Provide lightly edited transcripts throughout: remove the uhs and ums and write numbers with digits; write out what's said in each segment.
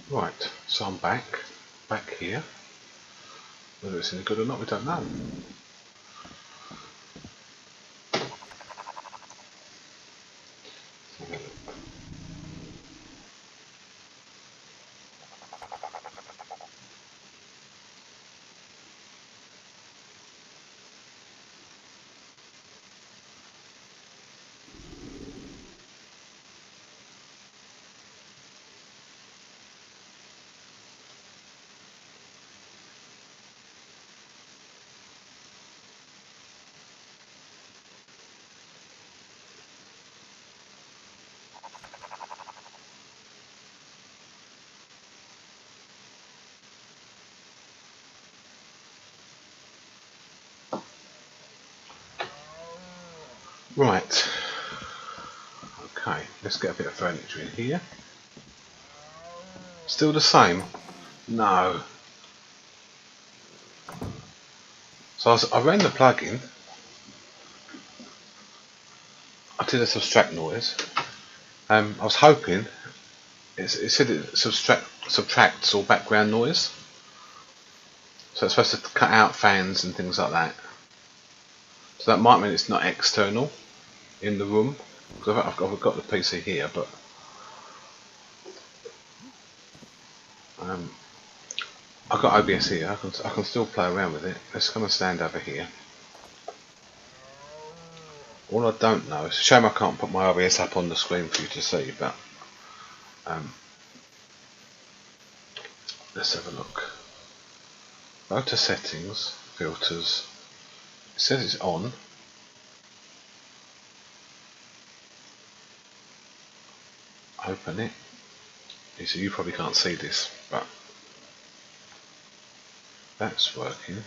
Right, so I'm back here. Whether it's any good or not, we don't know. Right, okay, let's get a bit of furniture in here. Still the same? No. So I ran the plugin. I did a subtract noise. I was hoping it said it subtracts all background noise. So it's supposed to cut out fans and things like that. So that might mean it's not external in the room. Because I've got the PC here, but I've got OBS here. I can still play around with it. Let's kind of stand over here. All I don't know, it's a shame I can't put my OBS up on the screen for you to see, but let's have a look. Go to settings, filters. It says it's on. Open it. So you probably can't see this, but that's working.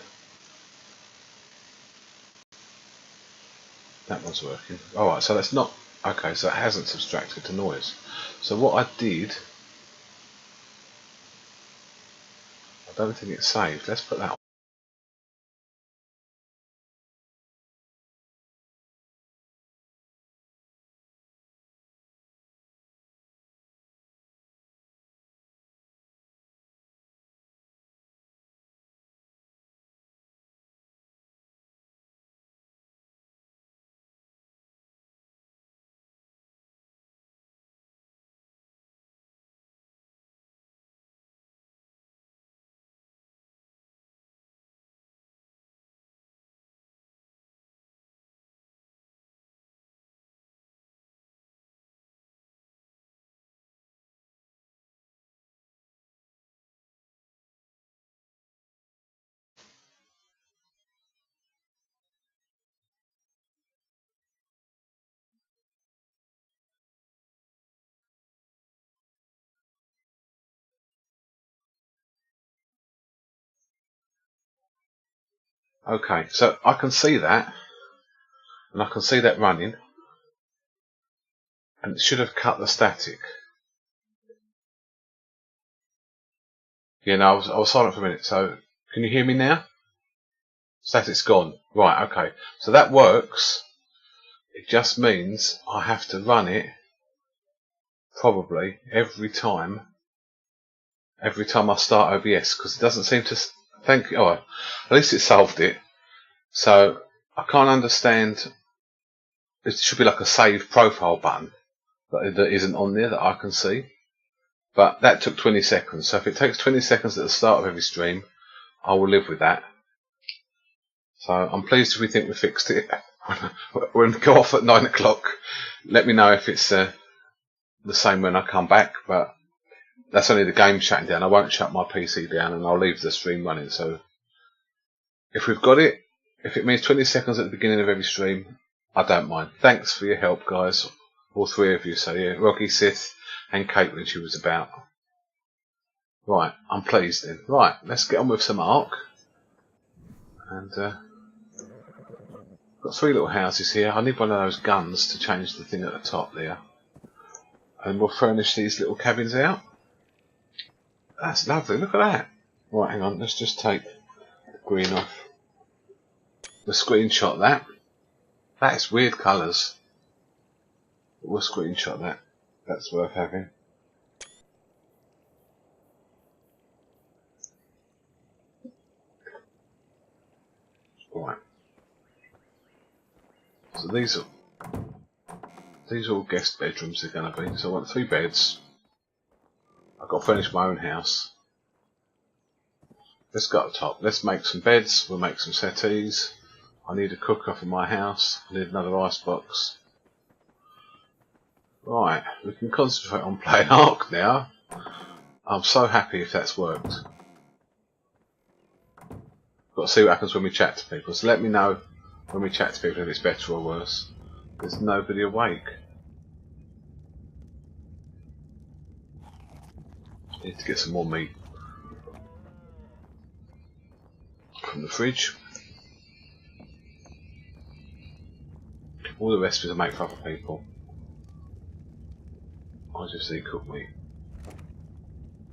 That one's working. Alright, so that's not... Okay, so it hasn't subtracted the noise. So what I did... I don't think it's saved. Let's put that on. Okay, so I can see that, and I can see that running, and it should have cut the static. Yeah, no, I was silent for a minute, so can you hear me now? Static's gone. Right, okay. So that works. It just means I have to run it probably every time I start OBS, because it doesn't seem to thank you. Oh, at least it solved it. So I can't understand. It should be like a save profile button that isn't on there that I can see. But that took 20 seconds. So if it takes 20 seconds at the start of every stream, I will live with that. So I'm pleased if we think we fixed it. When we go off at 9 o'clock, let me know if it's the same when I come back. But that's only the game shutting down. I won't shut my PC down, and I'll leave the stream running. So if we've got it, if it means 20 seconds at the beginning of every stream, I don't mind. Thanks for your help, guys. All three of you. So yeah, Rocky, Sith, and Kate when she was about. Right, I'm pleased then. Right, let's get on with some Ark. And got three little houses here. I need one of those guns to change the thing at the top there. And we'll furnish these little cabins out. That's lovely, look at that. Right, hang on, let's just take the green off. We'll screenshot that. That's weird colours. We'll screenshot that. That's worth having. Right. So these are all guest bedrooms they're going to be. So I want 3 beds. I've got to furnish my own house. Let's go up top. Let's make some beds. We'll make some settees. I need a cooker for my house. I need another icebox. Right, we can concentrate on playing Ark now. I'm so happy if that's worked. Got to see what happens when we chat to people. So let me know when we chat to people if it's better or worse. There's nobody awake. Need to get some more meat from the fridge. All the recipes I make for other people. I just eat cooked meat.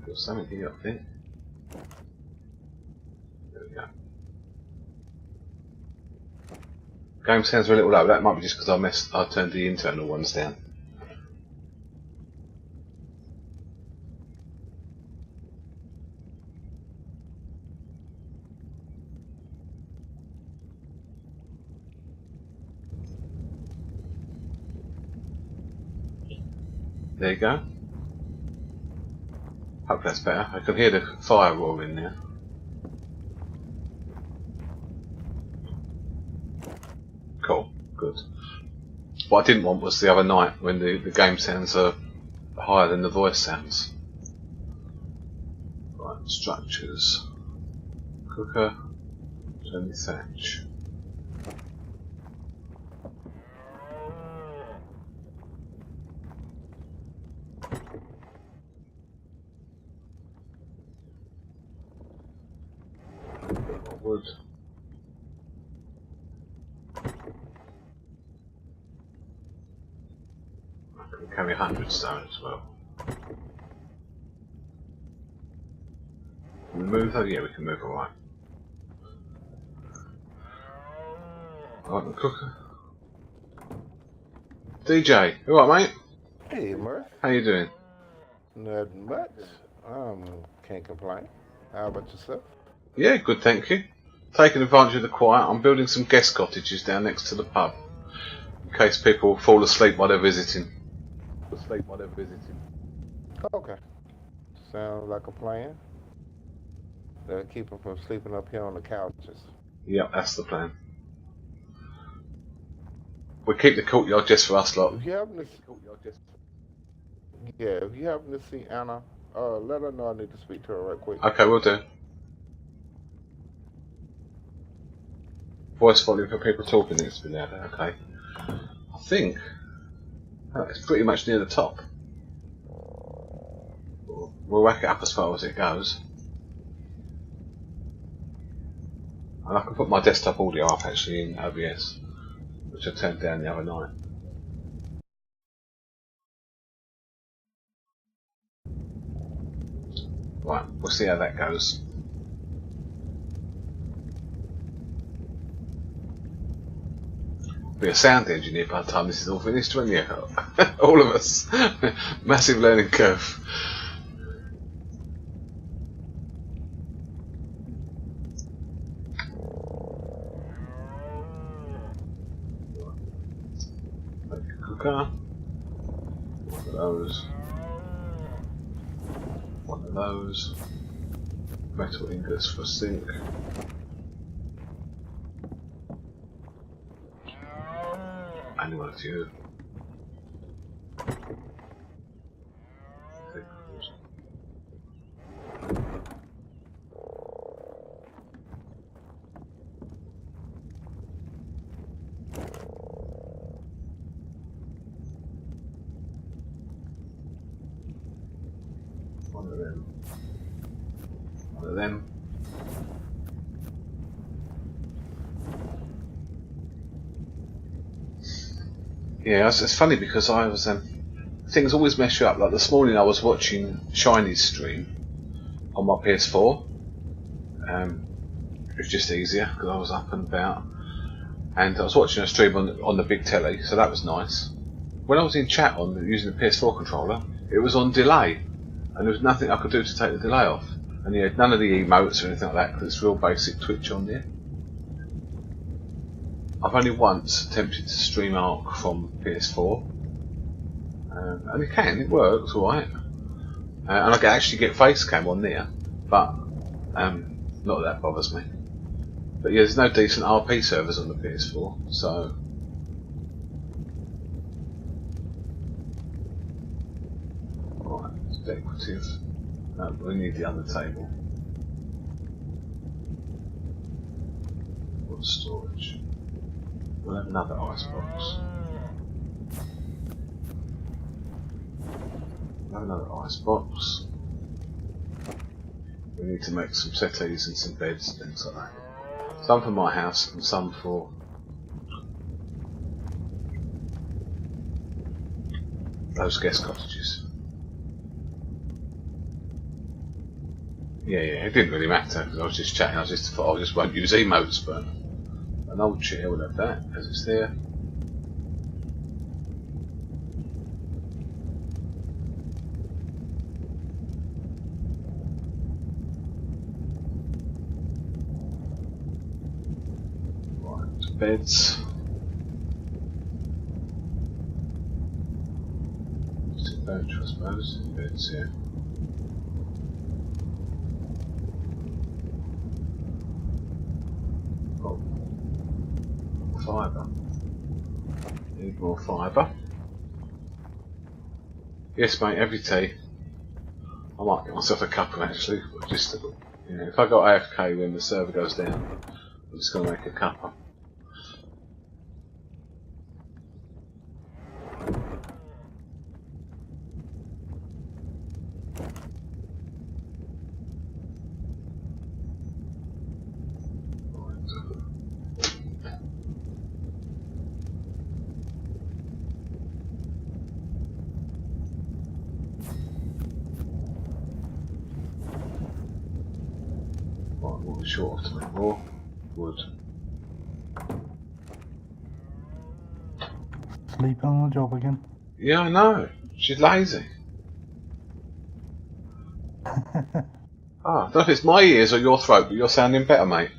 There's something here, I think. There we go. Game sounds a little low. That might be just because I turned the internal ones down. There you go. Hope that's better. I can hear the fire roaring now. Cool, good. What I didn't want was the other night when the game sounds are higher than the voice sounds. Right, structures. Cooker, turn the thatch. Wood. I can carry 100 stone as well. Can we move though? Yeah, we can move alright. Right, the cooker. DJ, you alright, mate? Hey, Mirth. How you doing? Nothing much. Can't complain. How about yourself? Yeah, good, thank you. Taking advantage of the quiet, I'm building some guest cottages down next to the pub, in case people fall asleep while they're visiting. Okay. Sounds like a plan. That'll keep them from sleeping up here on the couches. Yep, that's the plan. We'll keep the courtyard just for us lot. If you happen to see Anna, let her know I need to speak to her right quick. Okay, we'll do. Voice volume for people talking needs to be louder. Okay. I think it's pretty much near the top. We'll whack it up as far as it goes. And I can put my desktop audio up actually in OBS, which I turned down the other night. Right, we'll see how that goes. Be a sound engineer by the time this is all finished, won't you? All of us. Massive learning curve. Make a cooker. One of those. One of those. Metal ingots for a sink. Only one of you. One of them. One of them. Yeah, it's funny because I was things always mess you up. Like this morning, I was watching Shiny's stream on my PS4. It was just easier because I was up and about, and I was watching a stream on the big telly, so that was nice. When I was in chat using the PS4 controller, it was on delay, and there was nothing I could do to take the delay off. And you had none of the emotes or anything like that because it's real basic Twitch on there. I've only once attempted to stream Arc from PS4, and it works alright. And I can actually get face cam on there, but not that bothers me. But yeah, there's no decent RP servers on the PS4, so. Right, decorative. No, we need the other table. What storage? We'll have another icebox. We'll have another icebox. We need to make some settees and some beds and things like that. Some for my house and some for those guest cottages. Yeah, it didn't really matter because I was just chatting. I just won't use emotes, but an old chair will have that as it's there. Right, beds. Just a bench, I suppose. Beds, yeah. Fibre. Need more fibre. Yes, mate. Every tea. I might get myself a cuppa actually. Just to, you know, if I got AFK when the server goes down, I'm just going to make a cuppa. We'll be short of to make more wood. Sleeping on the job again. Yeah, I know. She's lazy. I don't know if it's my ears or your throat, but you're sounding better, mate.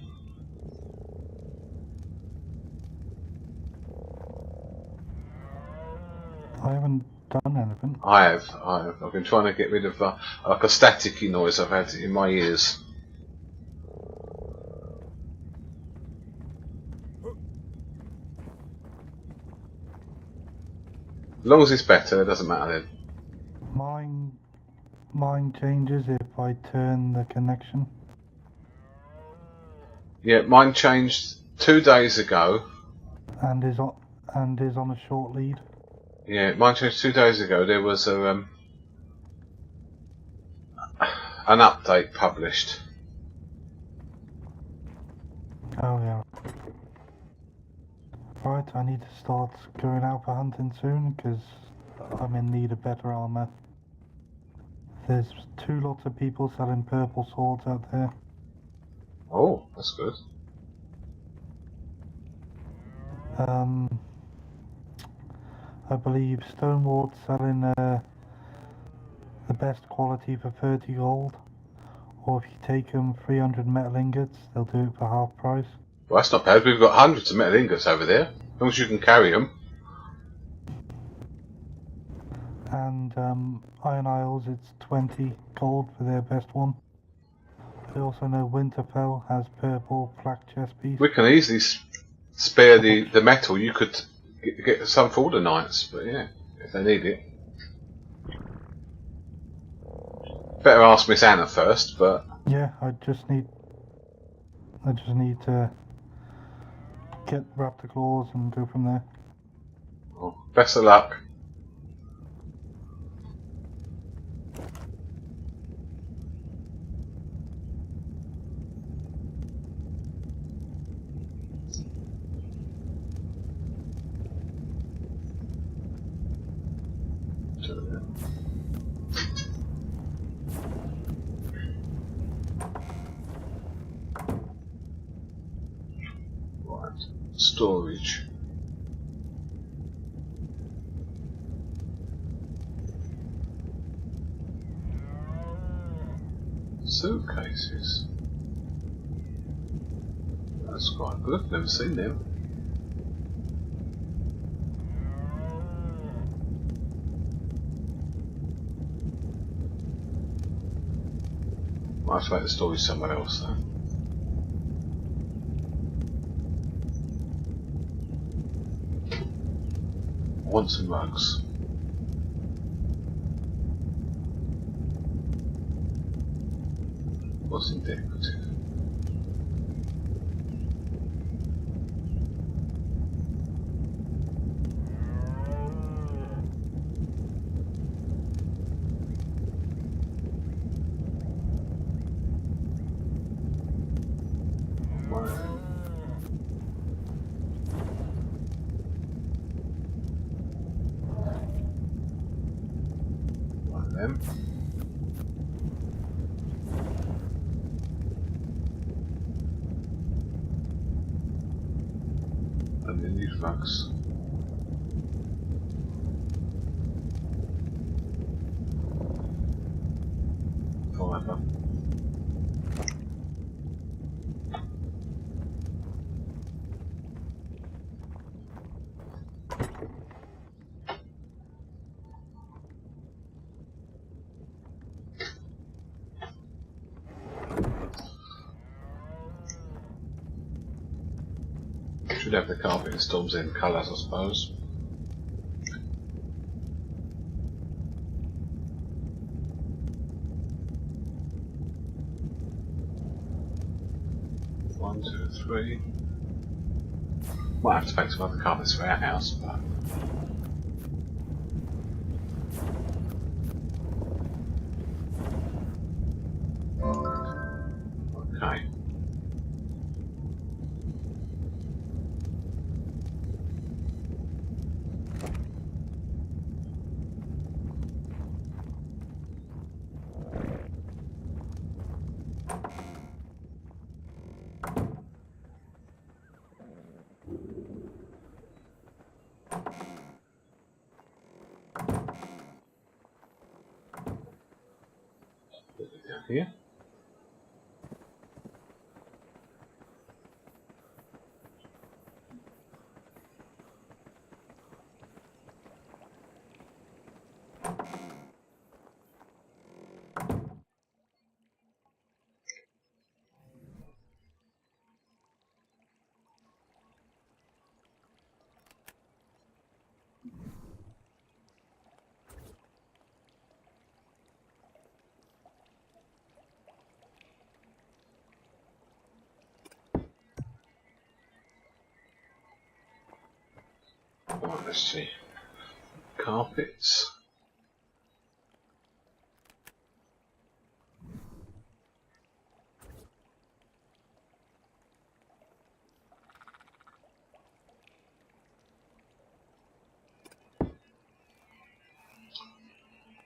I haven't done anything. I have. I've been trying to get rid of like a staticky noise I've had in my ears. As long as it's better, it doesn't matter then. Mine changes if I turn the connection. Yeah, mine changed 2 days ago. And is on a short lead. Yeah, mine changed 2 days ago. There was a an update published. Oh yeah. Right, I need to start going out for hunting soon because I'm in need of better armour. There's 2 lots of people selling purple swords out there. Oh, that's good. I believe Stoneward's selling the best quality for 30 gold. Or if you take them 300 metal ingots, they'll do it for half price. Well, that's not bad. We've got hundreds of metal ingots over there. As long as you can carry them. And Iron Isles, it's 20 gold for their best one. I also know Winterfell has purple flak chest piece. We can easily spare the metal. You could get some for all the knights, but yeah, if they need it. Better ask Miss Anna first, but yeah, I just need to get raptor claws and go from there. well, best of luck. Storage. Suitcases. That's quite good. Never seen them. Might have to make the story somewhere else though. I want some rugs. What's in decorative? One of them. And then these rugs. However. Should have the carpet in Storm's End colours, I suppose. One, two, three. Might have to make some other carpets for our house, but okay. Put it down here. Right, let's see. Carpets.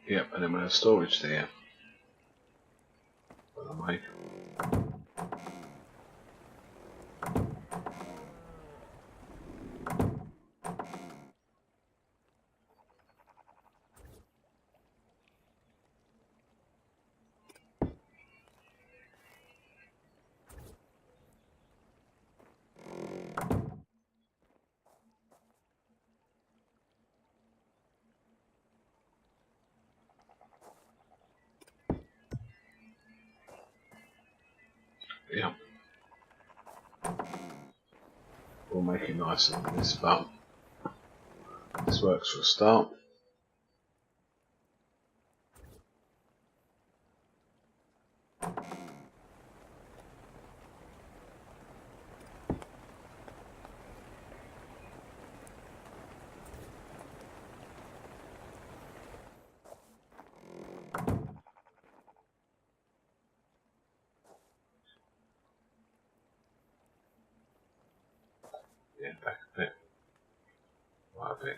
Yep, and then we'll have storage there. What I make. Yeah. We'll make it nicer than this, but this works for a start. Yeah, back a bit. Right a bit.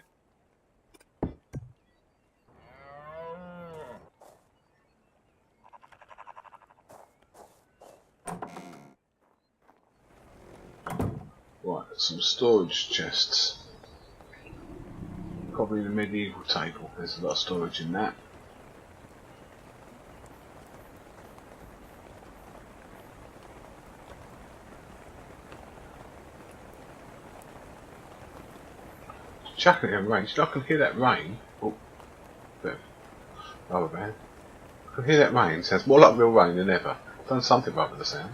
Right, some storage chests. Probably the medieval table. There's a lot of storage in that. Chucking it in rain. I can hear that rain. Oh, bit of rubber band. I can hear that rain. Sounds more like real rain than ever. Done something right with the sound.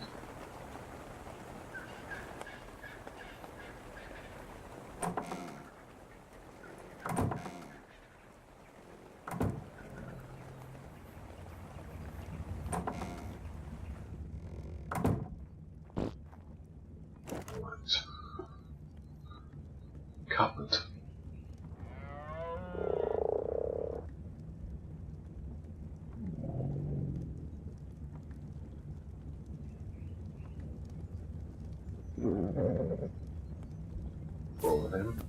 Right. Cupboard. All of them.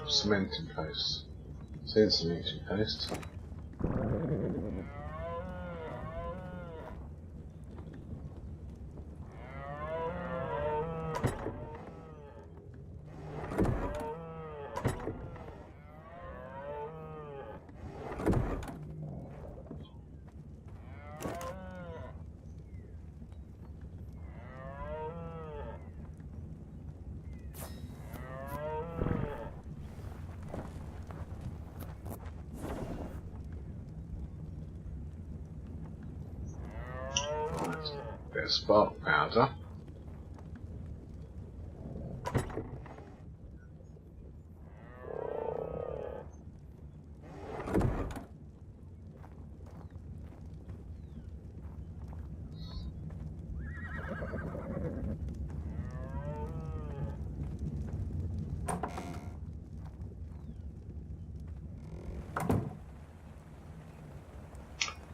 Cementing paste. Seen cementing paste. Bit of spark powder.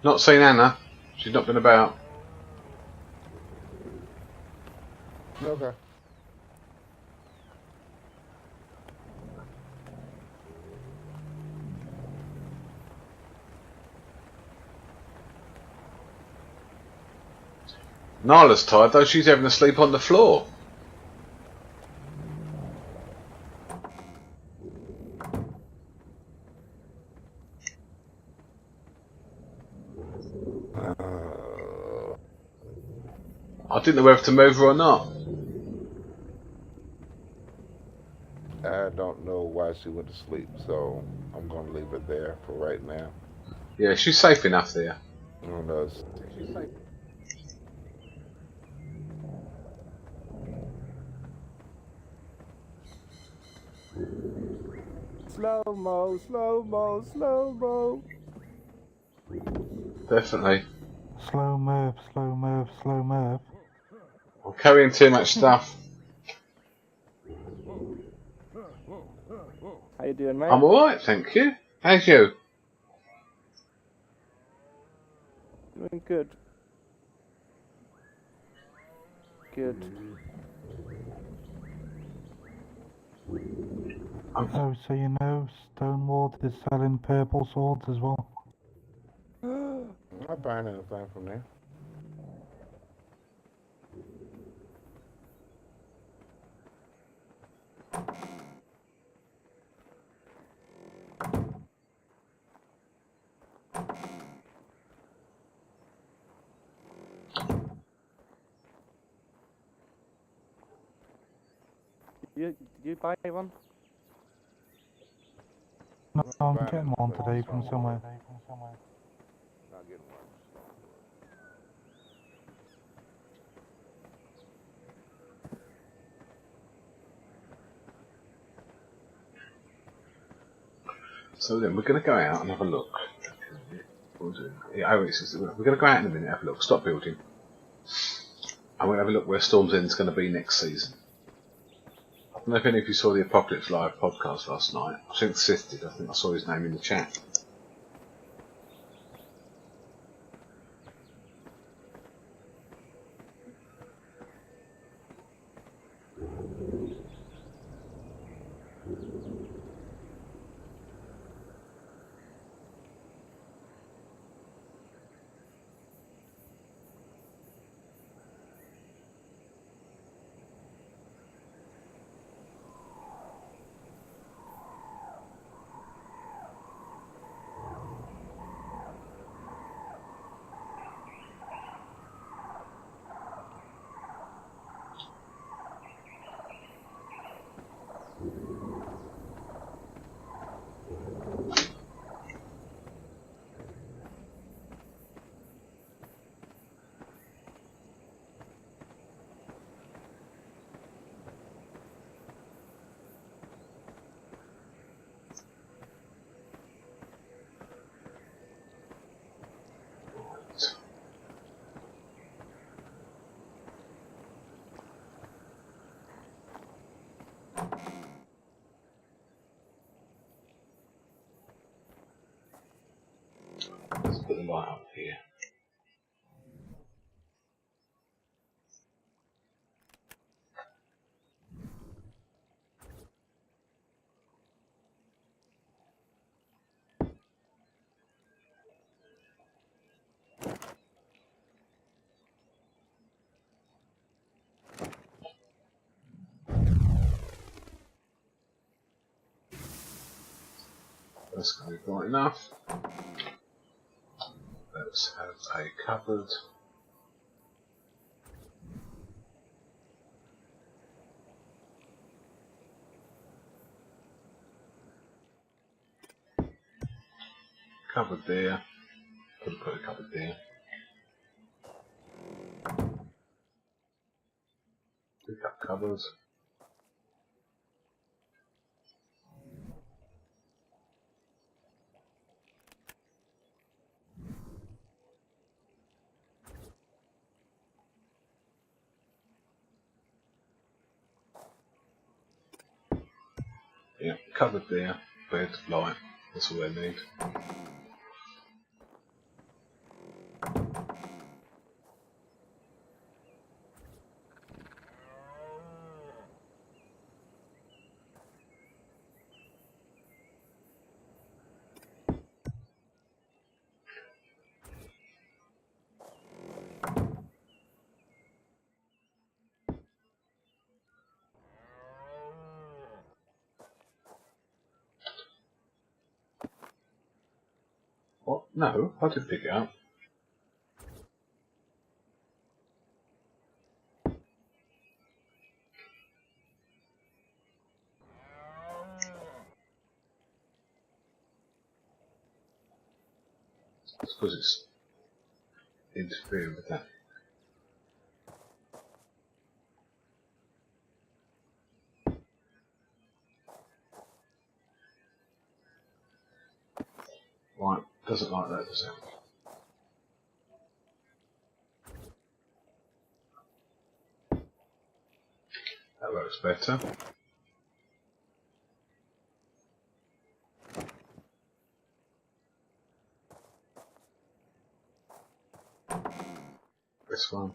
Not seen Anna. She's not been about. Okay. Nyla's tired though, she's having to sleep on the floor. I didn't know whether to move her or not. I don't know why she went to sleep, so I'm gonna leave it there for right now. Yeah, she's safe enough there. Who knows? She's safe. Slow mo, slow mo, slow mo. Definitely. Slow Mirth, slow Mirth, slow Mirth. I'm carrying too much stuff. How you doing, mate? I'm alright, thank you. How's you? Doing good. Good. Oh, so you know, Stonewall is selling purple swords as well. I'm not buying anything from there. Did you buy one? No, I'm getting one today from somewhere. Not getting one. So then we're going to go out and have a look. Yeah, we're going to go out in a minute and have a look. Stop building. And we'll have a look where Storm's End's going to be next season. I don't know if any of you saw the Apocalypse Live podcast last night. I think Sith did. I think I saw his name in the chat. put the light up here. That's going to be bright enough. Let's have a cupboard. Cupboard there. Put a cupboard there. Pick up cupboards. Yeah, cupboard there, bed, light, that's all they need. What? No, I didn't pick it up. It's because it's interfering with that. Right, doesn't like that, does it? That works better. This one.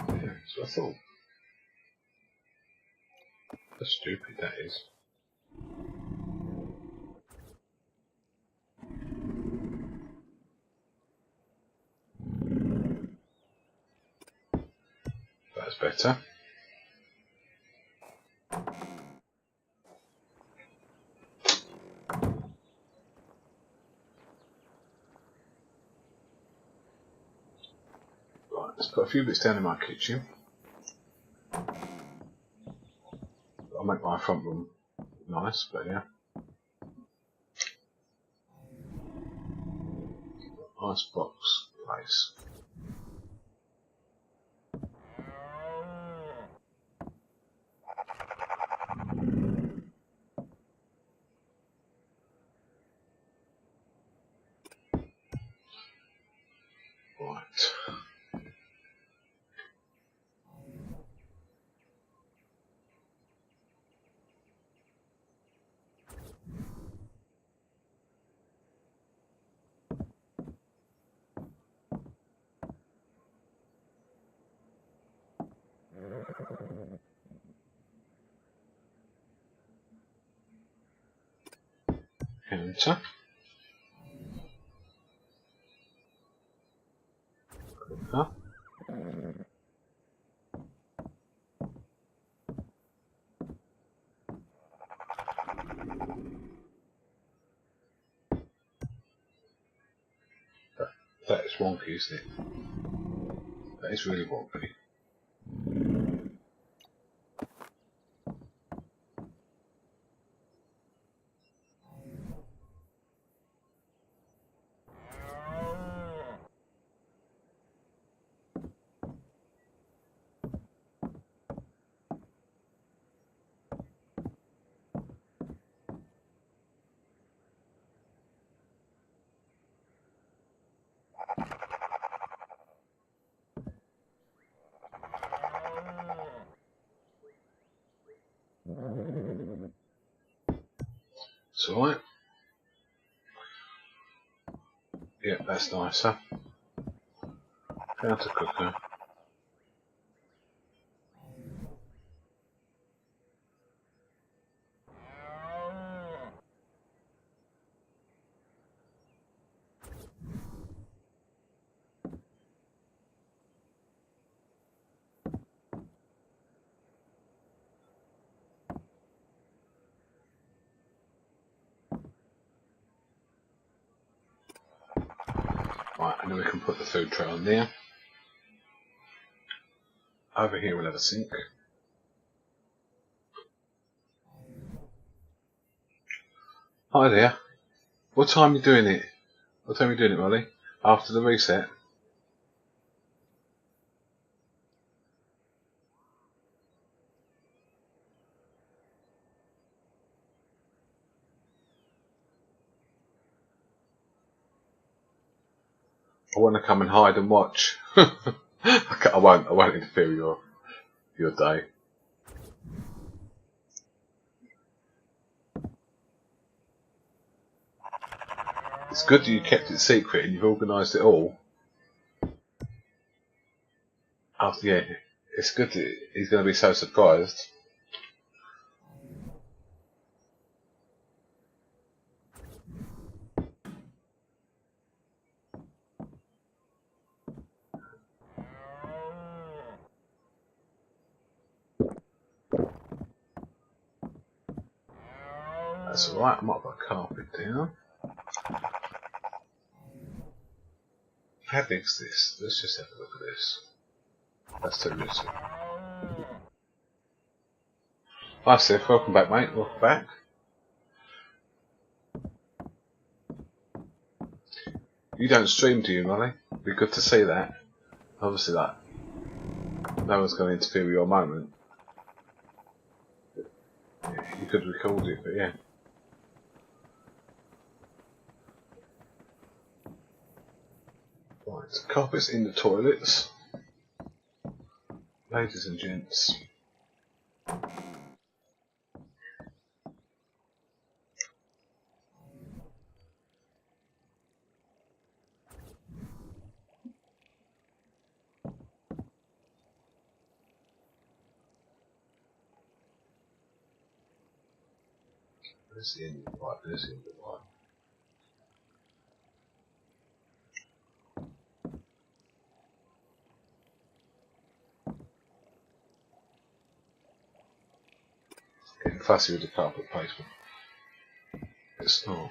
Yeah, that's what I thought. How stupid that is. That's better. Right, let's put a few bits down in my kitchen. I'll make my front room nice, but yeah. Icebox place. Right. Enter. Cooker. That is wonky, isn't it? That is really wonky. It's alright. Yeah, that's nicer. Down to cooker. Right, and then we can put the food tray on there. Over here we'll have a sink. Hi there. What time are you doing it? What time are you doing it, Molly? After the reset? I want to come and hide and watch. I won't interfere with your day. It's good that you kept it secret and you've organised it all. After, yeah, it's good that he's going to be so surprised. That's alright, I might put a carpet down. How big's this? Let's just have a look at this. That's too little. Hi Seth, welcome back mate, welcome back. You don't stream, do you, Molly? It'd be good to see that. Obviously that no one's going to interfere with your moment. Yeah, you could record it, but yeah. Right, carpets in the toilets. Ladies and gents. There's the end of the light, there's the end of the light. Getting fussy with the carpet placement. It's not.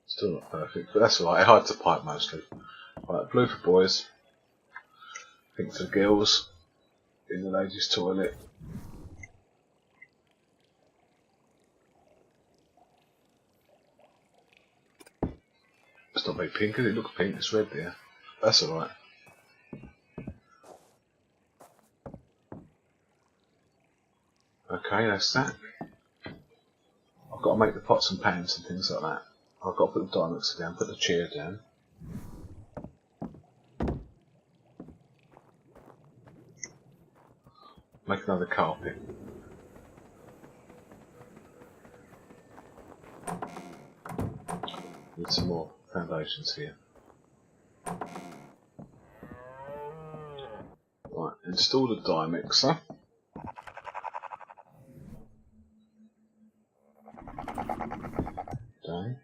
Still not perfect, but that's alright, it hides the pipe mostly. Right, blue for boys, pink for girls, in the ladies' toilet. It's not very pink, is it? Look pink, it's red there. That's alright. Okay, that's that. I've got to make the pots and pans and things like that. I've got to put the dye mixer down, put the chair down. Make another carpet. Need some more foundations here. Right, install the dye mixer. Okay.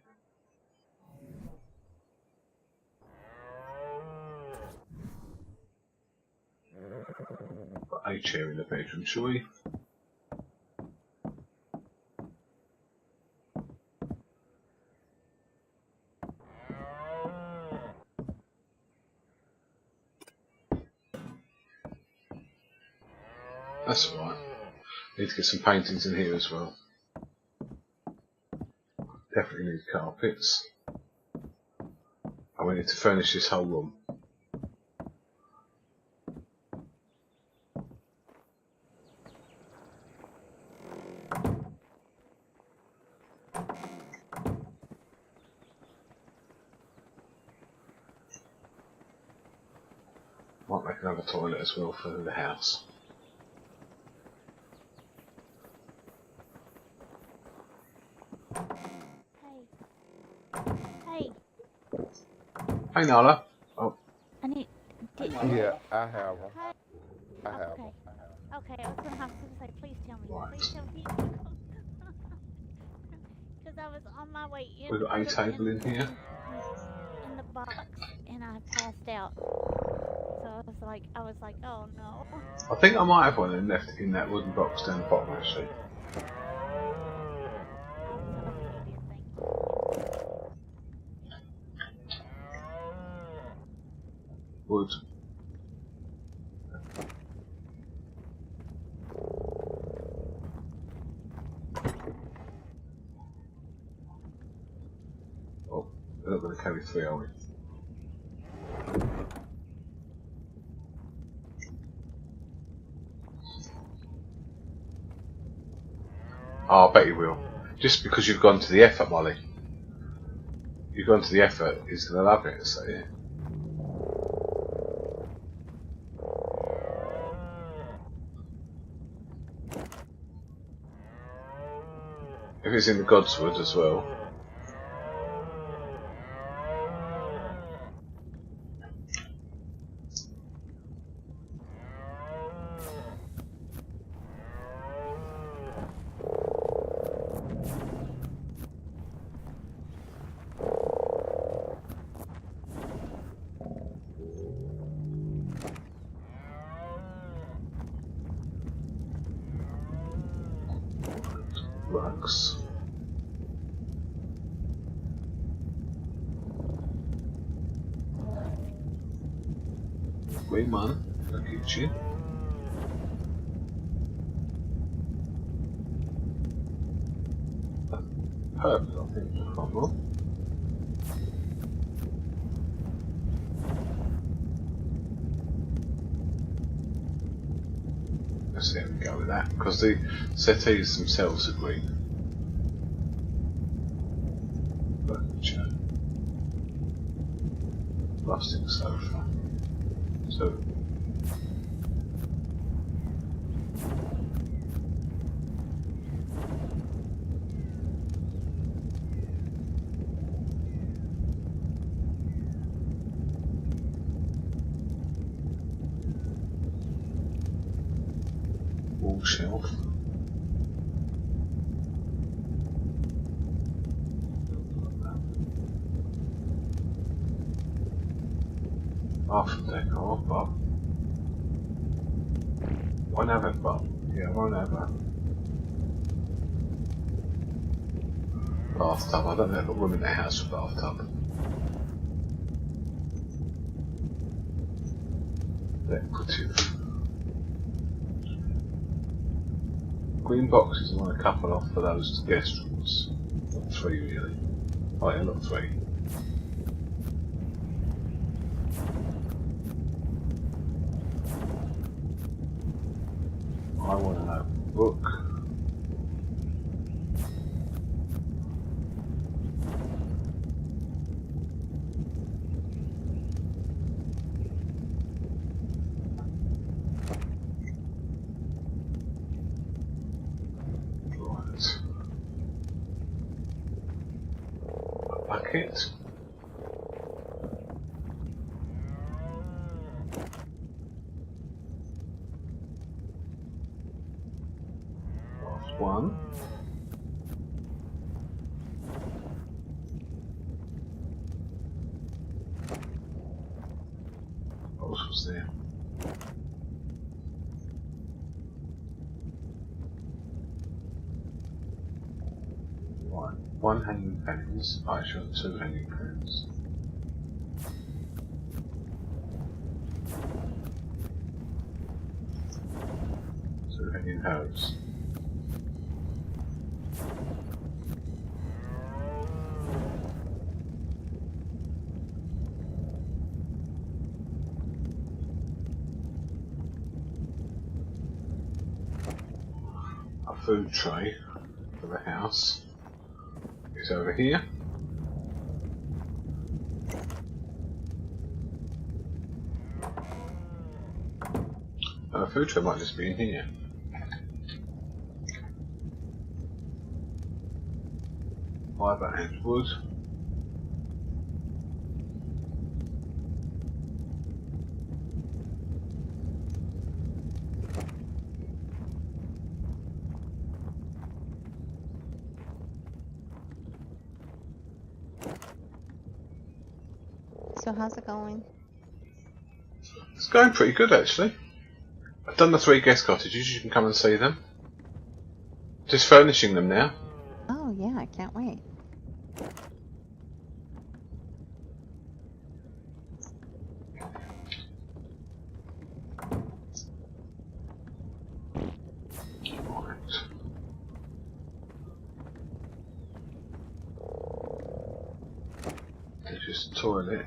Got a chair in the bedroom, shall we? That's alright. Need to get some paintings in here as well. Definitely need carpets. And we need to furnish this whole room. Might make another toilet as well for the house. Hey Nala. Oh, I need. Did, Yeah, I have them. hi. I have Okay. them. Okay, I was gonna say, please tell me. Please right. tell me. Because I was on my way in We've to got a put them table in here. in the box, and I passed out. So I was like, oh no. I think I might have one of them left in that wooden box down the bottom actually. So hopefully you did. Thank you. Wood. Oh, we're not going to carry 3, are we? Oh, I bet you will. Just because you've gone to the effort, Molly. You've gone to the effort, he's going to love it, so yeah. If it's in the Godswood as well. Rugs. Green one, the kitchen. Purple, I think, if I'm wrong. Let's see how we go with that, because the settees themselves are green. Furniture. Plastic sofa. So wall shelf. Bathroom decor, but won't have it, but yeah, won't have it. Bathtub, I don't know if I've got room in the house for bathtub. Decorative. Green boxes, I want a couple off for those guest rooms. Not 3 really. Oh yeah, not 3. I want to know. Book. Right. A bucket. Last one. What else was there? Right. 1 hanging pennies. I actually got 2 hanging pennies. Two hanging hose. A food tray for the house is over here. And a food tray might just be in here. Fibre and wood. So how's it going? It's going pretty good actually. I've done the 3 guest cottages, you can come and see them. Just furnishing them now. Oh yeah, I can't wait. Right. There's just a toilet.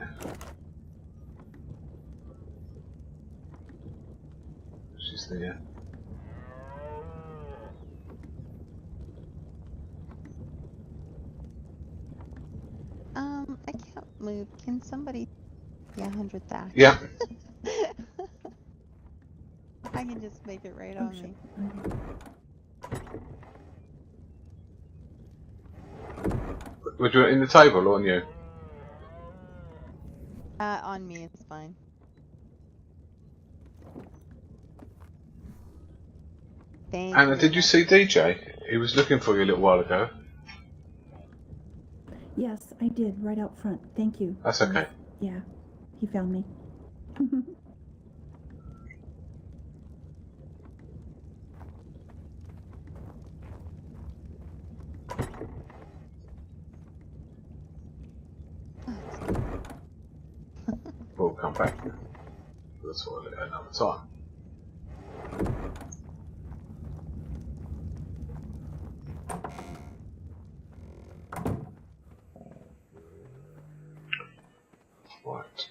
She's there. I can't move. Can somebody... Yeah, 100 back. Yeah. I can just make it right on me. Would you want it in the table or on you? On me, it's fine. Thank Anna, you. did you see DJ? He was looking for you a little while ago. Yes, I did, right out front. Thank you. That's okay. Yeah, he found me. We'll come back to the toilet another time. Right.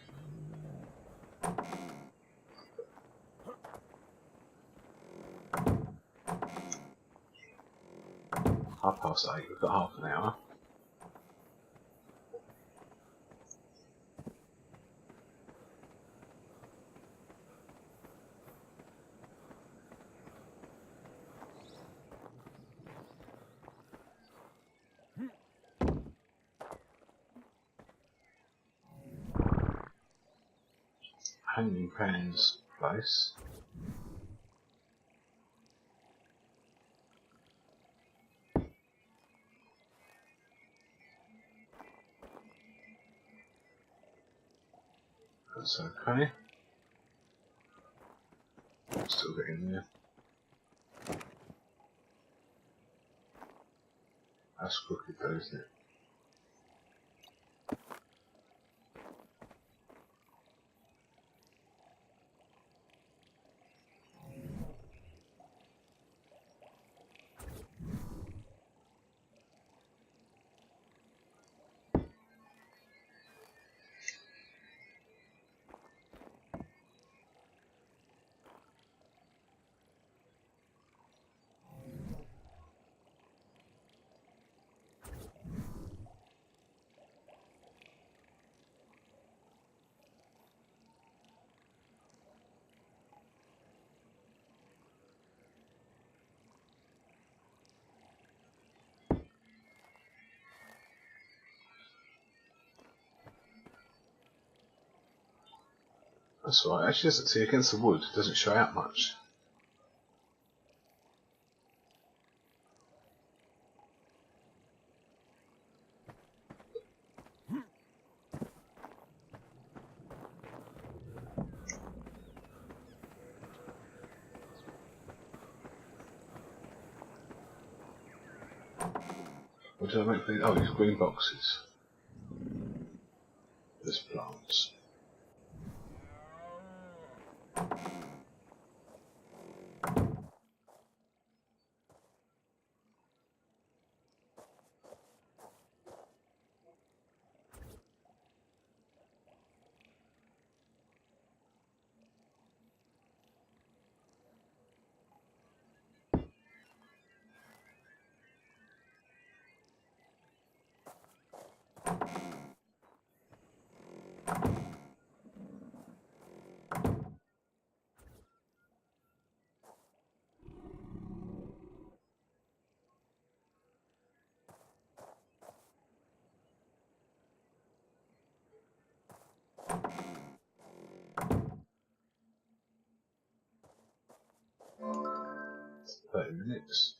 8:30, we've got half an hour. Hanging Pans place. That's okay. Still getting there. That's crooked though, isn't it? That's right, actually doesn't see against the wood, it doesn't show out much. What did I make for these? Oh, these green boxes. There's plants. .30 minutes.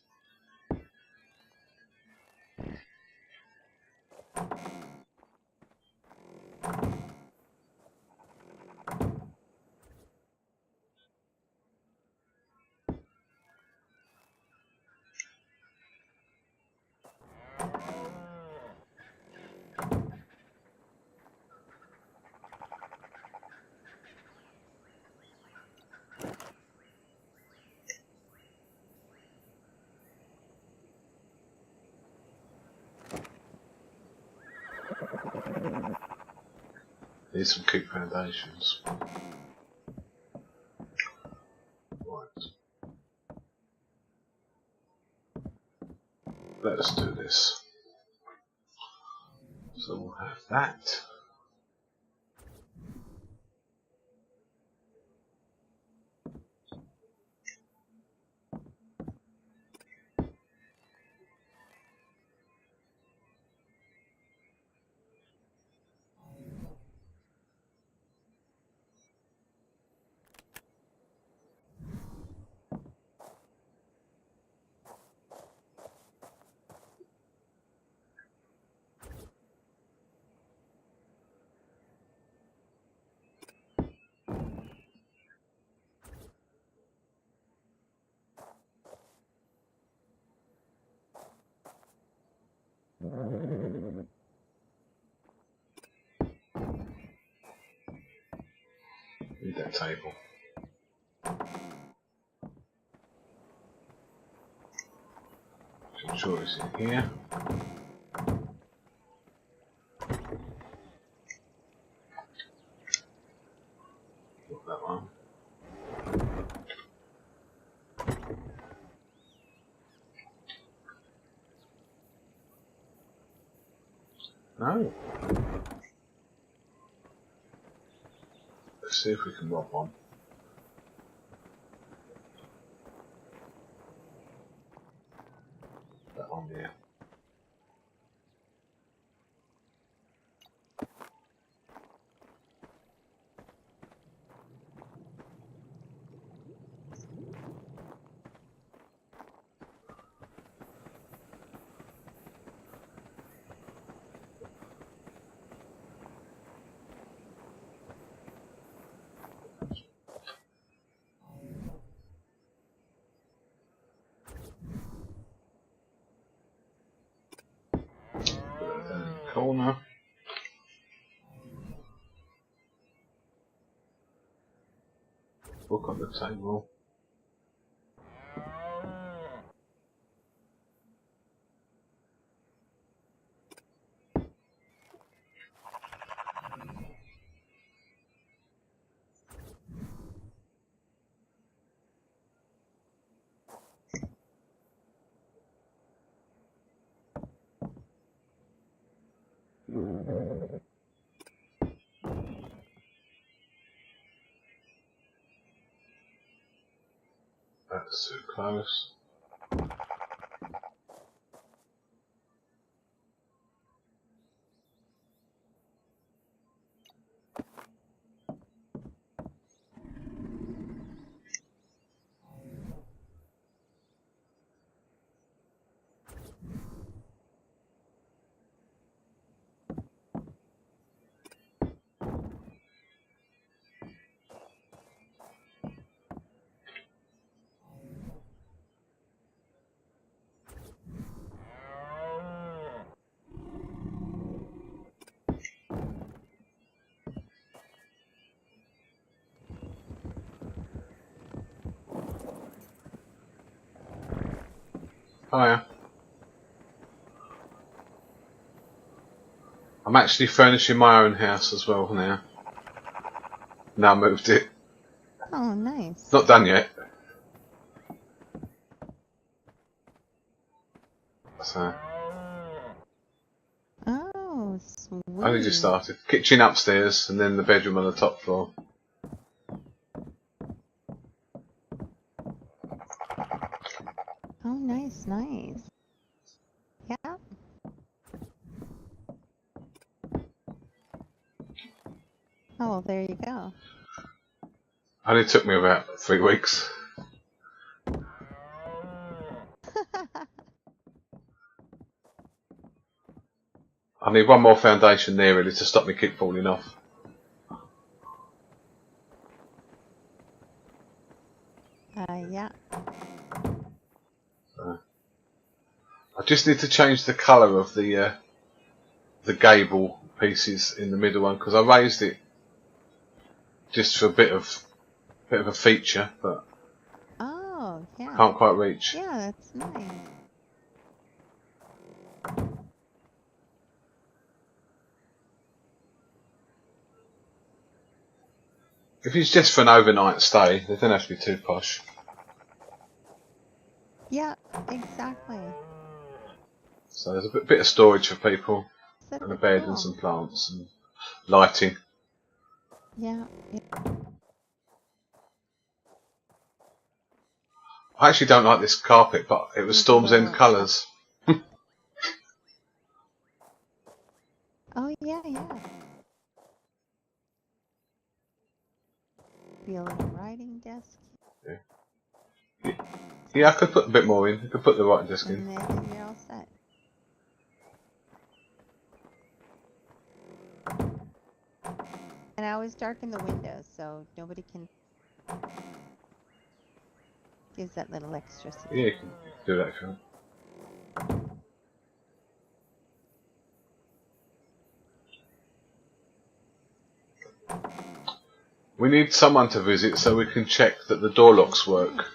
Need some keep foundations. Right. Let's do this. So we'll have that. Need that table. I'm sure it's in here. Got that one. No. Let's see if we can rob one. That one there. Corner. Book on the table. That's too close. Hiya. I'm actually furnishing my own house as well now. Now I moved it. Oh, nice. It's not done yet. So, Oh, sweet. only just started. Kitchen upstairs and then the bedroom on the top floor. Oh, nice, nice. Yeah. Oh, well, there you go. Only took me about 3 weeks. I need one more foundation there really to stop me keep falling off. Yeah. I just need to change the colour of the gable pieces in the middle one because I raised it just for a bit of a feature, but Oh, yeah. can't quite reach. Yeah, that's nice. If it's just for an overnight stay, they don't have to be too posh. Yeah, exactly. So there's a bit of storage for people, Set and a the bed table. and some plants and lighting. Yeah. I actually don't like this carpet, but it was Maybe Storm's End they'll- colours. Oh yeah, yeah. Be a little writing desk. Yeah, I could put a bit more in. I could put the writing desk in. And then you're all set. And I always darken the windows so nobody can. Gives that little extra Yeah, security. you can do that if you want. We need someone to visit so we can check that the door locks work.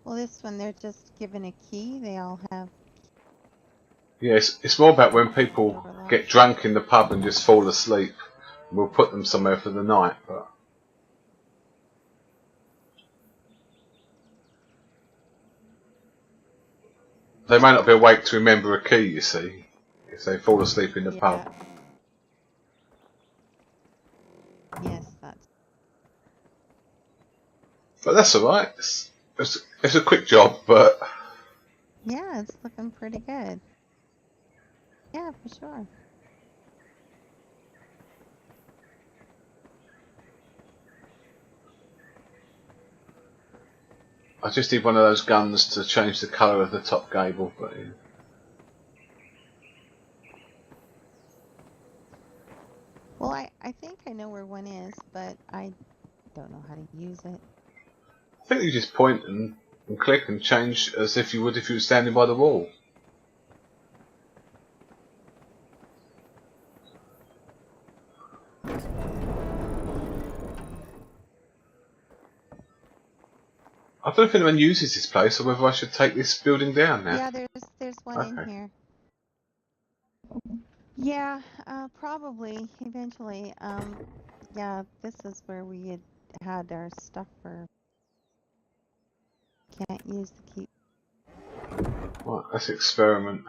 Well, this one they're just given a key. They all have. Yeah, it's more about when people get drunk in the pub and just fall asleep. We'll put them somewhere for the night, but they may not be awake to remember a key, you see, if they fall asleep in the pub. Yes, that's. But that's alright. It's a quick job, but Yeah, it's looking pretty good. Yeah, for sure. I just need one of those guns to change the colour of the top gable. But yeah. Well, I think I know where one is, but I don't know how to use it. I think you just point and click and change as if you would if you were standing by the wall. I don't know if anyone uses this place or whether I should take this building down now. Yeah, there's one in here. Yeah, probably eventually. Yeah, this is where we had our stuff for. Can't use the key. Right, let's experiment.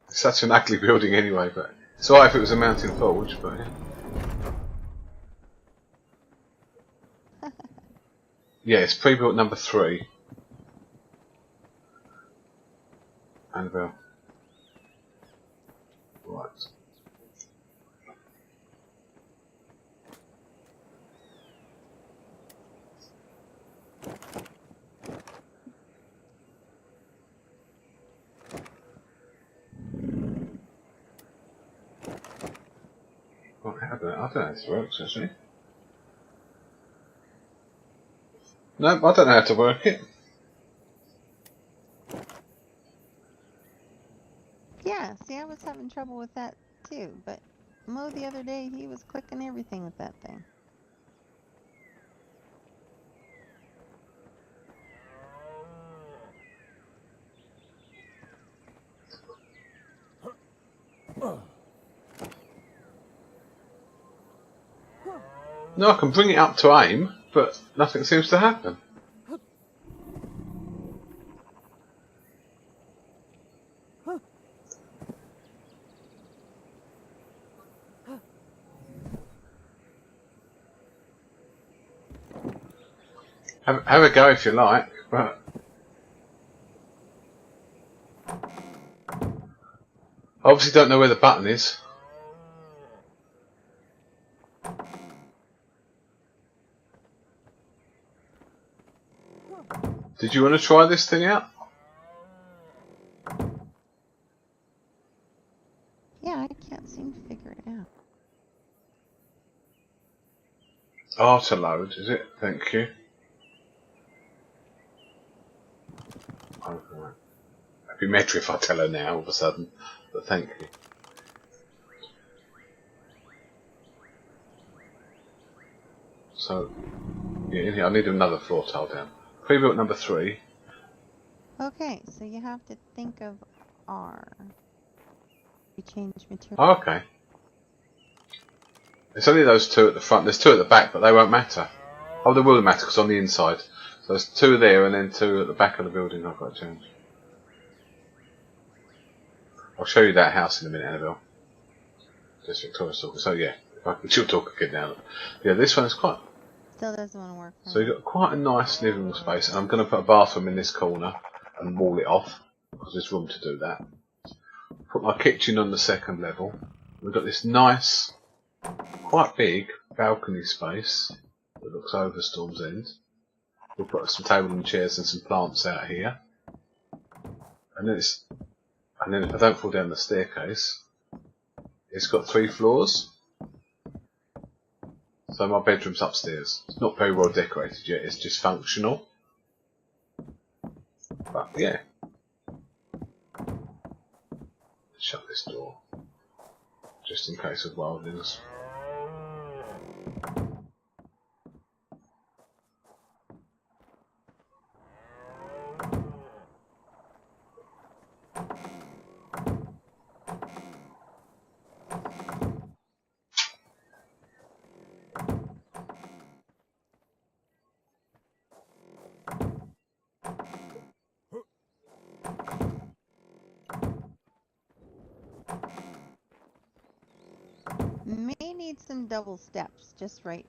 It's such an ugly building anyway, but it's alright if it was a mountain forge, but yeah. Yeah, it's pre-built number 3. Annabelle. Right. Right, I don't know how this works actually. No, I don't know how to work it. Yeah, see, I was having trouble with that too, but Mo the other day, he was clicking everything with that thing. No, I can bring it up to aim, but nothing seems to happen. Have a go if you like, but I obviously don't know where the button is. Did you want to try this thing out? Yeah, I can't seem to figure it out. Auto load, is it? Thank you. Oh, right. It'd be better if I tell her now all of a sudden, but thank you. So, yeah, in here I need another floor tile down. Pre-built number 3. Okay, so you have to think of R. You change material. Oh, okay. It's only those 2 at the front. There's 2 at the back, but they won't matter. Oh, they will matter because on the inside. So there's 2 there and then 2 at the back of the building I've got to change. I'll show you that house in a minute, Annabelle. Just Victoria's talking. So yeah, she'll talk again now. Yeah, this one is quite. Still doesn't want to work. So you've got quite a nice living room space, and I'm going to put a bathroom in this corner and wall it off because there's room to do that. Put my kitchen on the 2nd level. We've got this nice, quite big balcony space that looks over Storm's End. We'll put some table and chairs and some plants out here, and then if I don't fall down the staircase, it's got 3 floors. So my bedroom's upstairs. It's not very well decorated yet, it's just functional. But yeah. Shut this door. Just in case of wildlings. May need some double steps, just right.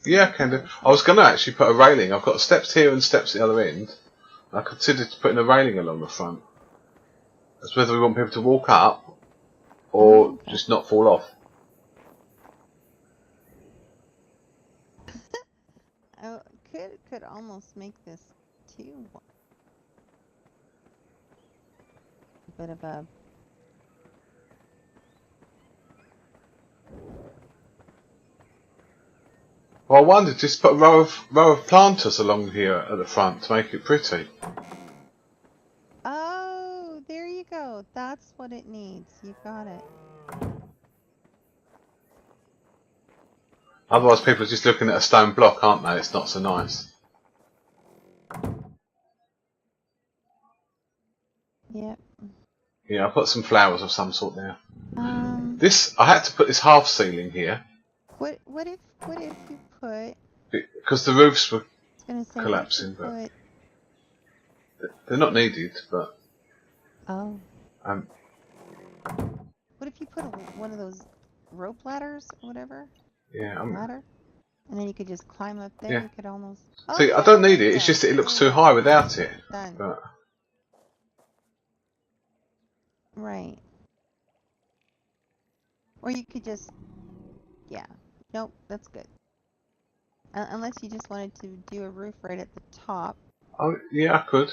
Yeah, I can do. I was going to actually put a railing. I've got steps here and steps at the other end. I considered putting a railing along the front. That's whether we want people to walk up or just not fall off. Oh, could almost make this too. A bit of a. Well, I wondered, just put a row of planters along here at the front to make it pretty. Oh, there you go. That's what it needs. You got it. Otherwise people are just looking at a stone block, aren't they? It's not so nice. Yep. Yeah, I put some flowers of some sort there. I had to put this half ceiling here. What if you put? Because the roofs were Gonna say, collapsing, but they're not needed. But what if you put one of those rope ladders or whatever? Yeah, ladder, and then you could just climb up there. Yeah. You could almost. See, I don't need it. It's just that it looks too high without it. Done. But Right. Or you could just. Yeah. Nope. That's good. Unless you just wanted to do a roof right at the top. oh yeah, I could.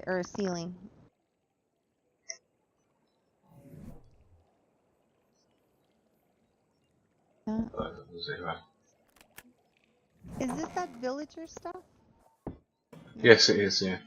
Or a ceiling. Zero. Is this that villager stuff? Yes, it is. Yeah.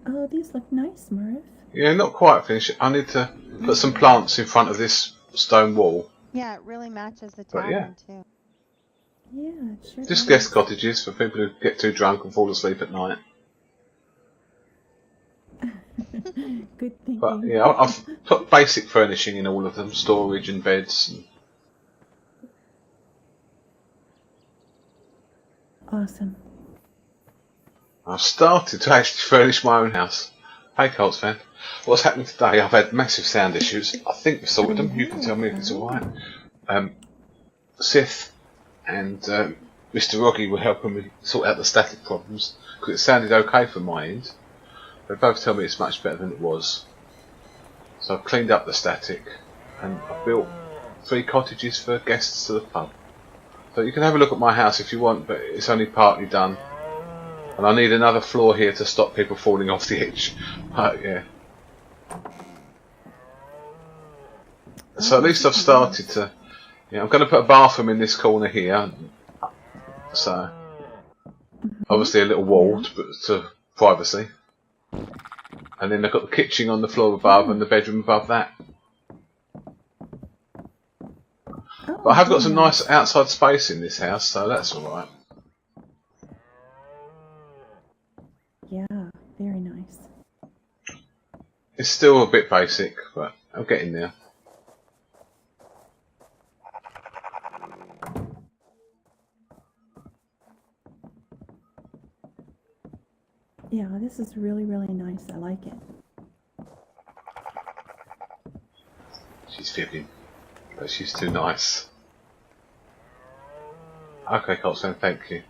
Oh, these look nice, Mirth. Yeah, not quite finished. I need to put some plants in front of this stone wall. Yeah, it really matches the But yeah. tavern too. Yeah, it sure Just is. guest cottages for people who get too drunk and fall asleep at night. Good thinking. But yeah, I've put basic furnishing in all of them, storage and beds. And Awesome. I've started to actually furnish my own house. Hey Colts fan, what's happening today? I've had massive sound issues. I think we've sorted them. You can tell me if it's alright. Sith and Mr. Roggy were helping me sort out the static problems because it sounded okay from my end. They both tell me it's much better than it was. So I've cleaned up the static and I've built 3 cottages for guests to the pub. So you can have a look at my house if you want, but it's only partly done. And I need another floor here to stop people falling off the edge. But yeah. So at least I've started to. Yeah, I'm going to put a bathroom in this corner here. So obviously a little wall to privacy. And then I've got the kitchen on the floor above and the bedroom above that. But I have got some nice outside space in this house, so that's alright. Yeah, very nice. It's still a bit basic, but I'm getting there. Yeah, this is really, really nice. I like it. She's fibbing, but she's too nice. Okay, Colson, thank you.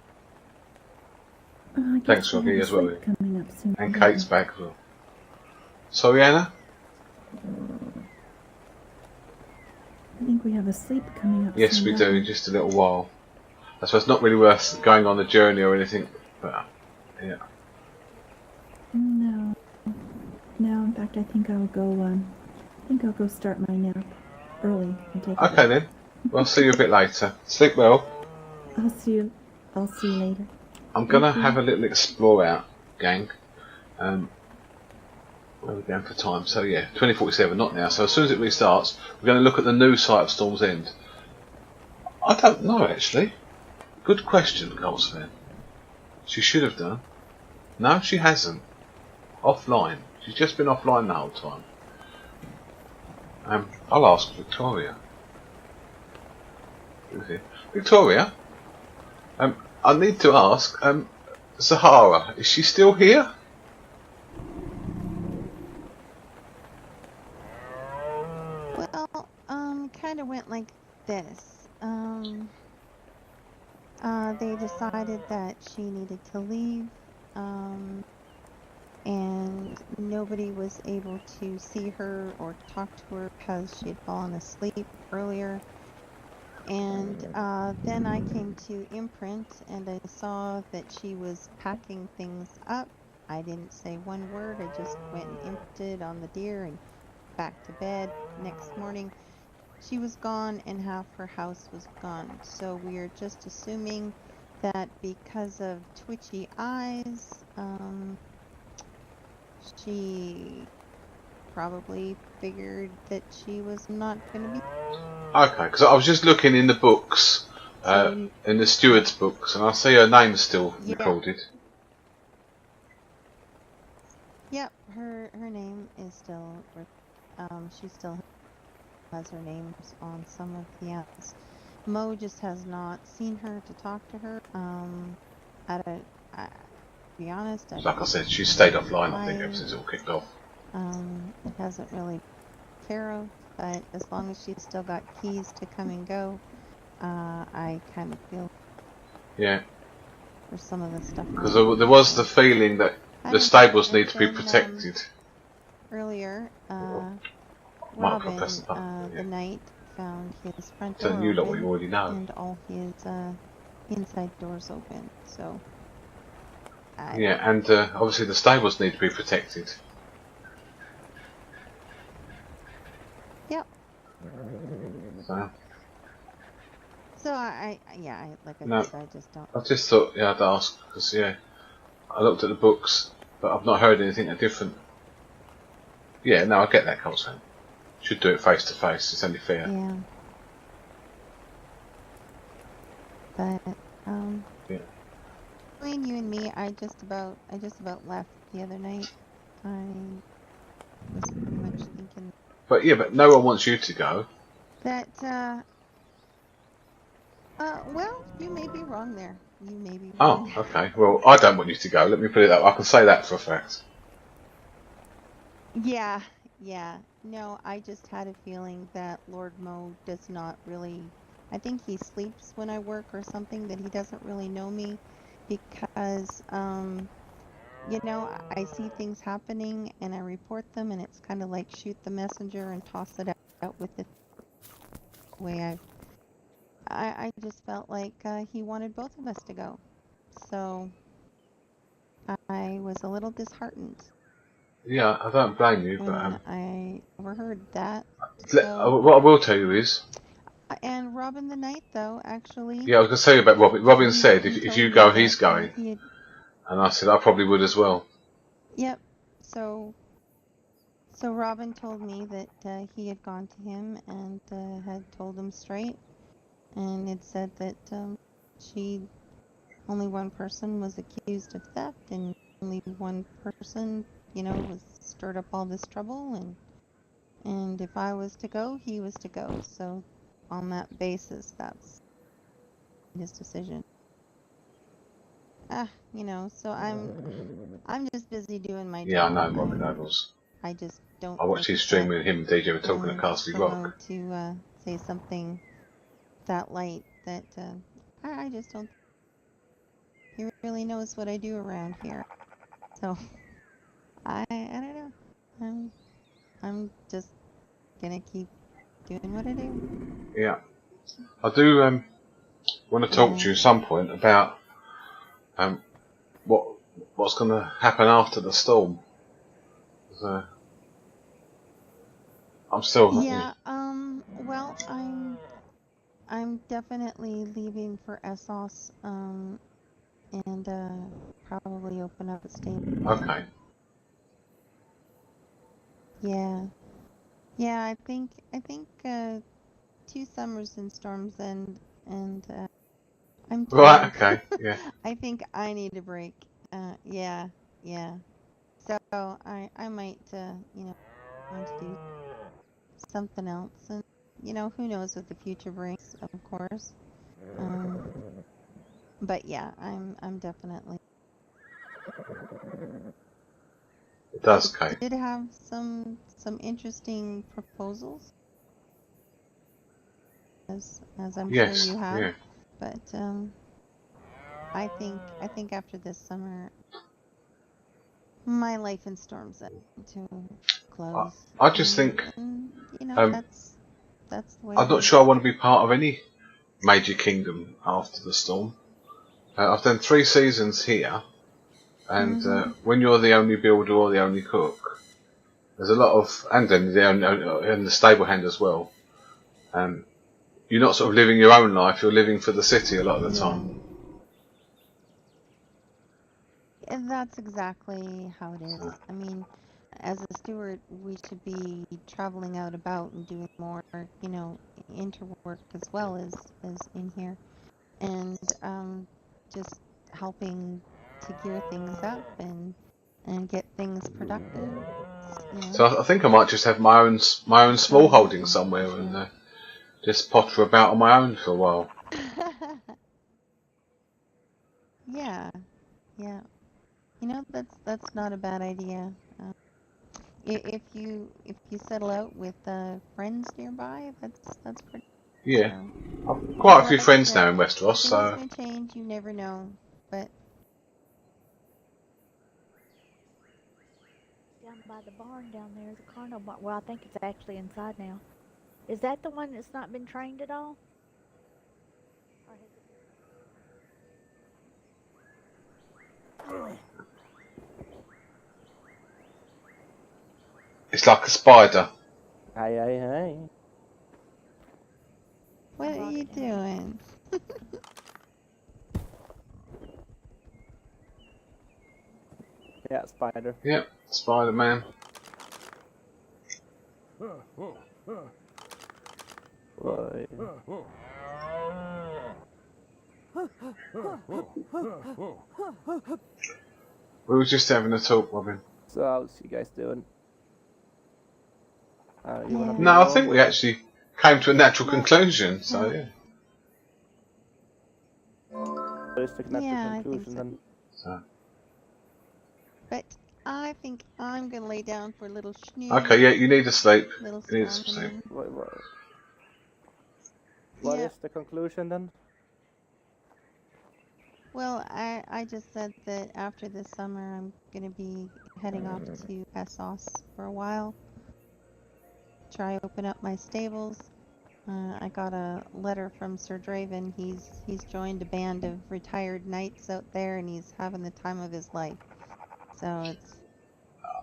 I guess Thanks, we Rocky, have a as well. sleep coming up soon. And Kate's back as well. Sorry, Anna? I think we have a sleep coming up Yes, soon. we don't do, in just a little while. I suppose it's not really worth going on the journey or anything, but yeah. No. No, in fact, I think I'll go start my nap early and take a Okay break. then. Well, I'll see you a bit later. Sleep well. I'll see you later. I'm gonna Thank you. have a little explore out, gang. Where are we going for time? So yeah, 2047, not now. So as soon as it restarts, we're going to look at the new site of Storm's End. I don't know actually. Good question, Colsfan. She should have done. No, she hasn't. Offline. She's just been offline the whole time. I'll ask Victoria. Who's here? Victoria? I need to ask, Sahara, is she still here? Well, kind of went like this. They decided that she needed to leave, and nobody was able to see her or talk to her because she had fallen asleep earlier. And then I came to Imprint and I saw that she was packing things up. I didn't say one word. I just went and imprinted on the deer and back to bed. Next morning, she was gone and half her house was gone. So we are just assuming that because of twitchy eyes, she probably figured that she was not going to be. Okay, because I was just looking in the books, in the steward's books, and I see her name still recorded. Yep, her name is still, she still has her names on some of the apps. Mo just has not seen her to talk to her. To be honest, Like I said, she stayed offline, I think, ever since it all kicked off. It hasn't really Caro, but as long as she's still got keys to come and go, I kind of feel for some of the stuff. Because there was the feeling that the stables need to be protected. Earlier, Robin, the knight, found his front door Telling you lot what you open already know. and all his inside doors open. So. Yeah, and obviously the stables need to be protected. Yep. So I like I said, I just don't. I just thought, I'd ask, because I looked at the books, but I've not heard anything different. Yeah, no, I get that, Colson. Should do it face to face. It's only fair. Yeah. But between you and me, I just about left the other night. I was pretty much thinking. But no one wants you to go. That well, you may be wrong there. You may be wrong. Oh, okay. Well, I don't want you to go. Let me put it that way. I can say that for a fact. Yeah. No, I just had a feeling that Lord Mo does not really. I think he sleeps when I work or something, that he doesn't really know me because, I see things happening and I report them and it's kind of like shoot the messenger and toss it out with the way I just felt like he wanted both of us to go. So I was a little disheartened. Yeah, I don't blame you, but I overheard that. So, what I will tell you is, and Robin the Knight, though, actually. yeah, I was going to tell you about Robin. Robin said, he if told you me go, that, he's going. he had, And I said, I probably would as well. yep. So Robin told me that he had gone to him and had told him straight, and it said that only one person was accused of theft, and only one person, was stirred up all this trouble, and if I was to go, he was to go. So on that basis, that's his decision. So I'm just busy doing my Yeah, I job. know Robin Ovals. I just don't I watched think his stream that, with him and DJ were talking at Castle someone Rock. to say something that light that I just don't think he really knows what I do around here. So I don't know. I'm just gonna keep doing what I do. Yeah. I do want to talk to you at some point about what's going to happen after the storm. So, I'm still. Yeah. Well, I'm definitely leaving for Essos. And probably open up a stable. Okay. Yeah. Yeah. I think 2 summers in Storm's End, and I'm tired. Right. Okay. Yeah. I think I need a break. Yeah. So I might want to do something else, and who knows what the future brings, of course. But yeah, I'm definitely. It does, Kate. Did have some interesting proposals, as I'm sure you have. Yeah. But I think after this summer, my life in Storm's End to close. I just think that's the way. I'm not sure I want to be part of any major kingdom after the storm. I've done 3 seasons here, and when you're the only builder or the only cook, there's a lot of, and then the stable hand as well. You're not sort of living your own life; you're living for the city a lot of the time. And that's exactly how it is. I mean, as a steward, we should be traveling out about and doing more, interwork as well as in here, and just helping to gear things up and get things productive. So I think I might just have my own small holding somewhere and just potter about on my own for a while. Yeah. That's not a bad idea. If you settle out with friends nearby, that's pretty. Yeah, I've quite a few friends now in Westeros, so. Things may change, you never know, but. Down by the barn down there, the carno barn. Well, I think it's actually inside now. Is that the one that's not been trained at all? It's like a spider. Hey. What are you doing? Yeah, spider. Yep, Spider-Man. Boy. We were just having a talk, Robin. So how's you guys doing? No, I think we actually came to a natural conclusion, so yeah. What is the natural conclusion then? So. But I think I'm gonna lay down for a little snooze. Okay, yeah, you need to sleep. You need some sleep. What is the conclusion then? Well, I just said that after this summer I'm gonna be heading off to Essos for a while. Try open up my stables. I got a letter from Sir Draven. He's joined a band of retired knights out there, and he's having the time of his life. So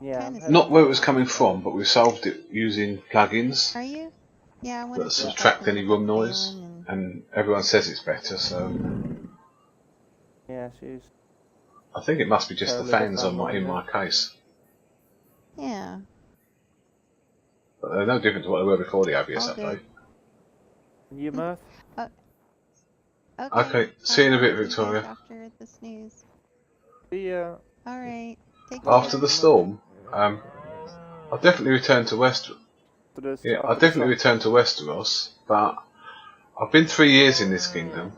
Yeah. Kinda Not where it was coming from, but we solved it using plugins Are you? Yeah, I wanted that to subtract check in any with room noise, Phelan and everyone says it's better, so Yeah, she's I think it must be just the terribly fans on defending in her. my case. yeah, But they're no different to what they were before the OBS all good. update. You, Mirth? Okay, see you in a bit, See you Victoria. guys after the snooze. See ya. Alright, take After care. the storm, I'll definitely return to I'll definitely return to Westeros, but I've been 3 years in this kingdom.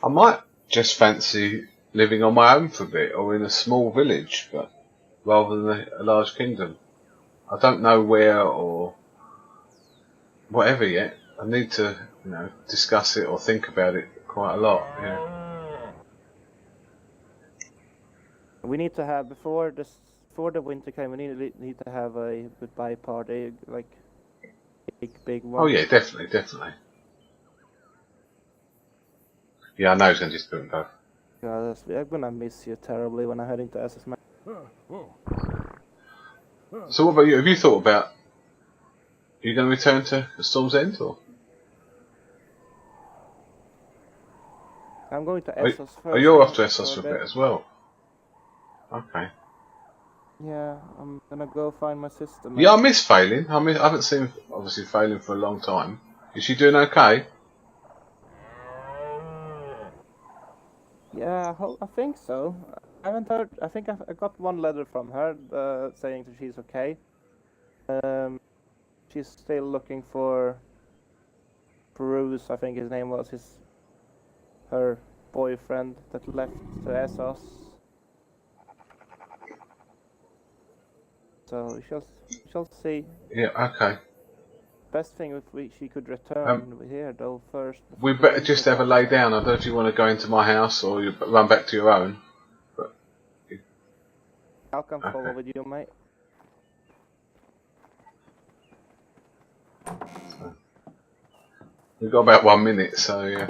I might just fancy living on my own for a bit, or in a small village, but rather than a large kingdom. I don't know where or whatever yet. I need to, discuss it or think about it quite a lot. Yeah. We need to have before the winter came. We need to have a goodbye party, like big one. Oh yeah, definitely. Yeah, I know it's going to just boom both. God, I'm gonna miss you terribly when I head into SS. So what about you? Have you thought about, are you going to return to Storm's End, or? I'm going to Essos first. Oh, you're off to Essos for a bit as well. Okay. Yeah, I'm gonna go find my sister. Man. Yeah, I miss Phelan. I haven't seen, obviously, Phelan for a long time. Is she doing okay? Yeah, I think so. I haven't heard. I think I got one letter from her saying that she's okay. She's still looking for Bruce, I think his name was, her boyfriend that left to Essos. So we shall see. Yeah, okay. Best thing if she could return here though first. We better just have a lay down. I don't know if you want to go into my house or you run back to your own. But I'll come follow with you, mate. We've got about 1 minute, so yeah.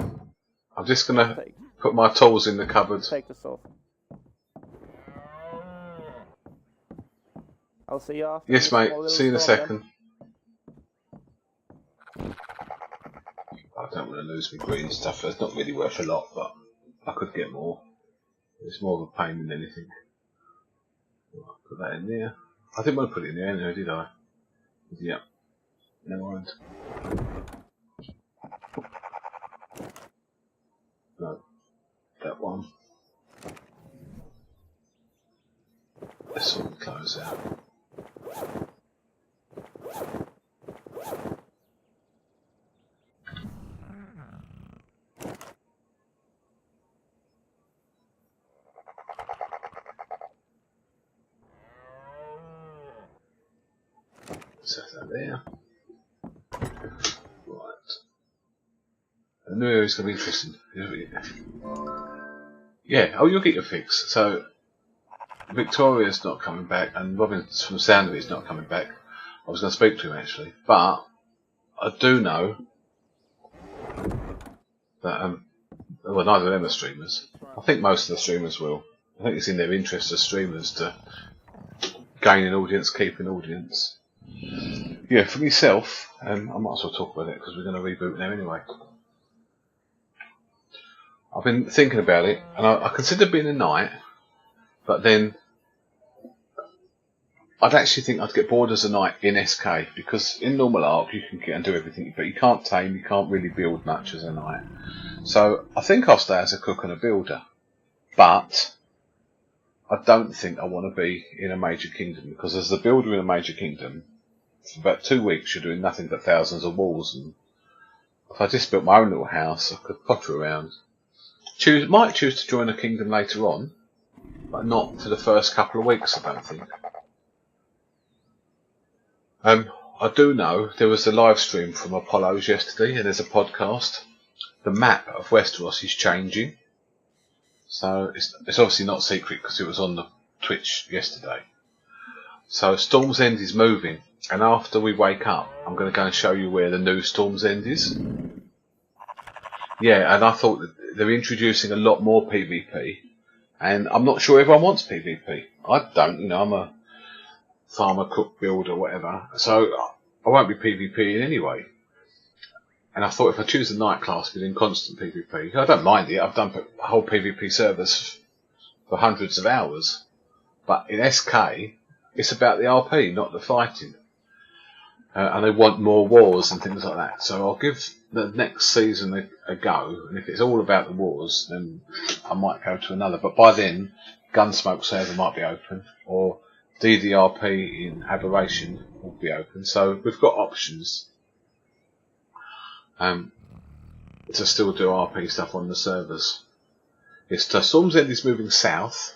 I'm just gonna put my tools in the cupboard. Take this off. I'll see you after. Yes, mate. See you in a second. I don't want to lose my green stuff. It's not really worth a lot, but I could get more. It's more of a pain than anything. Put that in there. I didn't want to put it in there anyway, did I? Yeah. Never mind. No. That one. Let's sort the clothes out. Set that there. Right. The new area is going to be interesting. Yeah, oh, you'll get your fix. So, Victoria's not coming back, and Robin, from the sound of it, is not coming back. I was going to speak to him actually, but I do know that, well, neither of them are streamers. I think most of the streamers will. I think it's in their interest as streamers to gain an audience, keep an audience. Yeah, for myself, I might as well talk about it because we're going to reboot now anyway. I've been thinking about it, and I considered being a knight, but then I'd actually think I'd get bored as a knight in SK, because in normal ARC you can get and do everything, but you can't tame, you can't really build much as a knight. So I think I'll stay as a cook and a builder, but I don't think I want to be in a major kingdom, because as the builder in a major kingdom, for about 2 weeks you're doing nothing but thousands of walls, and if I just built my own little house I could potter around. Might choose to join a kingdom later on, but not for the first couple of weeks, I don't think. I do know there was a live stream from Apollo's yesterday, and there's a podcast. The map of Westeros is changing, so it's obviously not secret because it was on the Twitch yesterday. So Storm's End is moving, and after we wake up, I'm going to go and show you where the new Storm's End is. Yeah, and I thought that they're introducing a lot more PvP, and I'm not sure everyone wants PvP. I don't, I'm a farmer, cook, builder, whatever. So I won't be PvPing anyway. And I thought if I choose the night class within constant PvP, I don't mind it. I've done whole PvP servers for hundreds of hours. But in SK, it's about the RP, not the fighting. And they want more wars and things like that. So I'll give the next season a go. And if it's all about the wars, then I might go to another. But by then, Gunsmoke server might be open, or DDRP in Aberration will be open. So we've got options to still do RP stuff on the servers. Storm's End is moving south.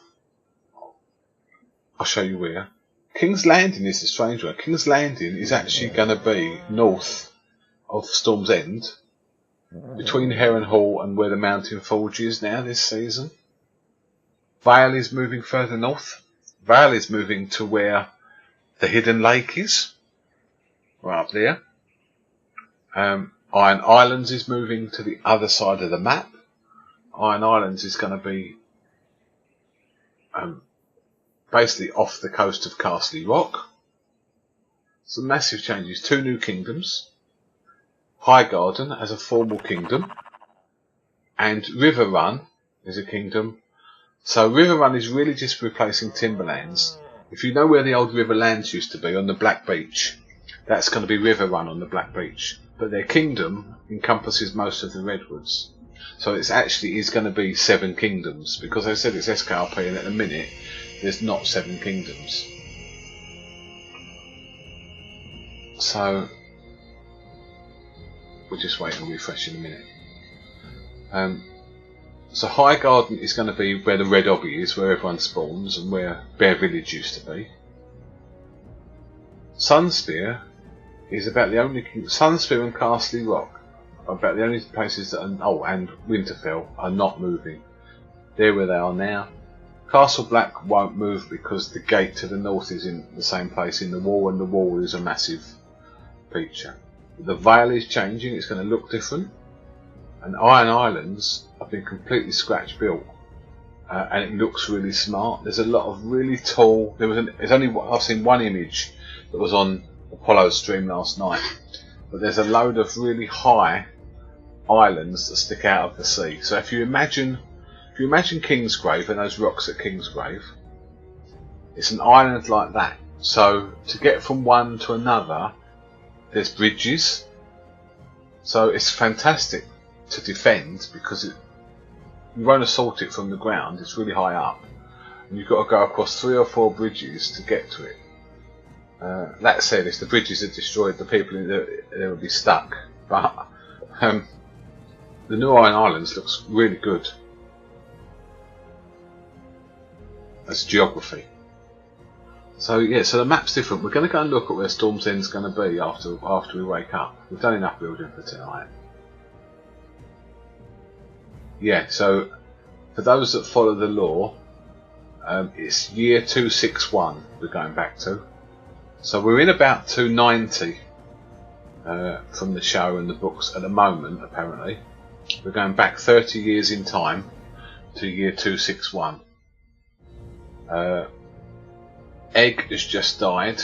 I'll show you where. King's Landing is the strange one. King's Landing is actually going to be north of Storm's End, between Heron Hall and where the Mountain Forge is now this season. Vale is moving further north. Vale is moving to where the Hidden Lake is, right up there. Iron Islands is moving to the other side of the map. Iron Islands is going to be basically off the coast of Castle Rock. Some massive changes. 2 new kingdoms. Highgarden as a formal kingdom. And River Run is a kingdom. So River Run is really just replacing Timberlands. If you know where the old Riverlands used to be on the Black Beach, that's going to be River Run on the Black Beach. But their kingdom encompasses most of the Redwoods. So it's actually is going to be 7 kingdoms, because I said it's SKRP and at the minute there's not 7 kingdoms. So we'll just wait and refresh in a minute. So Highgarden is going to be where the Red Obby is, where everyone spawns, and where Bear Village used to be. Sunspear is about the only Sunspear and Castle Rock are about the only places that are, and Winterfell are not moving. They're where they are now. Castle Black won't move because the gate to the north is in the same place in the wall, and the wall is a massive feature. The Vale is changing, it's going to look different. And Iron Islands have been completely scratch built, and it looks really smart. There's a lot of really tall. I've seen one image that was on Apollo's stream last night, but there's a load of really high islands that stick out of the sea. So if you imagine Kingsgrave and those rocks at Kingsgrave, it's an island like that. So to get from one to another, there's bridges. So it's fantastic to defend because you won't assault it from the ground. It's really high up, and you've got to go across 3 or 4 bridges to get to it. That said, if the bridges are destroyed, the people in there will be stuck. But the new Iron Islands looks really good as geography. So yeah, so the map's different. We're going to go and look at where Storm's End's going to be after we wake up. We've done enough building for tonight. Yeah, so for those that follow the lore, it's year 261 we're going back to. So we're in about 290 from the show and the books at the moment, apparently. We're going back 30 years in time to year 261. Egg has just died.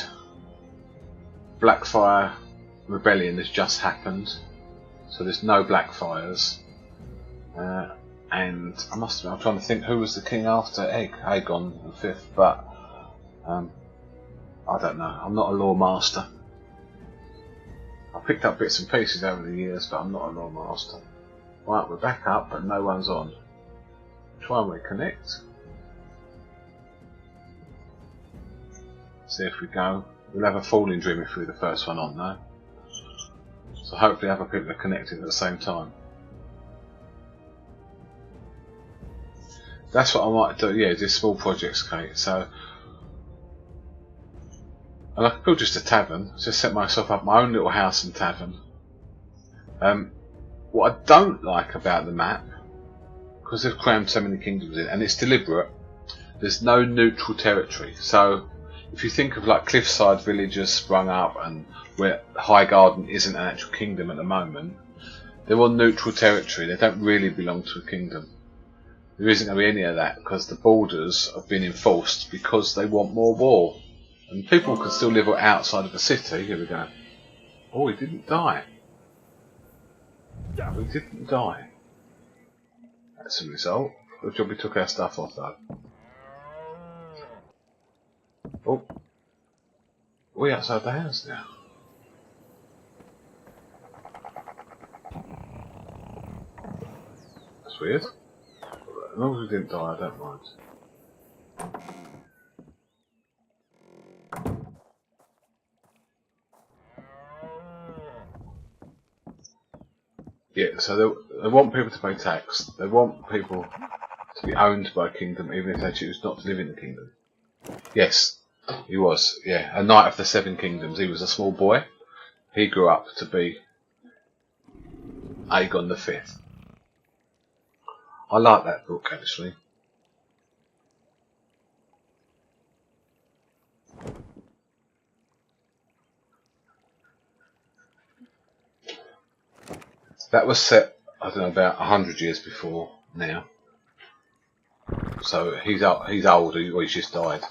Blackfire Rebellion has just happened. So there's no Blackfires. And I'm trying to think who was the king after Egg. Aegon the 5th, but I don't know. I'm not a lore master. I picked up bits and pieces over the years, but I'm not a lore master. Right, we're back up, but no one's on. Try and reconnect. See if we go. We'll have a falling dream if we're the first one on though. So hopefully other people are connected at the same time. That's what I might do, yeah, do small projects, Kate. So, and I could build just a tavern, just set myself up my own little house and tavern. What I don't like about the map, because they've crammed so many kingdoms in, and it's deliberate, there's no neutral territory. So, if you think of like cliffside villages sprung up, and where Highgarden isn't an actual kingdom at the moment, they're on neutral territory, they don't really belong to a kingdom. There isn't going to be any of that because the borders have been enforced because they want more war. And people can still live outside of the city. Here we go. Oh, he didn't die. He didn't die. That's a result. Good job we took our stuff off though. Oh. We're outside the house now. That's weird. As long as we didn't die, I don't mind. Yeah, so they want people to pay tax. They want people to be owned by a kingdom, even if they choose not to live in the kingdom. Yes, he was. Yeah, a knight of the 7 kingdoms. He was a small boy. He grew up to be Aegon the 5th. I like that book actually. That was set, I don't know, about 100 years before now. So he's old. He's just died.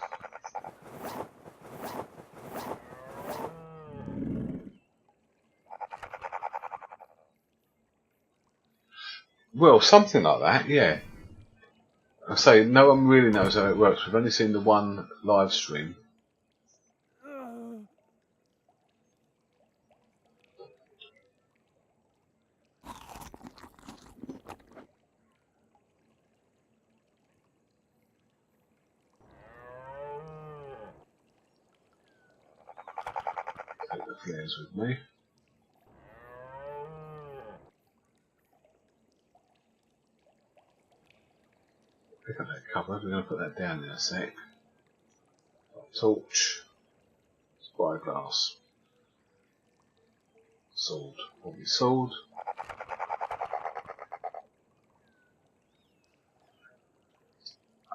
Well, something like that, yeah. I say no one really knows how it works. We've only seen the one live stream. Take the flares with me. Pick up that cupboard. We're going to put that down in a sec. Torch. Spyglass. Sword. Probably sword.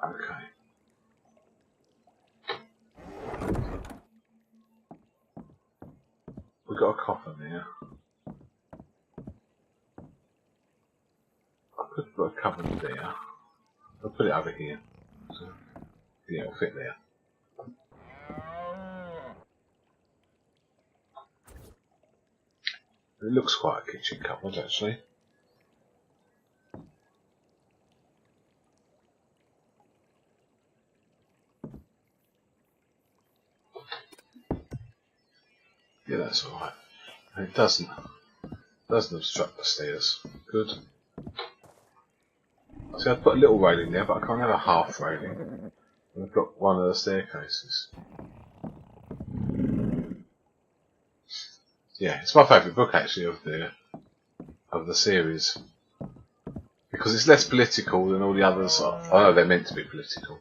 Okay. We've got a copper there. I could put a cupboard there. I'll put it over here. So, yeah, it'll fit there. It looks quite a kitchen cupboard actually. Yeah, that's alright. And it doesn't obstruct the stairs. Good. See, I'd put a little railing there, but I can't have a half railing. I've got one of the staircases. Yeah, it's my favourite book actually of the series. Because it's less political than all the others. I know they're meant to be political.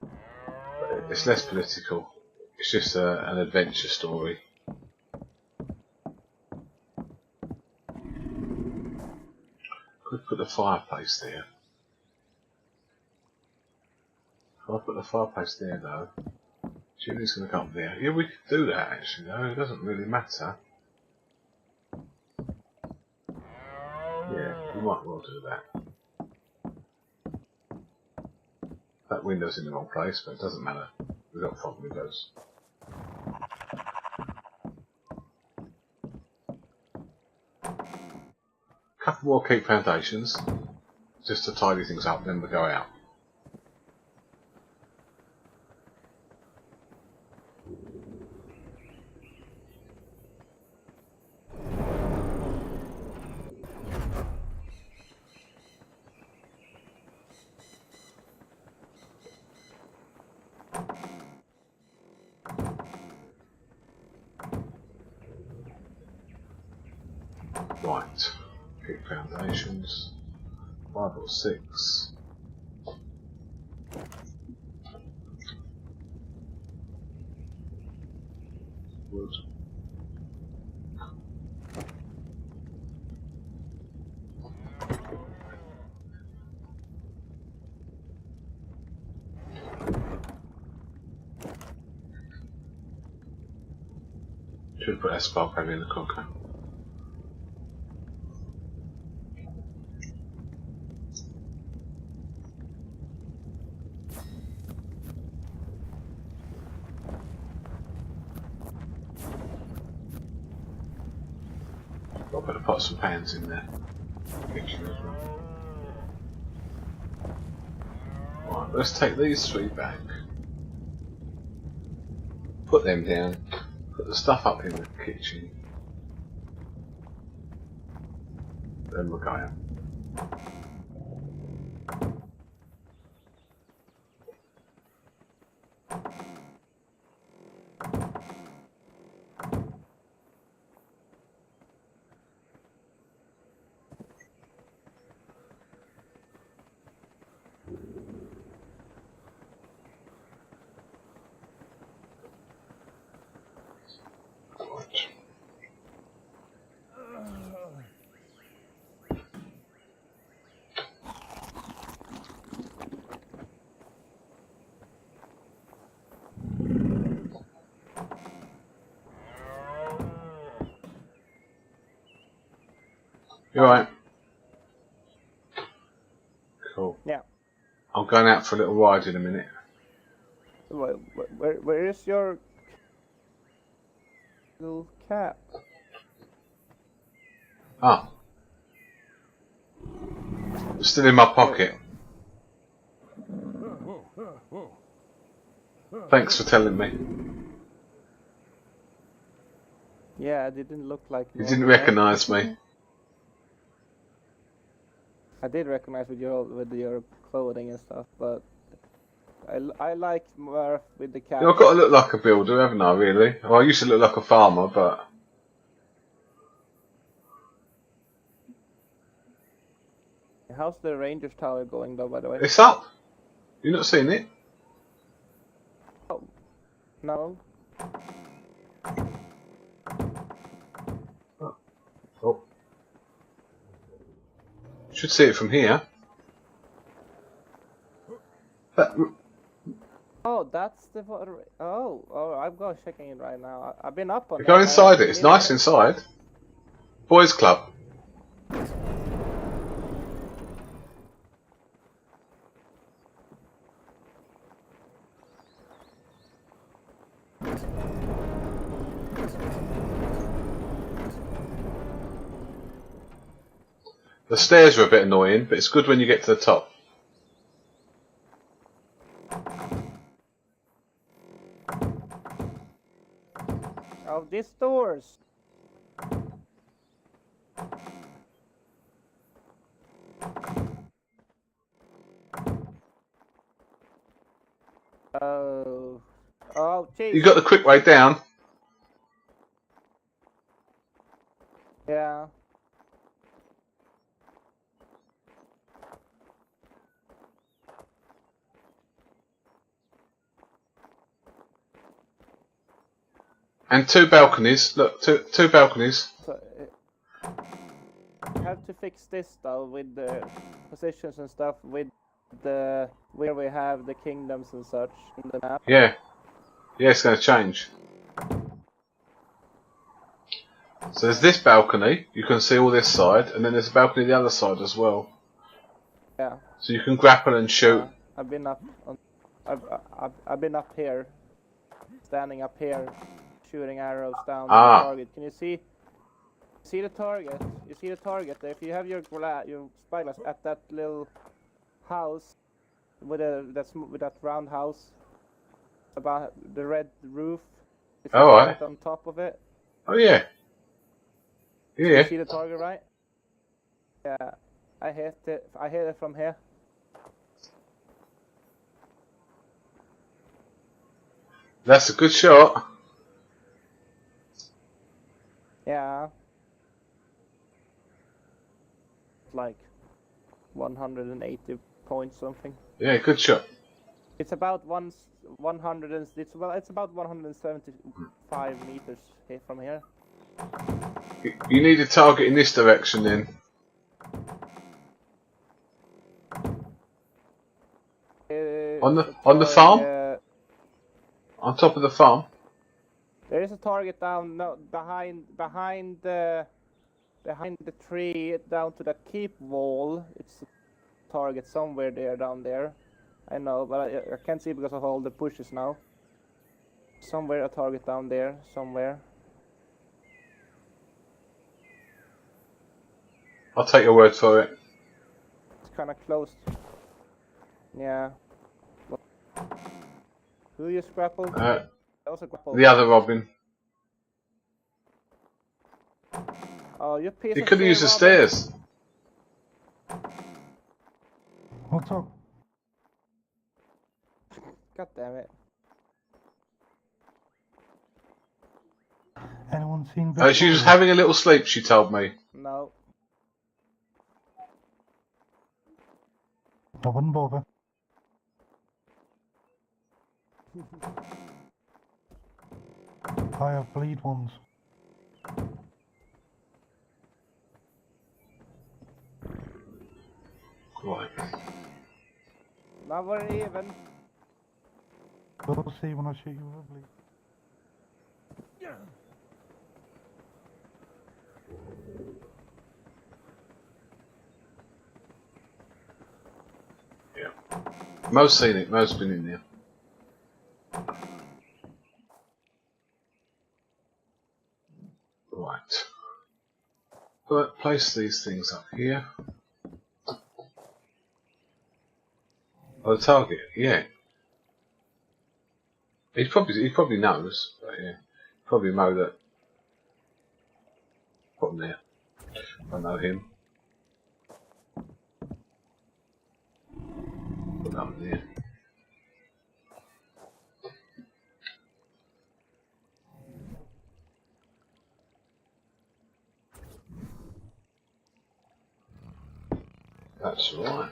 But it's less political. It's just an adventure story. Could put the fireplace there. If I put the fireplace there though, chimney's going to come up there. Yeah, we could do that actually though, it doesn't really matter. Yeah, we might well do that. That window's in the wrong place, but it doesn't matter. We've got front windows. Couple more keep foundations, just to tidy things up, then we'll go out. Right, keep foundations, 5 or 6. Wood. Should put SKRP in the cooker. I'll put the pots and pans in there. Kitchen as well. Right, let's take these 3 back. Put them down. Put the stuff up in the kitchen. Then we'll go out. You alright? Cool. Yeah. I'm going out for a little ride in a minute. Where is your little cat? Ah. It's still in my pocket. Thanks for telling me. Yeah, it didn't look like. You didn't recognise me. I did recognize with your clothing and stuff, but I like Mirth with the cat. I've got to look like a builder, haven't I, really? Well, I used to look like a farmer, but... How's the Ranger's Tower going though, by the way? It's up! You not seen it? Oh, no. Oh. Should see it from here. But, Oh, that's the... Oh, I'm going checking it right now. I've been up on go that. inside it, it's nice inside. Boys Club. The stairs are a bit annoying, but it's good when you get to the top. Oh, these doors. Oh, jeez. You got the quick way down. Yeah. And 2 balconies. Look, two balconies. So, I have to fix this though with the positions and stuff with the where we have the kingdoms and such in the map. Yeah. Yeah, it's going to change. So there's this balcony. You can see all this side, and then there's a balcony the other side as well. Yeah. So you can grapple and shoot. I've been up on. I've been up here, standing up here, shooting arrows down the target. Can you see? See the target? You see the target there? If you have your spyglass at that little house with that round house about the red roof. Oh, right. On top of it. Oh yeah. Yeah. You see the target, right? Yeah. I hit it from here. That's a good shot. Yeah. Like 180 points something. Yeah, good shot. It's about 100 and it's about 175 meters from here. You need a target in this direction then. On the farm? On top of the farm? There is a target down behind the tree down to the keep wall. It's a target somewhere there down there. I know, but I can't see because of all the bushes now. Somewhere a target down there, somewhere. I'll take your word for it. It's kind of closed. Yeah. Who you grappled? That was a grapple. The other Robin. Oh, you piece You of could have shit, used the Robin. stairs. What's up? God damn it. Anyone seen Victoria? She was having a little sleep, she told me. No. I wouldn't bother. I have bleed ones. Right. Not very even. We'll see when I shoot you with a bleed. Yeah. Mo's seen it. Mo's been in there. Right. But place these things up here. Oh, the target. Yeah. He probably knows, but yeah, probably know that. Put him there. I know him. Put that there. That's right.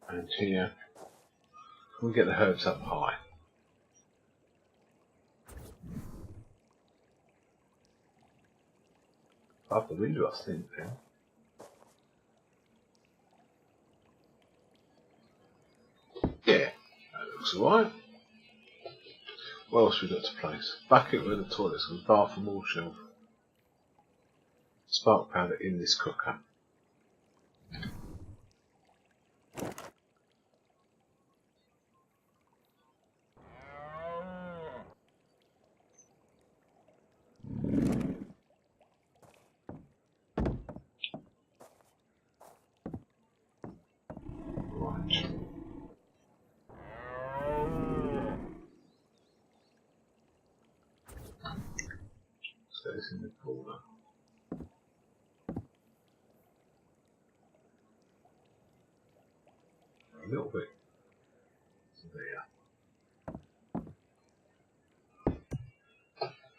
And here, we get the herbs up high. Up the window, I think, then. Yeah, that looks alright. What else we got to place? Bucket where the toilets and bathroom wall shelf. Spark powder in this cooker. Right. Stays in the corner. A little bit there.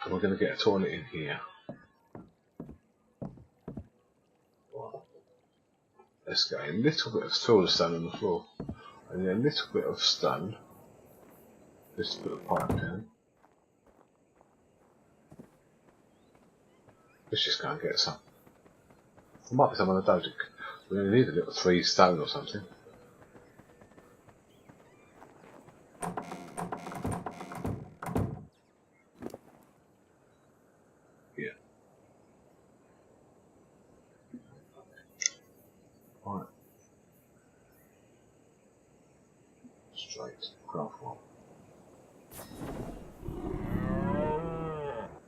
And we're going to get a toilet in here. Right. Let's get a little bit of stone on the floor. And then a little bit of stone. Just to put the pipe down. Let's just go and get some. There might be some on the Dodic. We only need a little 3 stone or something. Yeah. Right. Straight. Graph 1.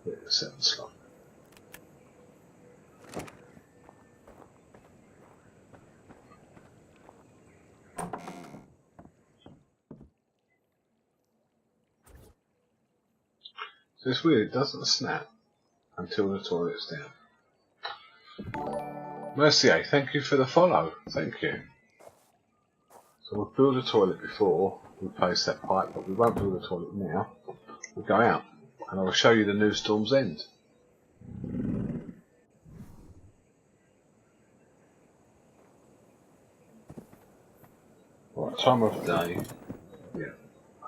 Hit the 7 slot. So it's weird, it doesn't snap until the toilet's down. Mercier, thank you for the follow. Thank you. So we'll build a toilet before we place that pipe, but we won't build a toilet now. We'll go out and I will show you the new Storm's End. Right, time of day. Yeah.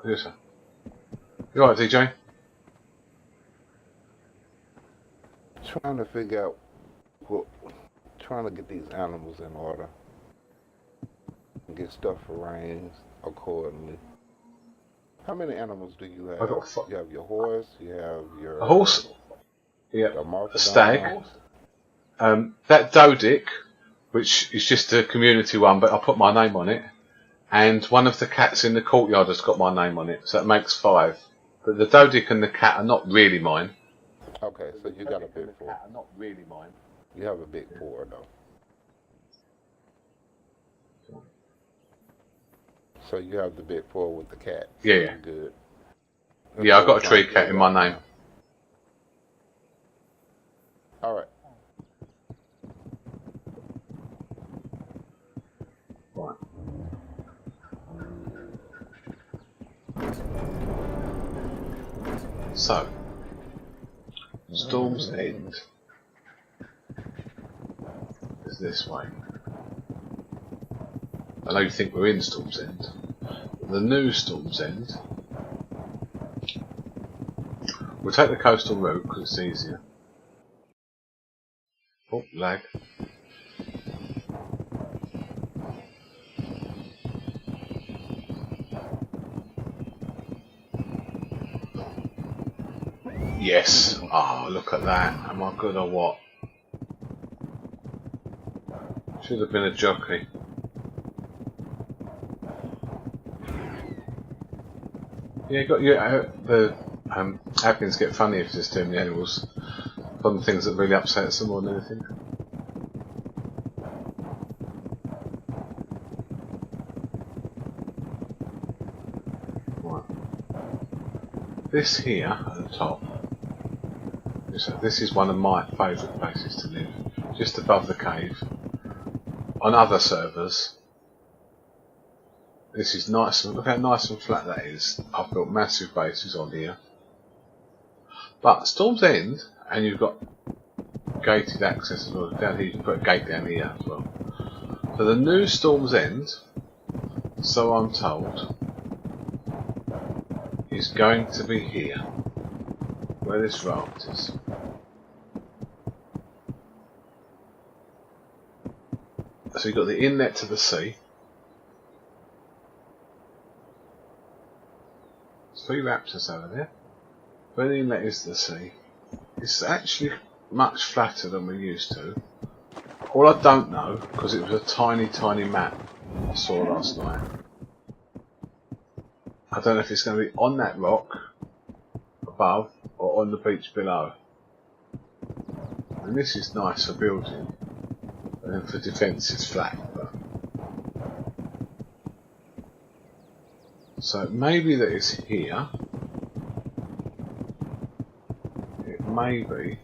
Yes, sir. You alright, DJ? Trying to figure out trying to get these animals in order and get stuff arranged accordingly. How many animals do you have? I got you have your horse, you have your... A horse? Yeah, a stag. That Dodic, which is just a community one, but I put my name on it. And one of the cats in the courtyard has got my name on it, so it makes 5. But the Dodic and the cat are not really mine. Okay, so you got a big four. Cat are not really mine. You have a big four though. So you have the big four with the cat. So Yeah. Good. Yeah, I've got a tree cat in my name. All right. Right. So, Storm's End is this way. I know you think we're in Storm's End. The new Storm's End, we'll take the coastal route because it's easier. Oh, lag. Yes. Oh, look at that. Am I good or what? Should have been a jockey. Yeah, the admins get funny if there's too many animals. One of the things that really upsets them more than anything. Right. This here at the top. This is one of my favourite places to live. Just above the cave. On other servers, this is nice. Look how nice and flat that is. I've built massive bases on here. But Storm's End, and you've got gated access as well. Down here you can put a gate down here as well. So the new Storm's End, so I'm told, is going to be here, where this raft is. So you've got the inlet to the sea. 3 raptors over there. Where the inlet is to the sea, it's actually much flatter than we're used to. All I don't know, because it was a tiny map I saw last night, I don't know if it's going to be on that rock above or on the beach below. And this is nice for building, and then for defence it's flat. But... so maybe that it's here. It may be.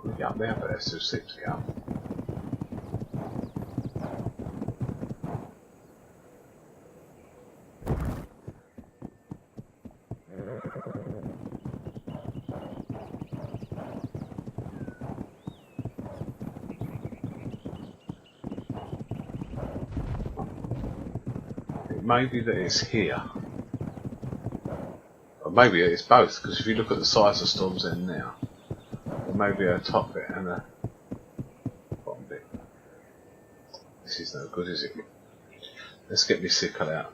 We get up there, but there's still 6 to go. Maybe that it's here, or maybe it's both, because if you look at the size of Storm's End now, there may be a top bit and a bottom bit. This is no good, is it? Let's get me sickle out.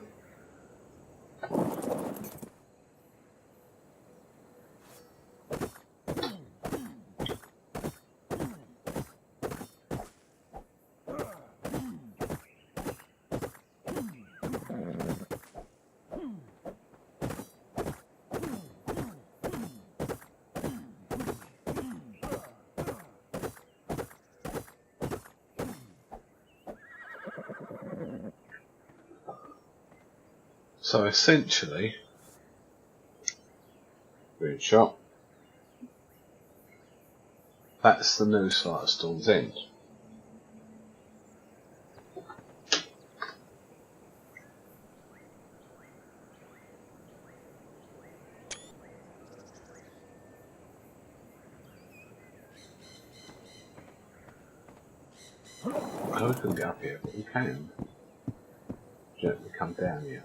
So essentially, green shot, that's the new site of Storm's End. Oh, we couldn't get up here, but we can gently come down here.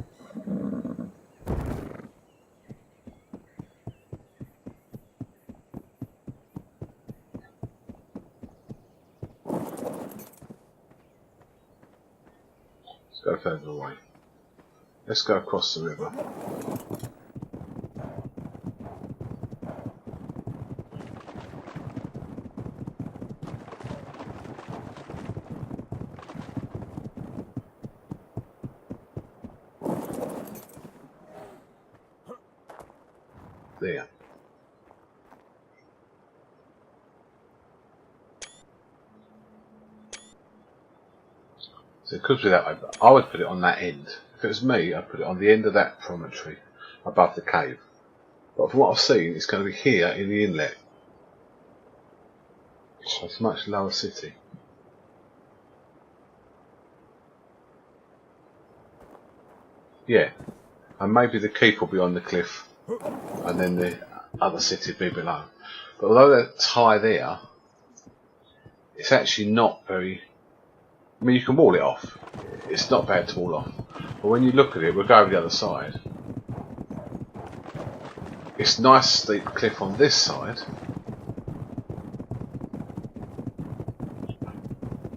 Let's go further away. Let's go across the river. There. So it could be that way, but I would put it on that end. If it was me, I'd put it on the end of that promontory above the cave. But from what I've seen, it's going to be here in the inlet. So it's a much lower city. Yeah, and maybe the keep will be on the cliff, and then the other city will be below. But although that's high there, it's actually not very... I mean, you can wall it off. It's not bad to wall off. But when you look at it, we'll go over the other side. It's nice steep cliff on this side.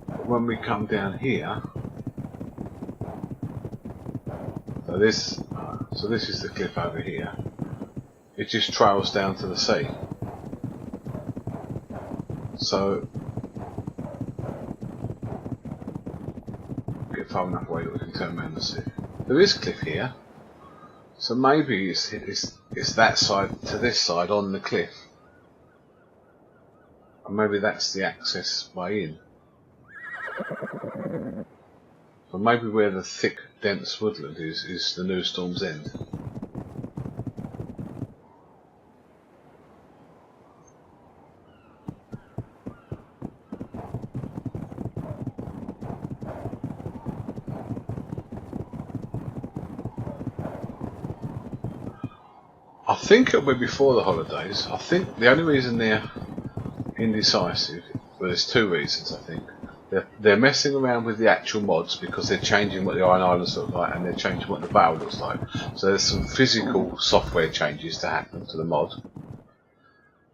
But when we come down here... So this is the cliff over here. It just trails down to the sea. So get far enough away that we can turn around and see. There is a cliff here, so maybe it's that side to this side on the cliff, and maybe that's the access way in. So maybe where the thick, dense woodland is the New Storm's End. I think it'll be before the holidays. I think the only reason they're indecisive, well, there's two reasons I think. They're messing around with the actual mods because they're changing what the Iron Islands look like and they're changing what the Vale looks like. So there's some physical software changes to happen to the mod.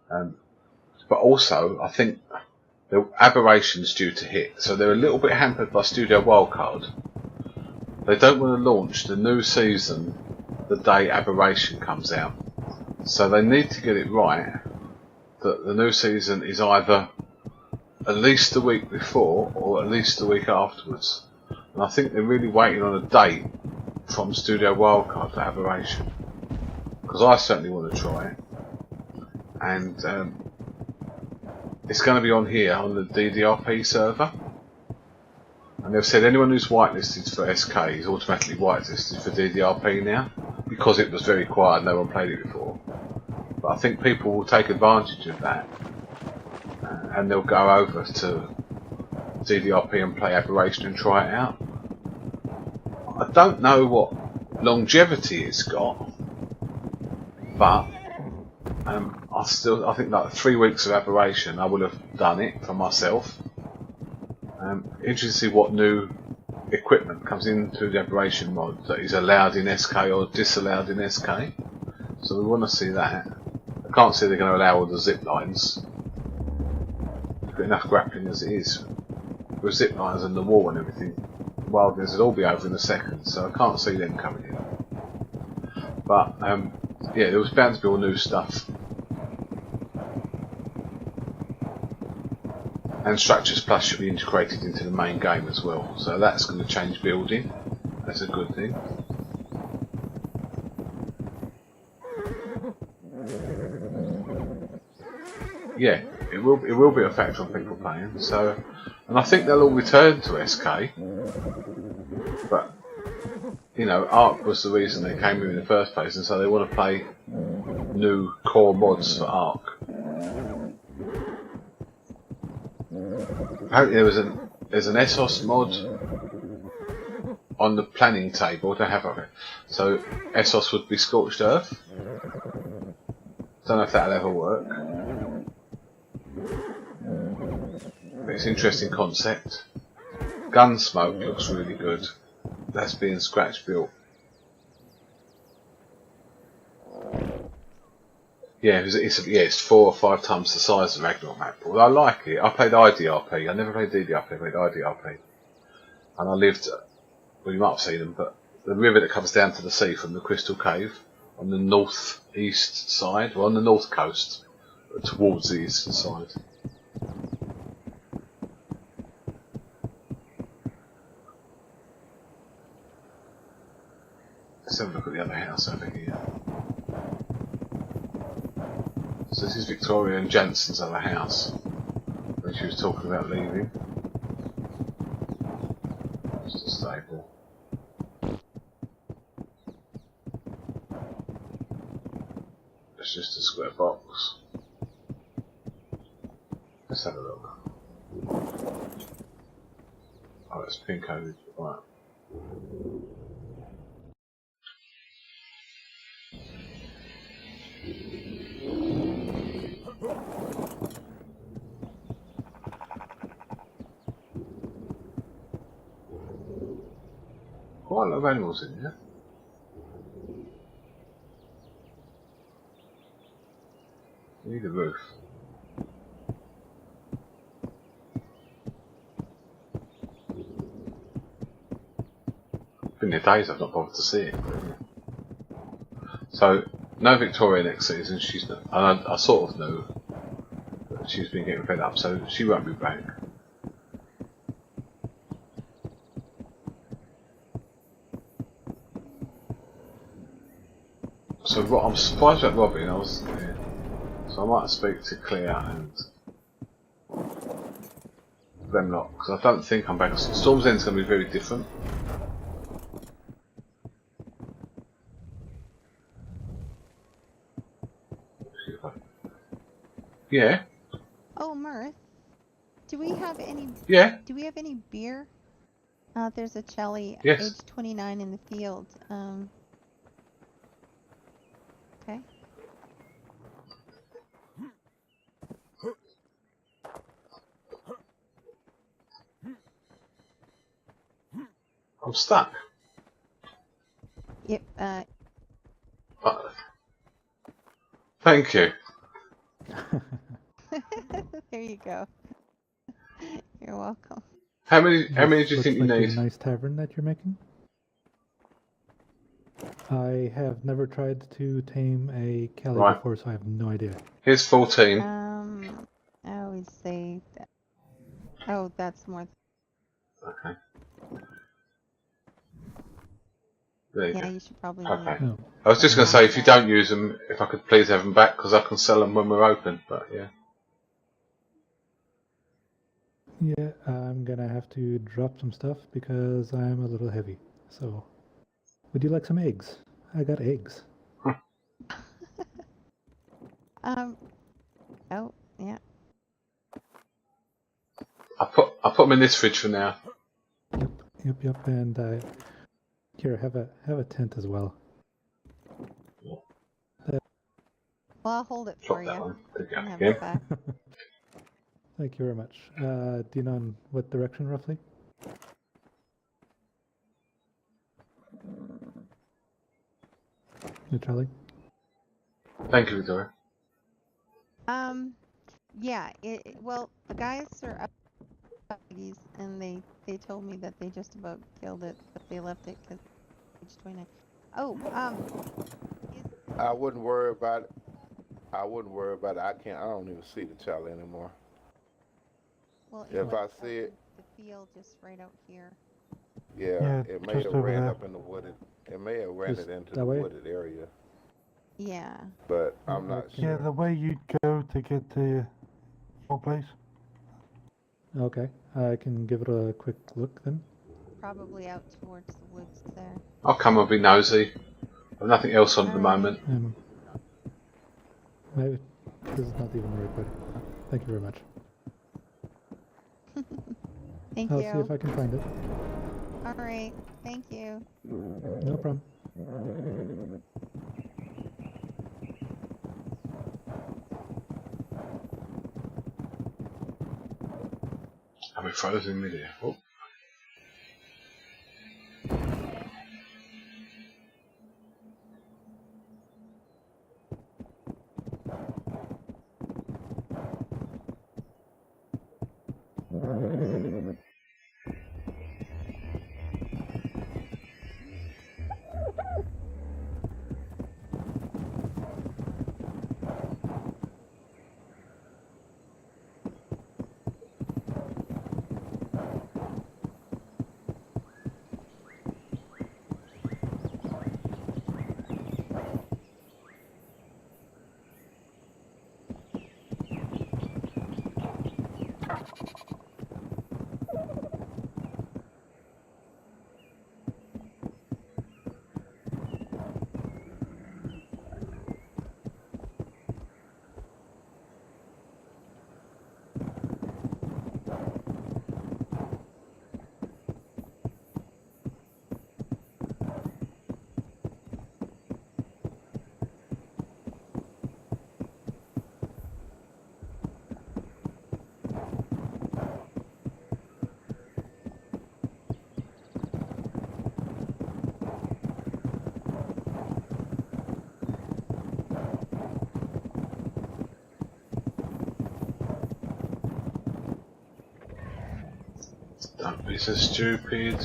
But also, I think the Aberration's due to hit. So they're a little bit hampered by Studio Wildcard. They don't want to launch the new season the day Aberration comes out. So they need to get it right that the new season is either at least the week before or at least the week afterwards. And I think they're really waiting on a date from Studio Wildcard for Aberration. Because I certainly want to try it. And it's going to be on here on the DDRP server. And they've said anyone who's whitelisted for SK is automatically whitelisted for DDRP now. Because it was very quiet, no one played it before. But I think people will take advantage of that. And they'll go over to DDRP and play Aberration and try it out. I don't know what longevity it's got, but I think like 3 weeks of Aberration I would have done it for myself. Interested to see what new equipment comes into the Aberration mod that is allowed in SK or disallowed in SK. So we want to see that. I can't see they're going to allow all the zip lines. Enough grappling as it is with zip lines and the wall and everything. Wildlands will all be over in a second, so I can't see them coming in. But yeah, there was bound to be all new stuff. And Structures Plus should be integrated into the main game as well, so that's going to change building. That's a good thing. Yeah, it will be a factor on people playing. So, and I think they'll all return to SK. But you know, Ark was the reason they came in the first place, and so they want to play new core mods for Ark. Apparently there's an SOS mod on the planning table. Don't have it. So SOS would be Scorched Earth. Don't know if that'll ever work. But it's an interesting concept. Gunsmoke looks really good. That's being scratch built. Yeah, it's 4 or 5 times the size of Ragnarok map. Well, I like it. I played IDRP. I never played DDRP. I played IDRP. And I lived. Well, you might have seen them, but the river that comes down to the sea from the Crystal Cave on the northeast side, well, on the north coast, towards the eastern side. Let's have a look at the other house over here. So this is Victoria and Jansen's other house, when she was talking about leaving. Just a stable. It's just a square box. Let's have a look. Oh, it's pin coded. Right. Quite a lot of animals in here. We need a roof. Been there days I've not bothered to see it. So, no Victoria next season. She's not, and I sort of knew that she's been getting fed up, so she won't be back. So I'm surprised at Robbie, and I was there. So I might speak to Claire and them lot, because I don't think I'm back. Storm's End's going to be very different. Yeah. Oh, Mirth, do we have any? Yeah. Do we have any beer? There's a Chelly, Yes. age 29, in the field. Okay. I'm stuck. Yep. Thank you. There you go. You're welcome. How many do you think you Looks like need? a nice tavern that you're making. I have never tried to tame a Cali Right. before, so I have no idea. Here's 14. I would say that. Oh, that's more. Okay. There you Yeah, go. you should probably. Okay. No. I was just going to say, if you don't use them, if I could please have them back, because I can sell them when we're open, but yeah. Yeah, I'm gonna have to drop some stuff because I'm a little heavy. So, would you like some eggs? I got eggs. Oh, yeah. I put them in this fridge for now. Yep. And here, have a tent as well. Well, I'll hold it Drop for that you. one. There you go. And have Yeah. it back. Thank you very much. Do you know in what direction roughly? Charlie? Thank you, Victoria. Yeah. Well, the guys are up and they told me that they just about killed it, but they left it because age 29. Oh, I wouldn't worry about it. I don't even see the child anymore. well, If I see it, the field just right out here. yeah, it may just have over ran there. up in the wooded. It may have ran Just it into that the way? wooded area, Yeah. but I'm not Yeah, sure. the way you'd go to get to your place. Okay, I can give it a quick look then. Probably out towards the woods there. I'll come and be nosy. I've nothing else on at the Alright. moment. Maybe this is not even recording. Thank you very much. Thank I'll you. see if I can find it. All right. Thank you. No problem. I'm frozen midair. Oh. It's a stupid.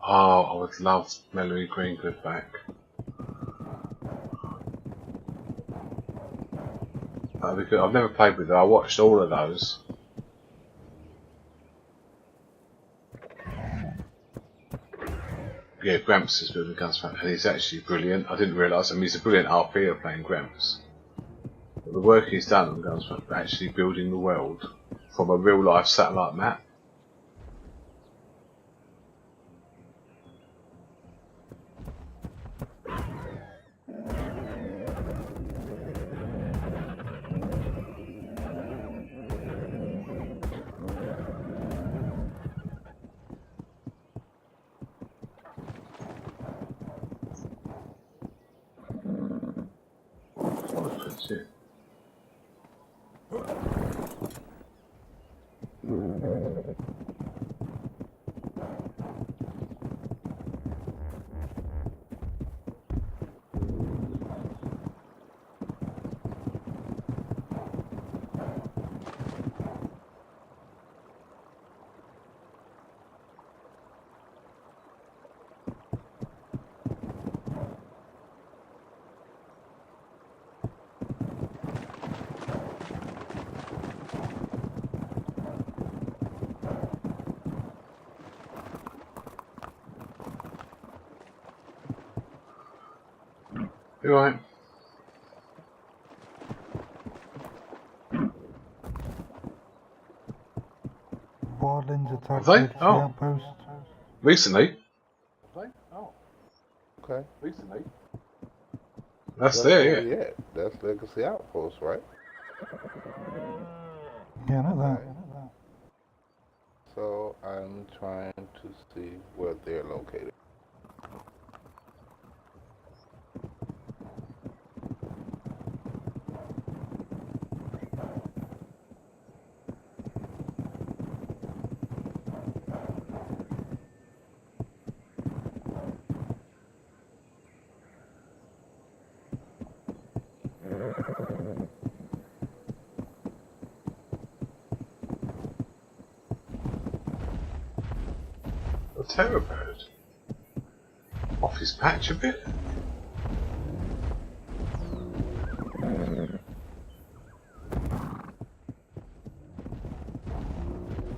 Oh, I would love Melody Greengood back. That'd be good. I've never played with her. I watched all of those. Yeah, Gramps is building guns fan, and he's actually brilliant. I didn't realise. I mean, he's a brilliant RPer playing Gramps. But the work he's done on Gunsmith, actually building the world from a real life satellite map. That's it. You alright? Wildlings attacked Have they? the Oh. outpost. Recently? Oh. Okay. Recently? That's there, yeah. Yeah, that's Legacy Outpost, right? Yeah, not that. So I'm trying to see where they're located. A terror bird. Off his patch a bit.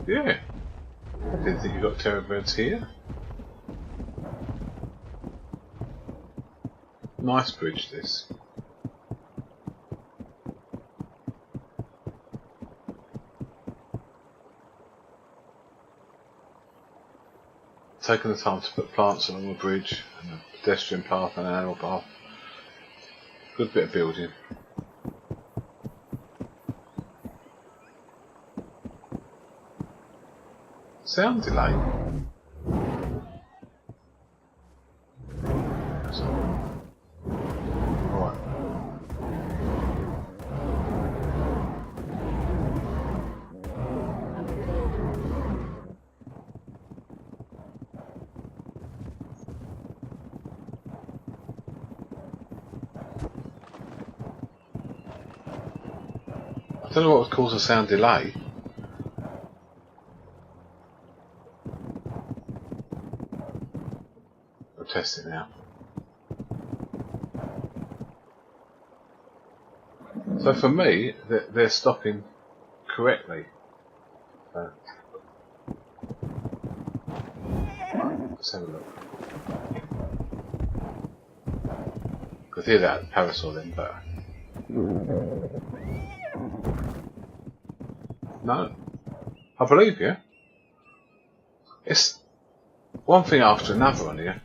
Yeah. I didn't think you got terror birds here. Nice bridge, this. Taking the time to put plants along the bridge and a pedestrian path and an animal path. Good bit of building. Sound delay. Right. I don't know what would cause a sound delay. We'll test it now. So for me, they're stopping correctly. Let's have a look. Could hear that parasol then, but no, I believe you. It's one thing after another on here.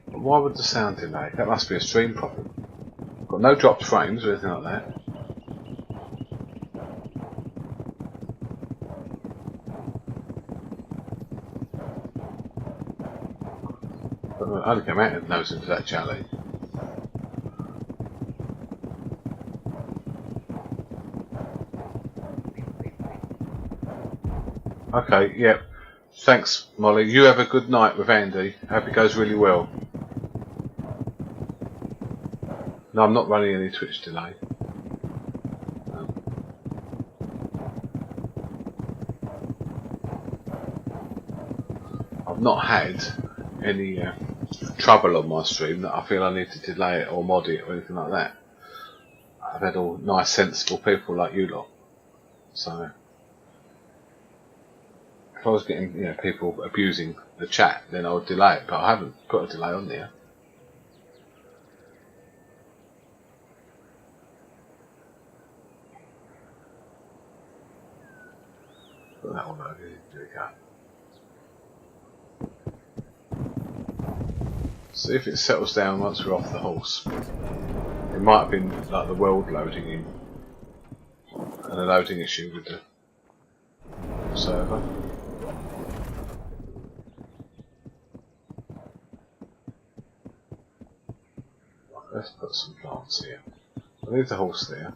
But why would the sound delay? That must be a stream problem. Got no dropped frames or anything like that. But I only came out and nose into that chalet. Okay, yep. Thanks, Molly. You have a good night with Andy. Hope it goes really well. No, I'm not running any Twitch delay. I've not had any trouble on my stream that I feel I need to delay it or mod it or anything like that. I've had all nice, sensible people like you lot. So if I was getting people abusing the chat, then I would delay it. But I haven't put a delay on there. Put that one over here. There we go. See if it settles down once we're off the horse. It might have been like the world loading in and a loading issue with the server. Let's put some plants here. I need the horse there.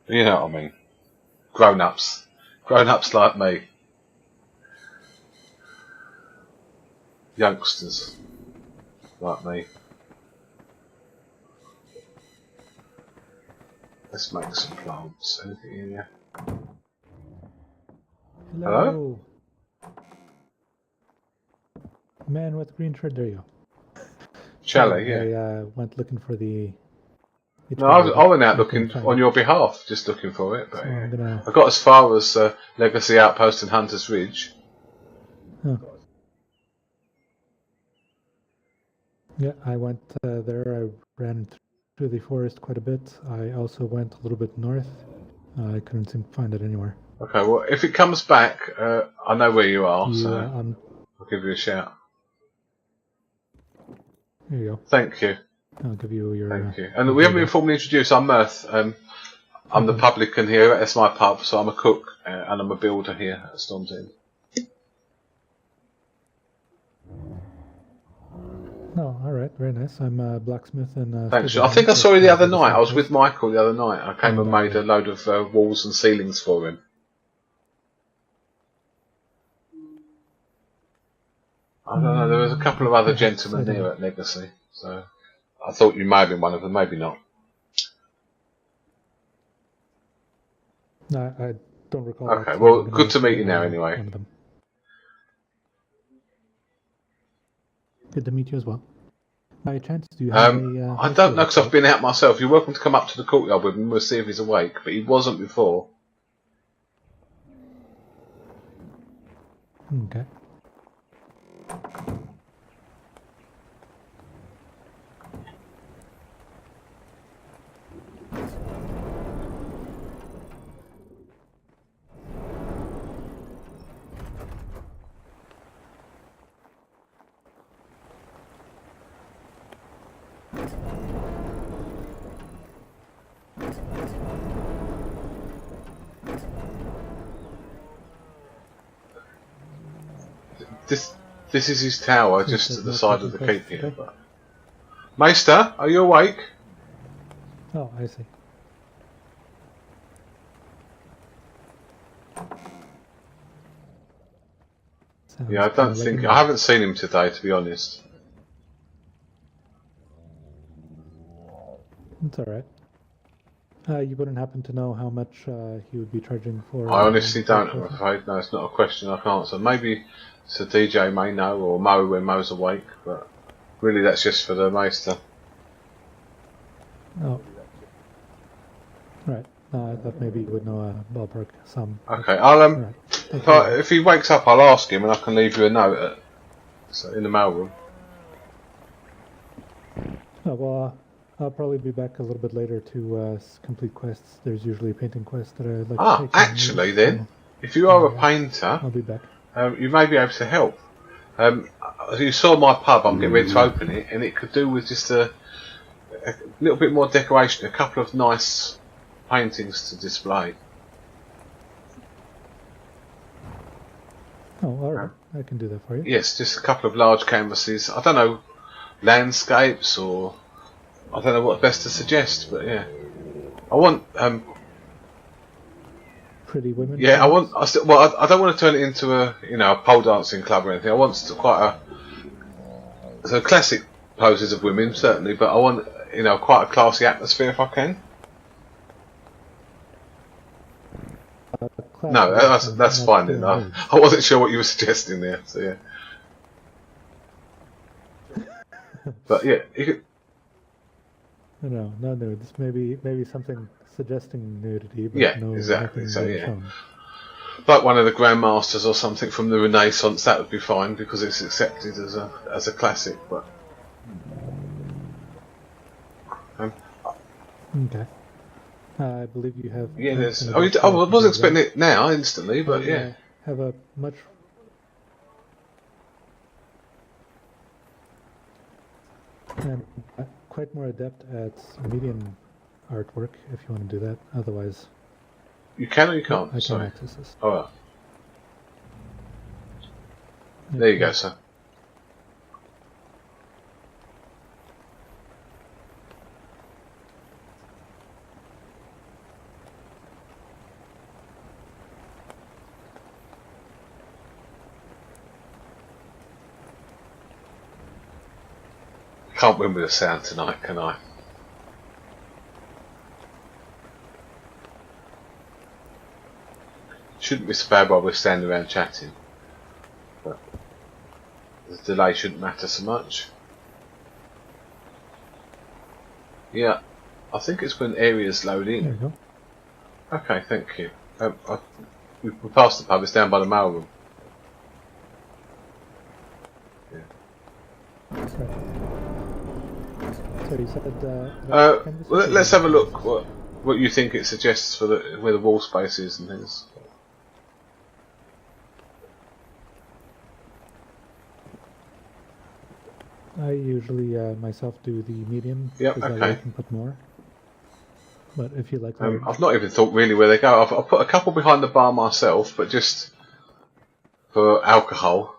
You know what I mean. Grown-ups. Grown-ups like me. Youngsters like me. Let's make some plants. Anything in here? Hello? Man with green shirt, there you go. Charlie, yeah. I went looking for the... No, I went out looking on your behalf, just looking for it. But So I got as far as Legacy Outpost and Hunter's Ridge. Oh. Yeah, I went there. I ran through the forest quite a bit. I also went a little bit north. I couldn't seem to find it anywhere. Okay, well, if it comes back, I know where you are, so I'll give you a shout. There you go. Thank you. I'll give you your... Thank you. And we haven't been formally introduced. I'm Mirth. I'm the publican here. That's my pub. So I'm a cook and I'm a builder here at Storm's End. Oh, alright. Very nice. I'm a blacksmith and... Thanks. I think I saw you the other night. I was with Michael the other night. I came and made a load of walls and ceilings for him. I don't know. There was a couple of other gentlemen there at Legacy. So I thought you may have been one of them. Maybe not. No, I don't recall. Okay, well, good to meet you now anyway. Good to meet you as well. By chance, do you have I don't know because I've been out myself. You're welcome to come up to the courtyard with him. We'll see if he's awake. But he wasn't before. Okay. This is his tower, just at the side of the keep here. But... Maester, are you awake? Oh, I see. Yeah, I don't think... I haven't seen him today, to be honest. It's alright. You wouldn't happen to know how much he would be charging for... I honestly don't, I'm afraid. No, it's not a question I can answer. Maybe Sir DJ may know, or Mo when Mo's awake, but really that's just for the Maester. Oh. Right. I thought maybe you would know a ballpark sum. Okay, I'll right. if he wakes up, I'll ask him, and I can leave you a note in the mailroom. Oh, well, I'll probably be back a little bit later to complete quests. There's usually a painting quest that I'd like to take. Actually, then, if you are a painter, I'll be back. You may be able to help. You saw my pub. I'm getting ready to open it, and it could do with just a little bit more decoration, a couple of nice paintings to display. Oh, alright. I can do that for you. Yes, just a couple of large canvases. I don't know, landscapes, or I don't know what best to suggest, but yeah. I want pretty women. Yeah, I want. I don't want to turn it into a a pole dancing club or anything. I want quite a classic poses of women certainly, but I want quite a classy atmosphere if I can. No, that's fine then. I wasn't sure what you were suggesting there, so yeah. But yeah, you could. No nudes. Maybe something suggesting nudity, but Yeah, no, exactly. So yeah, shown. like one of the grandmasters or something from the Renaissance, that would be fine because it's accepted as a classic. But okay, I believe you have. yeah, there's. I wasn't expecting it now instantly, but yeah. Have a much. And quite more adept at medium artwork if you want to do that. Otherwise, you can or you can't. I Sorry. can't access this. Oh, well. There you go, sir. Can't win with the sound tonight, can I? Shouldn't be so bad while we're standing around chatting, but the delay shouldn't matter so much. Yeah, I think it's when areas load in. There you go. Okay, thank you. We passed the pub, it's down by the mail room. Yeah. That's right. So you said. Well, let's have a look what you think it suggests for where the wall space is and things. I usually myself do the medium Yep, because okay. I can put more. But if you like, I've not even thought really where they go. I've put a couple behind the bar myself, but just for alcohol.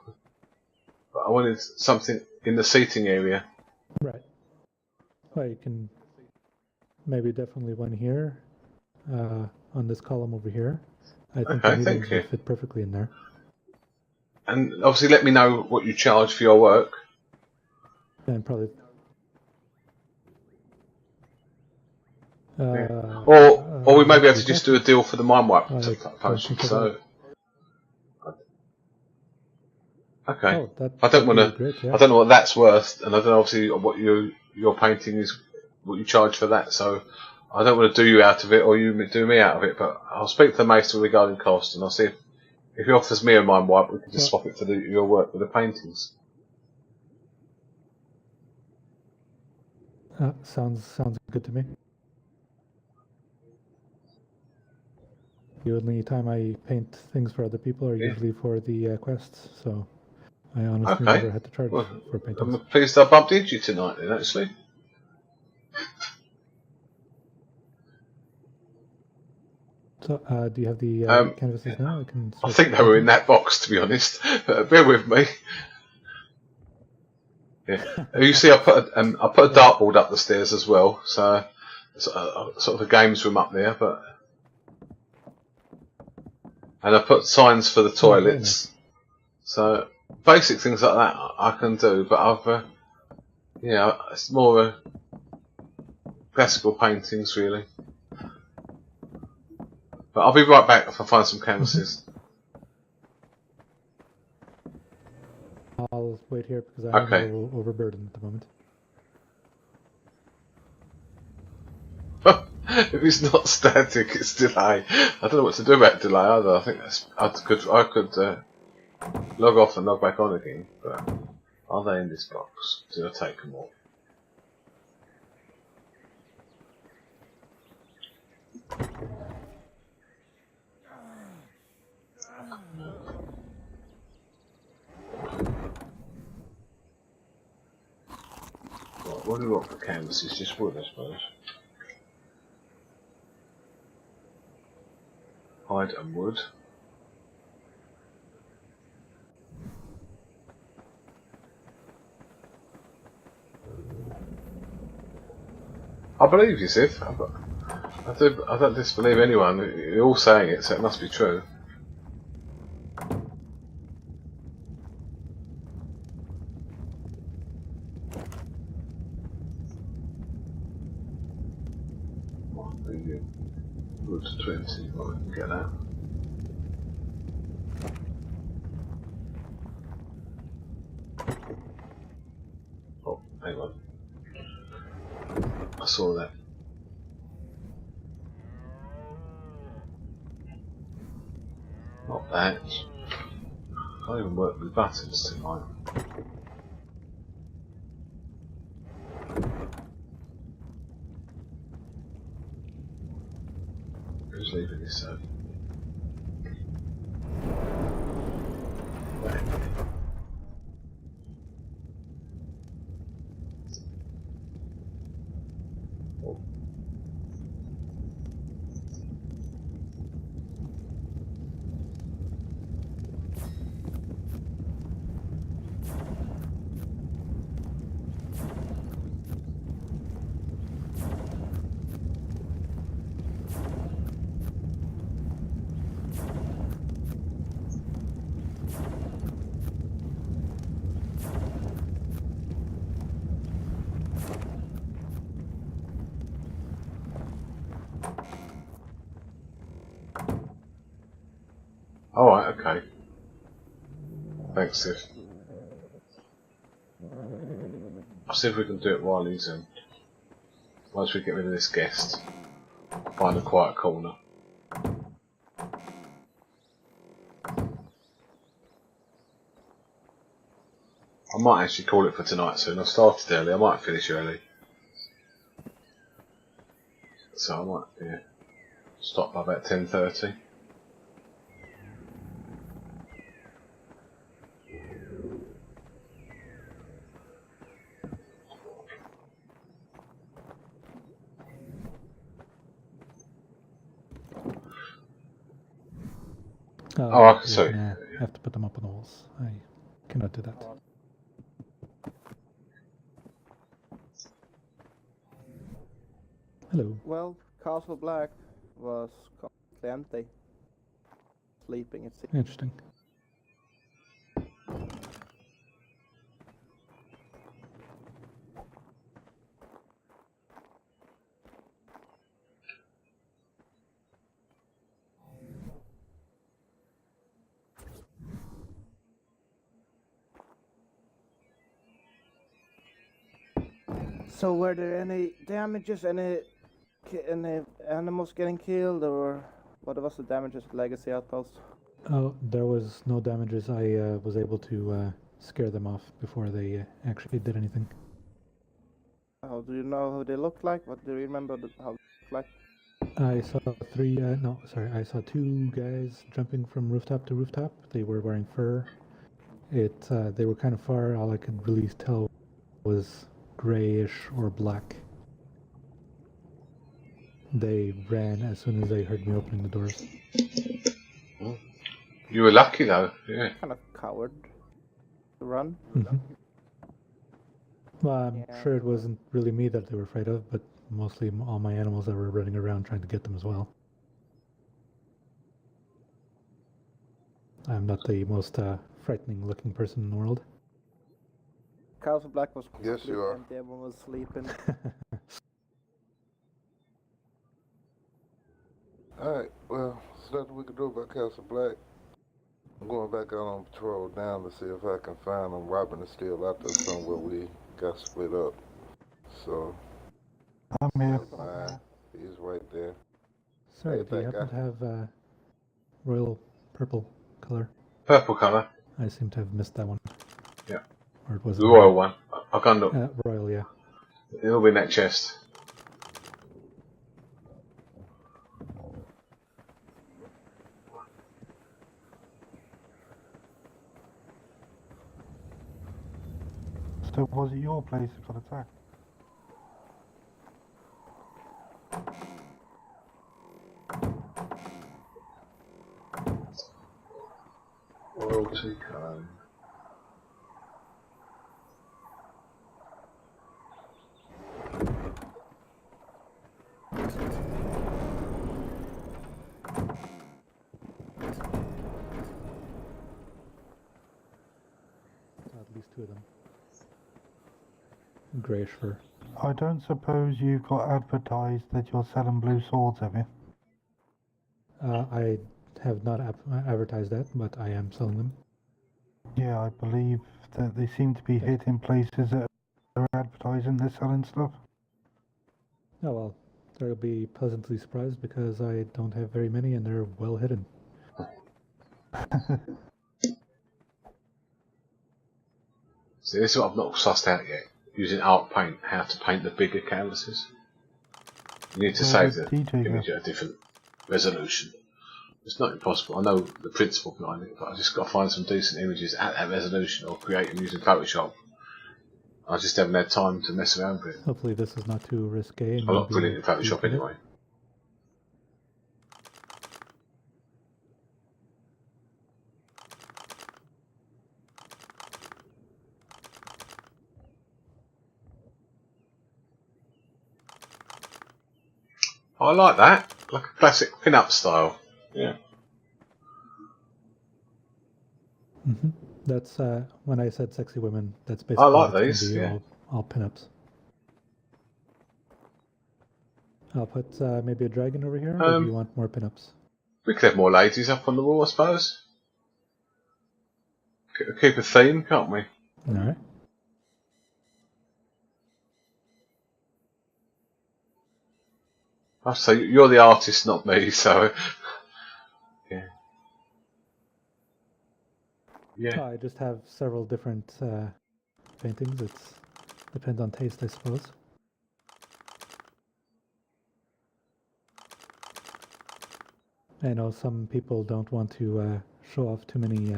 But I wanted something in the seating area. right. Well, you can maybe definitely one here on this column over here. I think Okay, the thank mediums you. would fit perfectly in there. And obviously let me know what you charge for your work. And probably. Or we may be able to just do a deal for the mind wipe potion. So, okay. Oh, I don't want to. great, yeah. I don't know what that's worth, and I don't know obviously what your painting is, what you charge for that. So, I don't want to do you out of it or you do me out of it. But I'll speak to the maester regarding cost, and I'll see if he offers me a mind wipe, we can just swap it for your work with the paintings. Sounds good to me. The only time I paint things for other people are usually for the quests, so I honestly never had to charge for paintings. I'm pleased I bumped into you tonight then, actually. So, do you have the canvases now? I think they were in that box, to be honest. Bear with me. Yeah. You see, I put a dartboard up the stairs as well, so sort of a games room up there, and I put signs for the toilets. So basic things like that I can do, but it's more classical paintings really. But I'll be right back if I find some canvases. I'll wait here because I'm a little overburdened at the moment. If it's not static, it's delay. I don't know what to do about delay either. I think I could log off and log back on again. But are they in this box? Did I take them all? What do we want for canvases? Just wood, I suppose. Hide and wood. I believe you, Sif. I don't disbelieve anyone. You're all saying it, so it must be true. Route to 20, well, we can get that. Oh, hang on. I saw that. Not that. I can't even work with buttons tonight. Who's leaving this so? Alright, okay. Thanks, Steve. I'll see if we can do it while he's once we get rid of this guest. Find a quiet corner. I might actually call it for tonight soon. I've started early, I might finish early. So I might stop by about 10:30. Oh, I can see. I have to put them up on the walls. I cannot do that. Hello. Well, Castle Black was completely empty. Sleeping, it seems. Interesting. So were there any damages, any animals getting killed, or what was the damages at Legacy Outpost? Oh, there was no damages. I was able to scare them off before they actually did anything. Oh, do you know who they looked like? What do you remember how they looked like? I saw I saw two guys jumping from rooftop to rooftop. They were wearing fur. They were kind of far. All I could really tell was grayish or black. They ran as soon as they heard me opening the doors. You were lucky though, yeah. Kind of coward to run. Mm-hmm. Well, I'm sure it wasn't really me that they were afraid of, but mostly all my animals that were running around trying to get them as well. I'm not the most frightening looking person in the world. Castle Black was Yes, you are. empty, everyone was sleeping. Alright, well, there's nothing we can do about Castle Black. I'm going back out on patrol down to see if I can find them. Robin is still out there somewhere. We got split up. So, I'm here. fine. He's right there. Sorry, Hey, do you that happen to have royal purple color? Purple colour. I seem to have missed that one. Yeah. Or it was The royal one. I can't look. Royal, yeah. It'll be in that chest. So was it your place that got attacked? Royalty colour. At least 2 of them. Grayish fur. I don't suppose you've got advertised that you're selling blue swords, have you? I have not advertised that, but I am selling them. Yeah, I believe that they seem to be hitting places that are advertising they're selling stuff. Oh well, they'll be pleasantly surprised because I don't have very many and they're well hidden. See, this is what I've not sussed out yet. Using art paint, how to paint the bigger canvases. You need to save the image at a different resolution. It's not impossible. I know the principle behind it, but I just got to find some decent images at that resolution or create them using Photoshop. I just haven't had time to mess around with it. Hopefully this is not too risque. I'm not brilliant in Photoshop anyway. I like that, like a classic pin-up style. Yeah. Mm-hmm. That's when I said sexy women. That's basically. I like these. Yeah. All pin-ups. I'll put maybe a dragon over here. Or do you want more pin-ups? We could have more ladies up on the wall, I suppose. Keep a theme, can't we? All right. So you're the artist, not me. So yeah. Yeah. I just have several different paintings. It depends on taste, I suppose. I know some people don't want to show off too many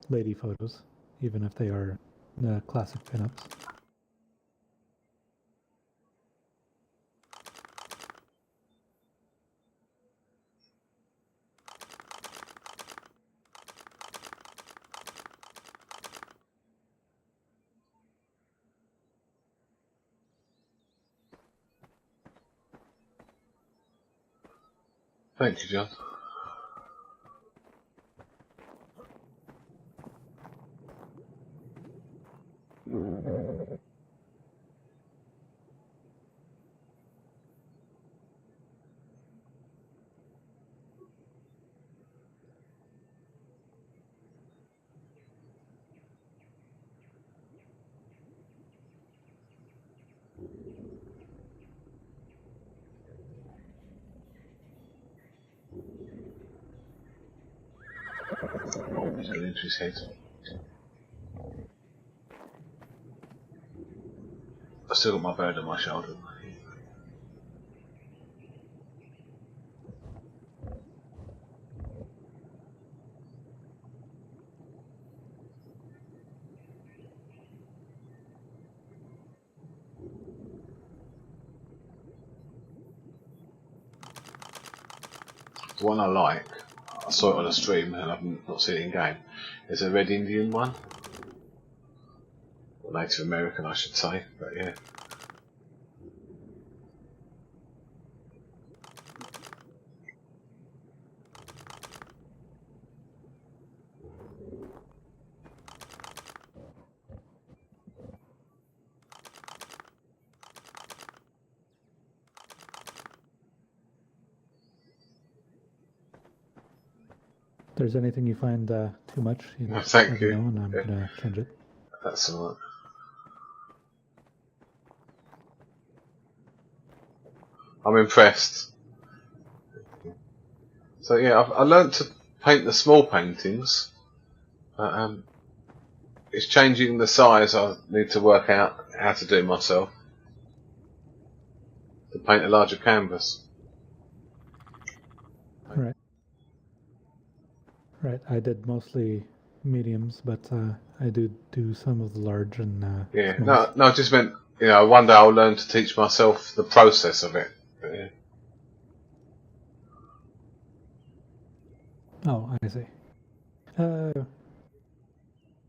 lady photos, even if they are classic pinups. Thank you, John. Oh, he's got into his head. I still got my bird on my shoulder. The one I like, I saw it on a stream and I've not seen it in game, is a Red Indian one. Or Native American, I should say, but yeah. If there's anything you find too much, you know, thank you. Know, and I'm gonna change it. That's alright. I'm impressed. So yeah, I learned to paint the small paintings, but it's changing the size. I need to work out how to do myself to paint a larger canvas. Right. Right. I did mostly mediums, but I do some of the large and yeah. smalls. No, I just meant, you know, one day I'll learn to teach myself the process of it. But, yeah. Oh, I see.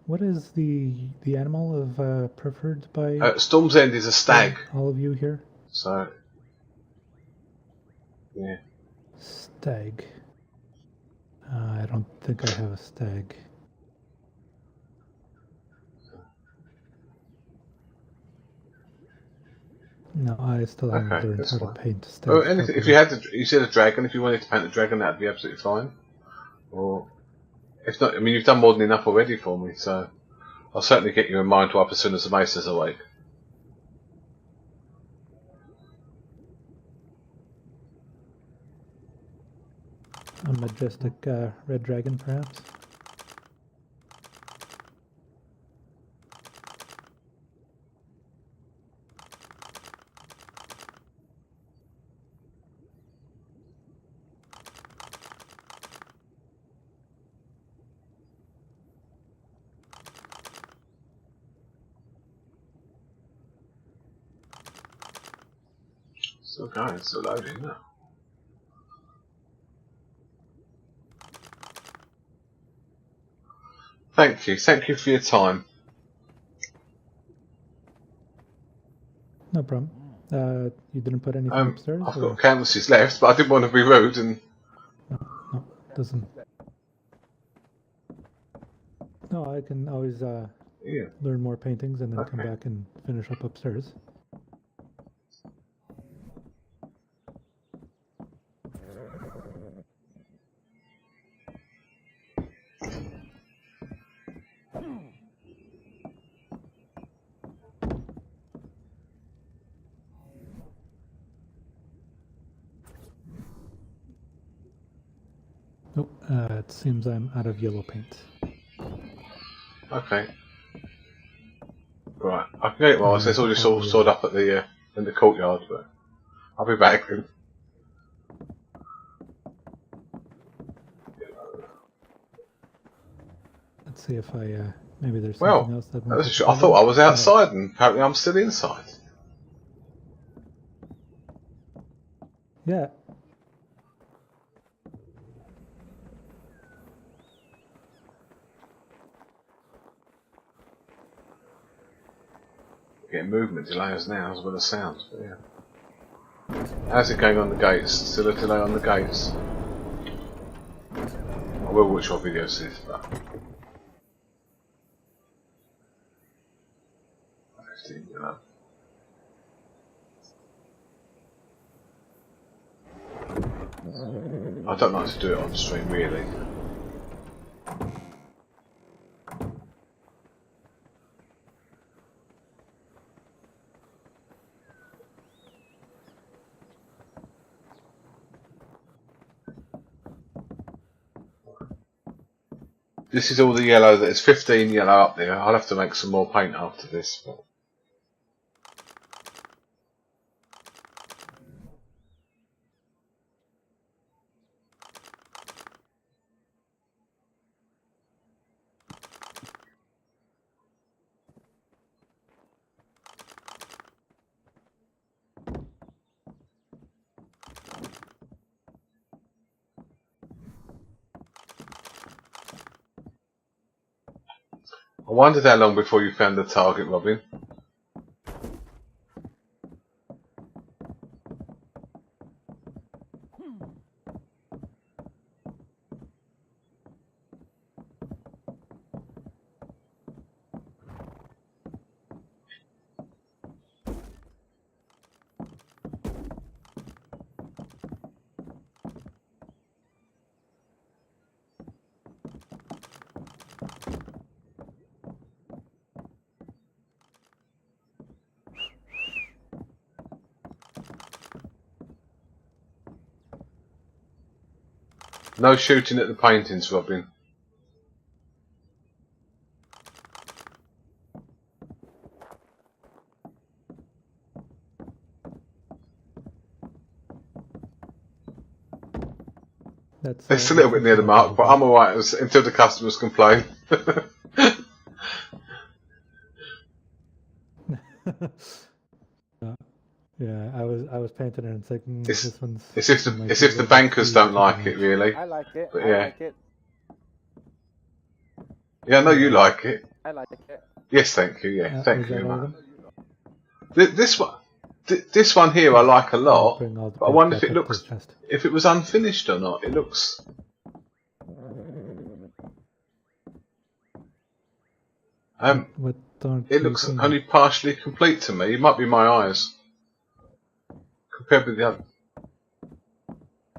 What is the animal of preferred by Storm's End is a stag. all of you here? So yeah. Stag. I don't think I have a stag. No, I still haven't Okay, learned that's how to fine. paint stags Well, anything, properly. if you had, you said a dragon. If you wanted to paint a dragon, that'd be absolutely fine. Or if not, I mean, you've done more than enough already for me, so I'll certainly get you in mind to up as soon as the mace is awake. A majestic red dragon, perhaps? Still going, still loading now. Thank you for your time. No problem. You didn't put anything upstairs? I've or? got canvases left, but I didn't want to be rude and... No, doesn't. No, I can always learn more paintings and then come back and finish up upstairs. Nope, it seems I'm out of yellow paint. Okay. Right, I can get it while it's all just all stored up at the in the courtyard, but I'll be back then. Let's see if I maybe there's Well, something else that I thought I was outside, and apparently I'm still inside. Yeah. Getting movement delays now as well as sound. But yeah. How's it going on the gates? Still a delay on the gates? I will watch your videos, this, but 15, you know. I don't like to do it on stream, really. This is all the yellow. There's 15 yellow up there. I'll have to make some more paint after this. But I wondered how long before you found the target, Robin. No shooting at the paintings, Robin. It's a little bit near the mark, but I'm alright until the customers complain. Yeah, I was painting it and it's like this one's. It's if the bankers don't like it, really. I like it. But I yeah. like it. Yeah, I know you like it. I like it. Yes, thank you. Yeah, thank you. All of them? This one, This one here I like a lot, Bring all the but I paint wonder if back it up to his looks, chest. if it was unfinished or not. It looks. What don't It you looks think? only partially complete to me. It might be my eyes compared with the other.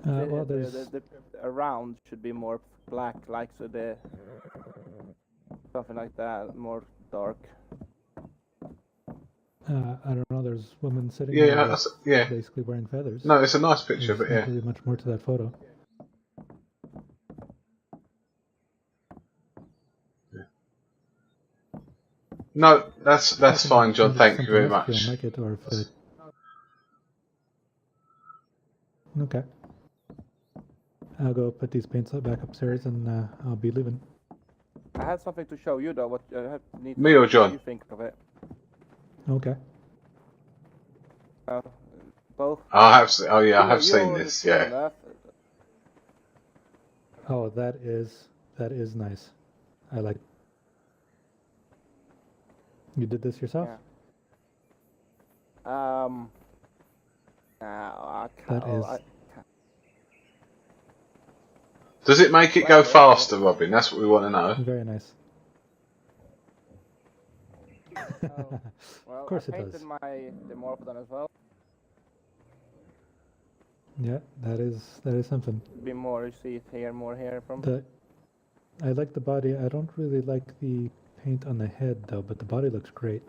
Well, there's the around should be more black, like so the something like that, more dark. I don't know. There's women sitting Yeah, there that's, yeah. basically wearing feathers. No, it's a nice picture, There's but yeah. not really much more to that photo. No, that's fine, John. Thank you very If you much. don't like it, or if it... Okay. I'll go put these paints back upstairs, and I'll be leaving. I had something to show you though. What need Me or what John? you think of it? Okay. Both. I have. Oh yeah, I have You seen already this. seen Yeah. that. Oh, that is nice. I like. You did this yourself? Yeah. No, I can't. That is. Does it make it go faster, Robin? That's what we want to know. Very nice. Well, Of course I it painted does. the Morphodon as well. Yeah, that is something. Be more, you see it here, more here from. I like the body. I don't really like the paint on the head though, but the body looks great.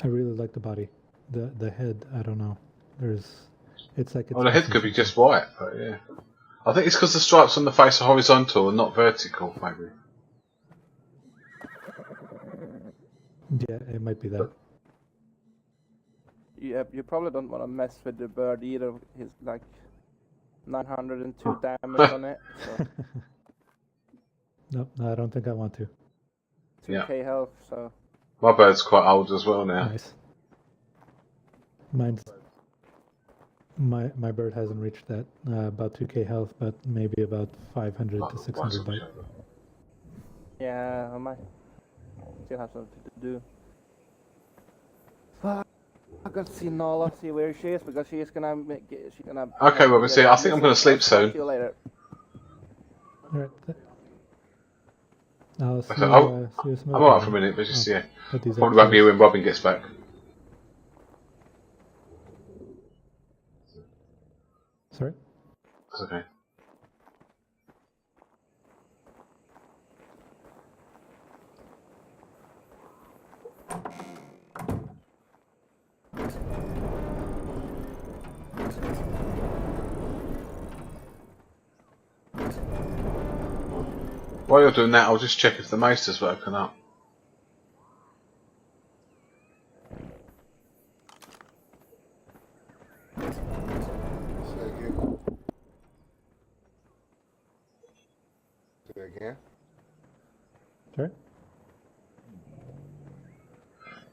I really like the body. The head, I don't know. It's like it's. Well, the head could be just white, but yeah. I think it's because the stripes on the face are horizontal and not vertical, maybe. Yeah, it might be that. You probably don't want to mess with the bird either. He's like 902 damage on it. So. Nope, no, I don't think I want to. 2k health, so. My bird's quite old as well now. Nice. My bird hasn't reached that. About 2k health, but maybe about 500 to 600 bite. Yeah, I might still have something to do. Fuck. I gotta see Nala, see where she is, because she's gonna Okay, Robin, see, I think I'm gonna sleep soon. See you later. Alright. I'll see, see you some I'm alright for a minute, but just, yeah. Probably won't be here when Robin gets back. Sorry? That's okay. While you're doing that, I'll just check if the maester's woken up. Say again? Sorry?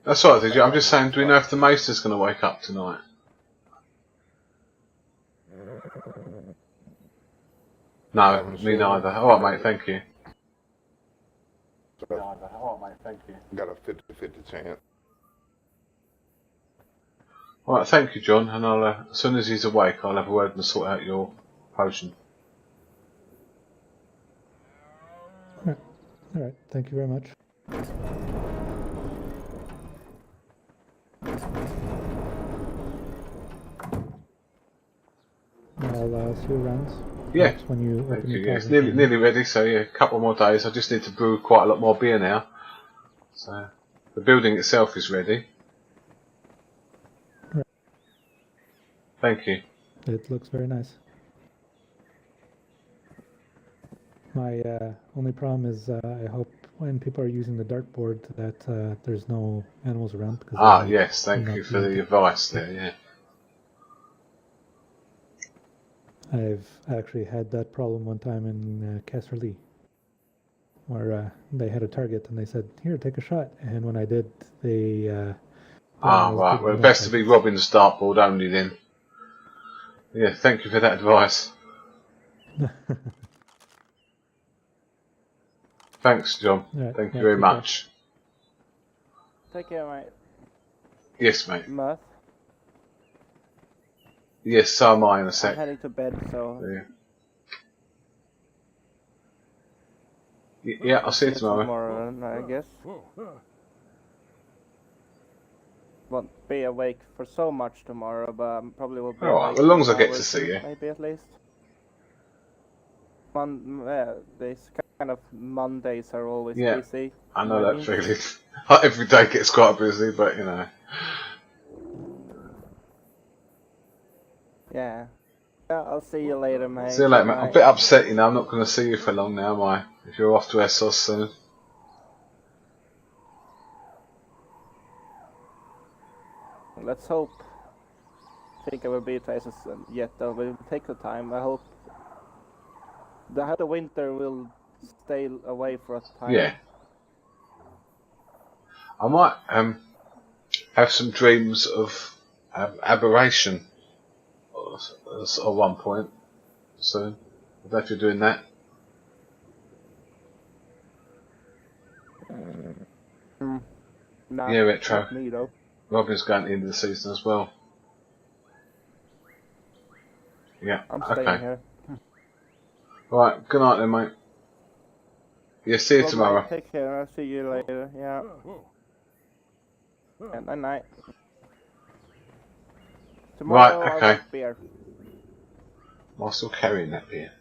That's all right, I'm just saying, do we know if the maester's going to wake up tonight? No, me neither. Alright, mate, thank you. Got a 50-50 chance. Alright, thank you, John, and I'll, as soon as he's awake, I'll have a word and sort out your potion. Alright, thank you very much. I'll see you around. Yeah, when you thank open you. your Yeah, it's tavern. nearly ready, so yeah, a couple more days. I just need to brew quite a lot more beer now. So, the building itself is ready. Right. Thank you. It looks very nice. My only problem is I hope when people are using the dartboard that there's no animals around. Ah, yes, thank you for the advice there, yeah. I've actually had that problem one time in Casterly, where they had a target and they said, "Here, take a shot." And when I did, they right. Well, best to be Robin's dartboard only then. Yeah, thank you for that advice. Thanks, John. Alright, Thank you yeah, very take care. much. Take care, mate. Yes, mate. Mirth. Yes, so am I in a I'm sec. heading to bed, so Yeah, I'll see you tomorrow. then, I guess. Won't be awake for so much tomorrow, but probably will be Alright, awake as long as for I an get hour to or see two, you. maybe at least. These kind of Mondays are always Yeah, busy. I know I that mean. feeling. Every day gets quite busy, but you know. Yeah. I'll see you later, mate. See you later, Good mate. I'm a night. bit upset, you know. I'm not going to see you for long now, am I? If you're off to Essos soon. Let's hope. I think I will be places yet, though. But it will take the time. I hope the winter will stay away for a time. Yeah. I might have some dreams of aberration at one point soon. I don't know if you're doing that. Nah, Yeah, Retro. not me though. Robin's going to the end of the season as well. Yeah, I'm staying here. Right, good night then, mate. Yeah, see you Well, tomorrow. mate, take care. I'll see you later. Yeah. And night night. Tomorrow Right, I'll okay. have beer. Am I still carrying that beer?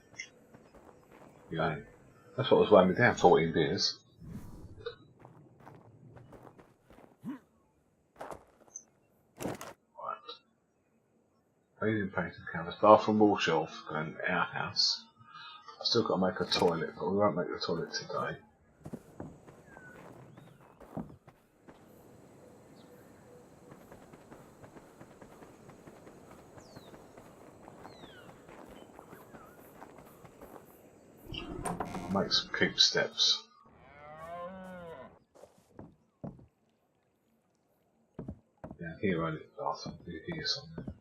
Yeah. That's what was weighing me down, 14 beers. Right. Bathing painted canvas, bathroom wall shelf going to our house. I've still got to make a toilet, but we won't make the toilet today. I'll make some keep steps. Down here, only the bathroom. Here somewhere.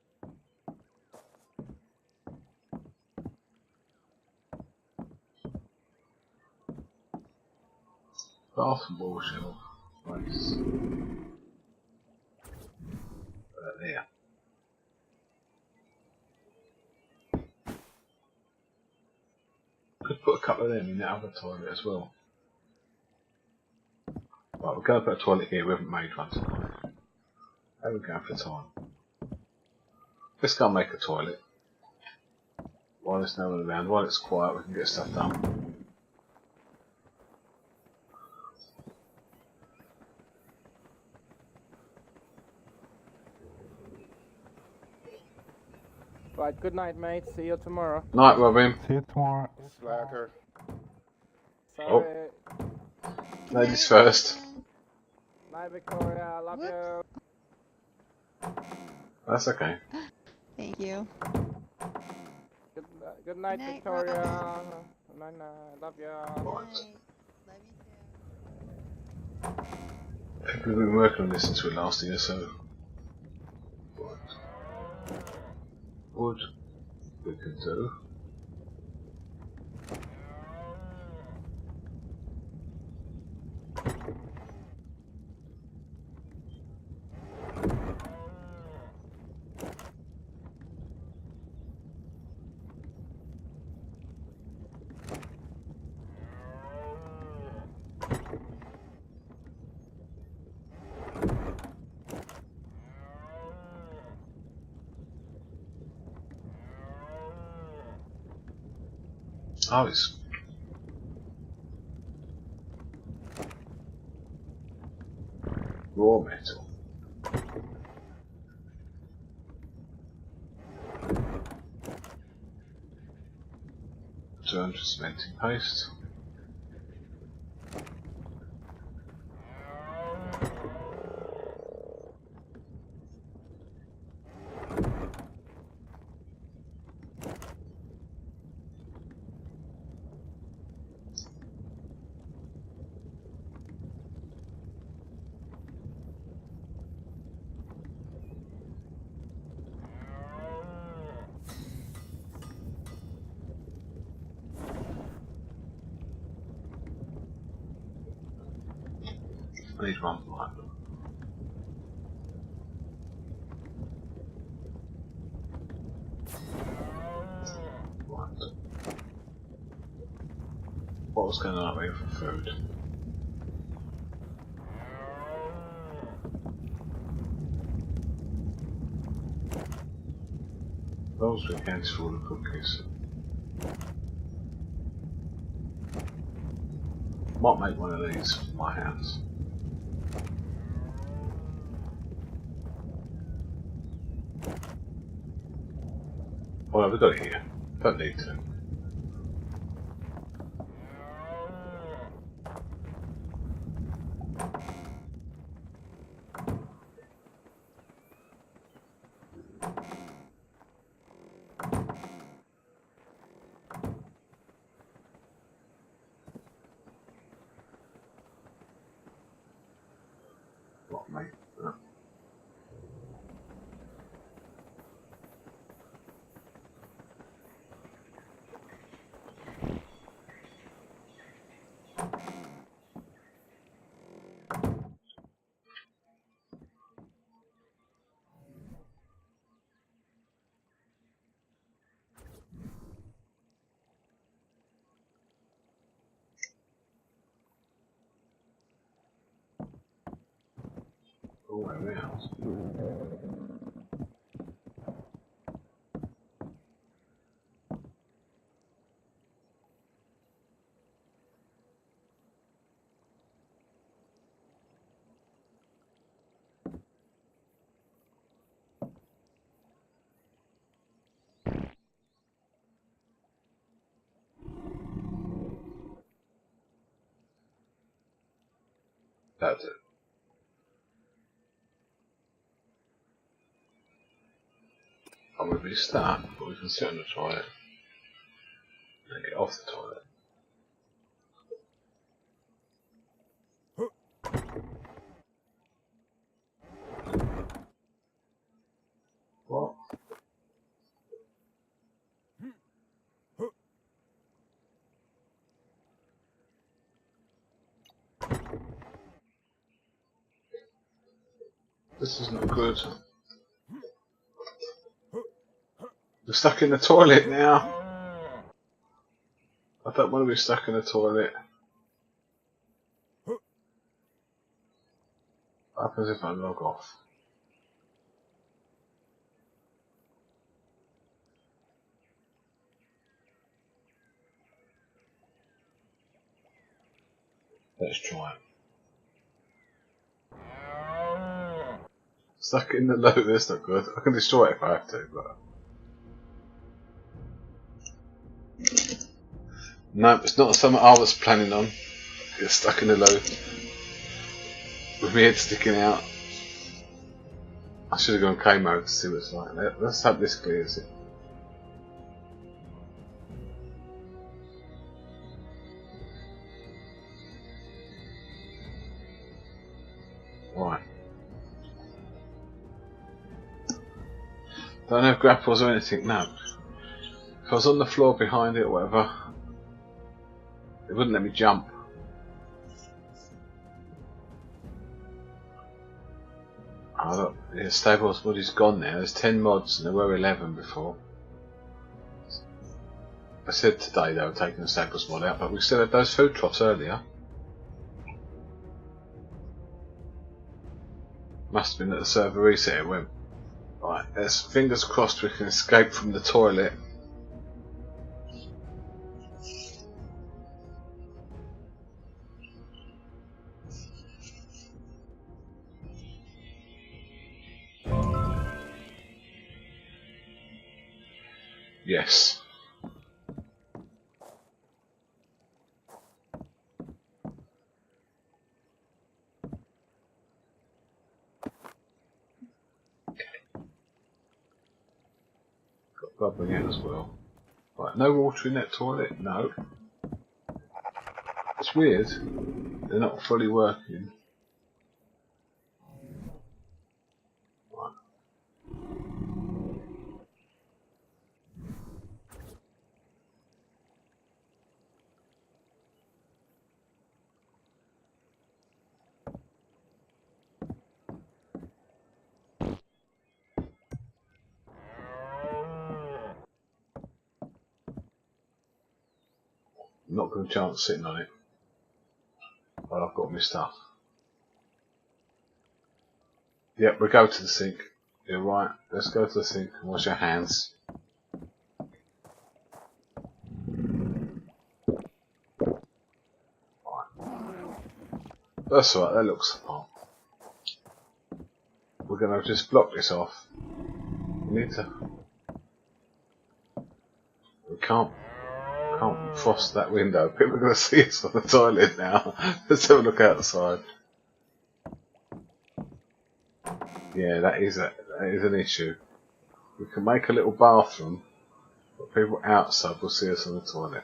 Bathroom wall shelf. Place. There. Could put a couple of them in the other toilet as well. Right, we're going to put a toilet here. We haven't made one tonight. How are we going for time? Let's go and make a toilet. While there's no one around, while it's quiet, we can get stuff done. Right, good night, mate. See you tomorrow. Night, Robin. See you tomorrow. Slacker. Sorry. Ladies first. Night, Victoria. I love you. That's okay. Thank you. Good night, Night, Victoria. Robin. Good night, love you. Night. Love you too. We've been working on this since we last year, so. Wood. We can do. Oh, it's raw metal. $200 cementing paste. I need one pipe. Right. What was going on here for food? Those were hands full of cookies. Might make one of these for my house. Oh no, we've got it here. Don't need to. What, mate? No. Oh, else. That's it. I'm going to be stuck, but we can sit on the toilet and get off the toilet. What? This isn't good. We're stuck in the toilet now. I don't want to be stuck in the toilet. What happens if I log off? Let's try it. Stuck in the loop, that's not good. I can destroy it if I have to, but... No, it's not something I was planning on. Get stuck in the loop. With my head sticking out. I should have gone K mode to see what it's like. Let's hope this clears it. Right. Don't have grapples or anything, no. If I was on the floor behind it or whatever, it wouldn't let me jump. Oh look, the stables mod is gone now. There's 10 mods and there were 11 before. I said today they were taking the stables mod out, but we still had those food troughs earlier. Must have been at the server reset it went. Right, there's fingers crossed we can escape from the toilet. Yes. Got bubbling out as well. Right, no water in that toilet? No. It's weird. They're not fully working. Right. not going to chance sitting on it. But I've got my stuff. Yep, we'll go to the sink. You're right. Let's go to the sink and wash our hands. That's alright, that looks the part. We're going to just block this off. We need to... We can't frost that window. People are going to see us on the toilet now. Let's have a look outside. Yeah, that is an issue. We can make a little bathroom, but people outside will see us on the toilet.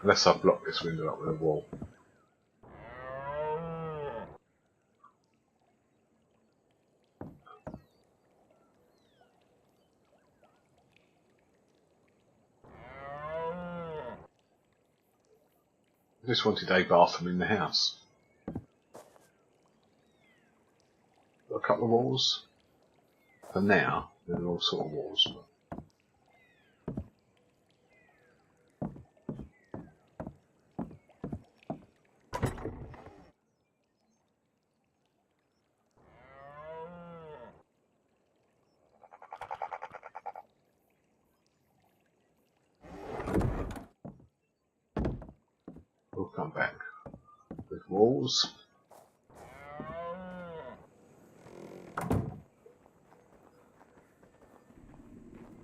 Unless I block this window up with a wall. I just wanted a bathroom in the house. Got a couple of walls. For now, they're all sort of walls. We'll come back with walls.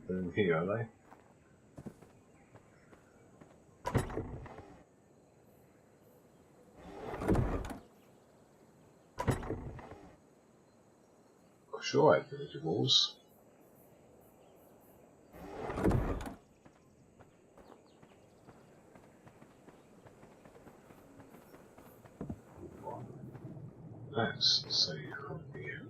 They're in here, are they? I'm sure I had village walls. Let's see from here.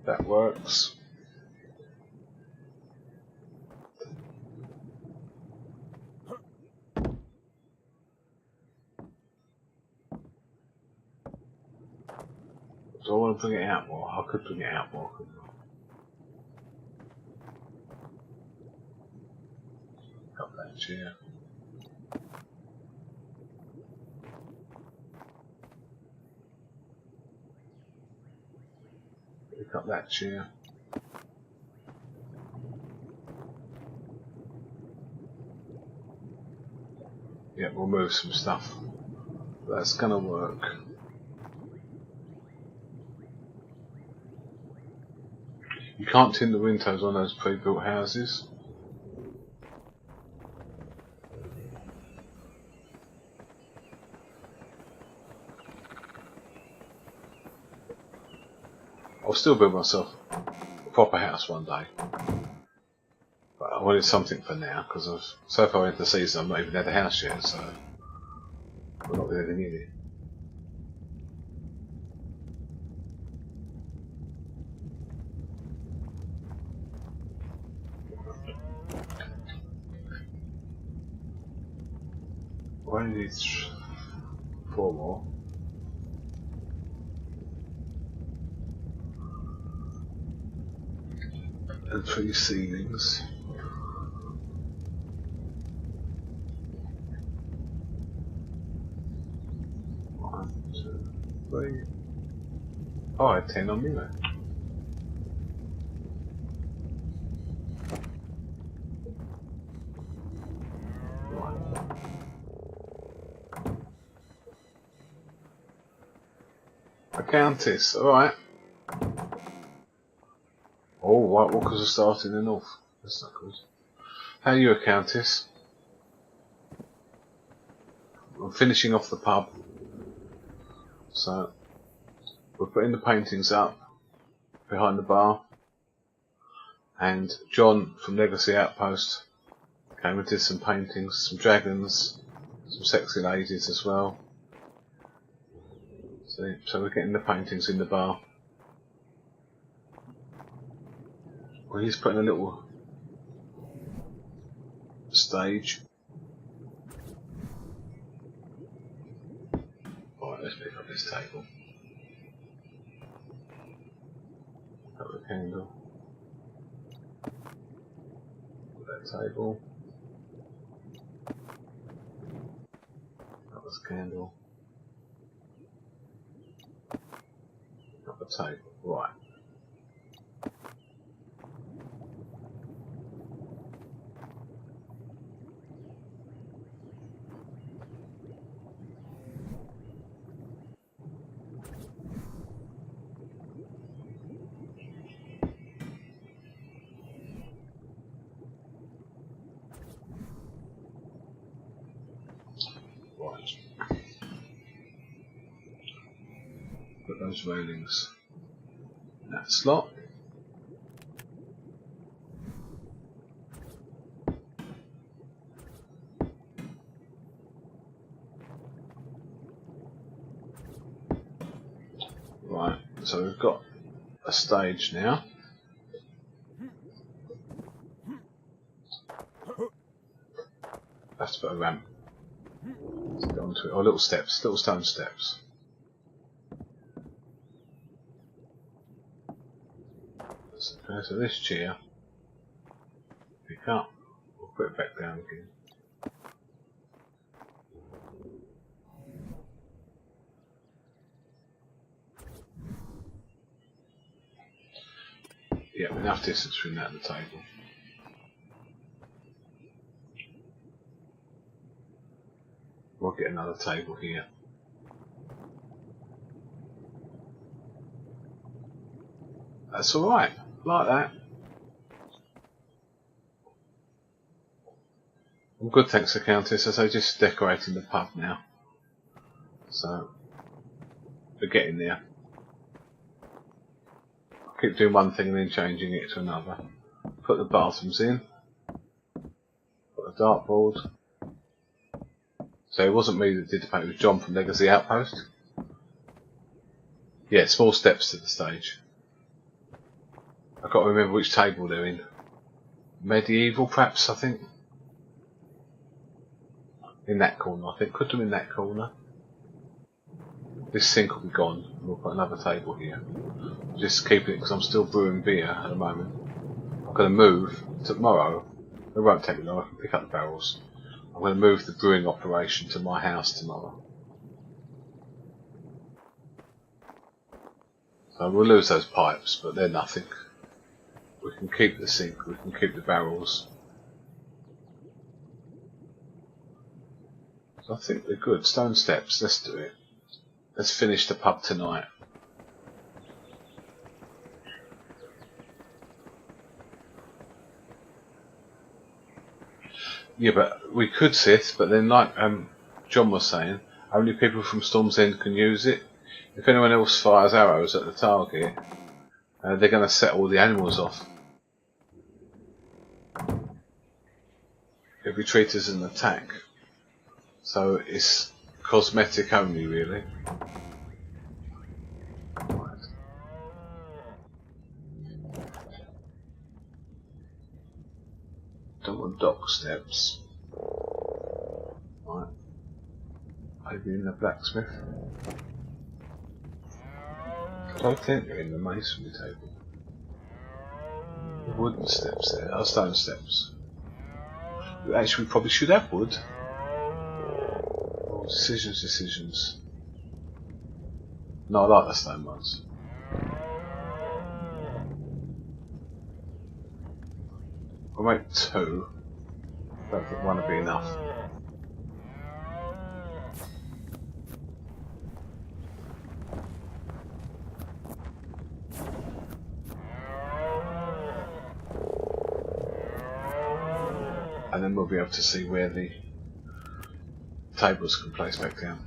That works. Do I want to bring it out more? I could bring it out more, couldn't I? Got that chair. Pick up that chair. Yeah, we'll move some stuff. That's gonna work. You can't tint the windows on those pre-built houses. I'll still build myself a proper house one day. But I wanted something for now, because so far into the season I've not even had a house yet, so we're not living in it. I only need 4 more. And 3 ceilings. One, 2, 3. Oh, I had 10 on me there. A countess, alright. Oh, White Walkers are starting in the north. That's not good. How are you, a countess? I'm finishing off the pub. So, we're putting the paintings up behind the bar. And John from Legacy Outpost came and did some paintings, some dragons, some sexy ladies as well. See, so we're getting the paintings in the bar. Well, he's putting a little stage. Right, let's pick up this table. Cut the candle. Put that table. Cut this candle. Cut the table. Right. Right. Put those railings in that slot. Right, so we've got a stage now. That's put a ramp. Let's get onto it. Or little steps, little stone steps. Let's go to this chair. Pick up. We'll put it back down again. Yeah, enough distance between that and the table. We'll get another table here. That's alright, like that. I'm good, thanks to Countess, as I'm just decorating the pub now. So, we're getting there. I'll keep doing one thing and then changing it to another. Put the bathrooms in. Put a dartboard. So it wasn't me that did the paint, it was John from Legacy Outpost. Yeah, small steps to the stage. I've got to remember which table they're in. Medieval, perhaps, I think. In that corner, I think. Put them in that corner. This sink will be gone. We'll put another table here. Just keep it because I'm still brewing beer at the moment. I'm going to move tomorrow. It won't take me long. I can pick up the barrels. I'm going to move the brewing operation to my house tomorrow. So we'll lose those pipes, but they're nothing. We can keep the sink. We can keep the barrels. So I think they're good. Stone steps. Let's do it. Let's finish the pub tonight. Yeah, but we could sit, but then like John was saying, only people from Storm's End can use it. If anyone else fires arrows at the target, they're going to set all the animals off. It'll be treated as an attack. So it's cosmetic only, really. Right. Don't want dock steps. Right. Maybe in the blacksmith. I don't think they're in the masonry table. The wooden steps there, are stone steps. Actually, we probably should have wood. Oh, decisions. No, I like the stone ones. We'll make two. I don't think one would be enough. And then we'll be able to see where the tables can place back down.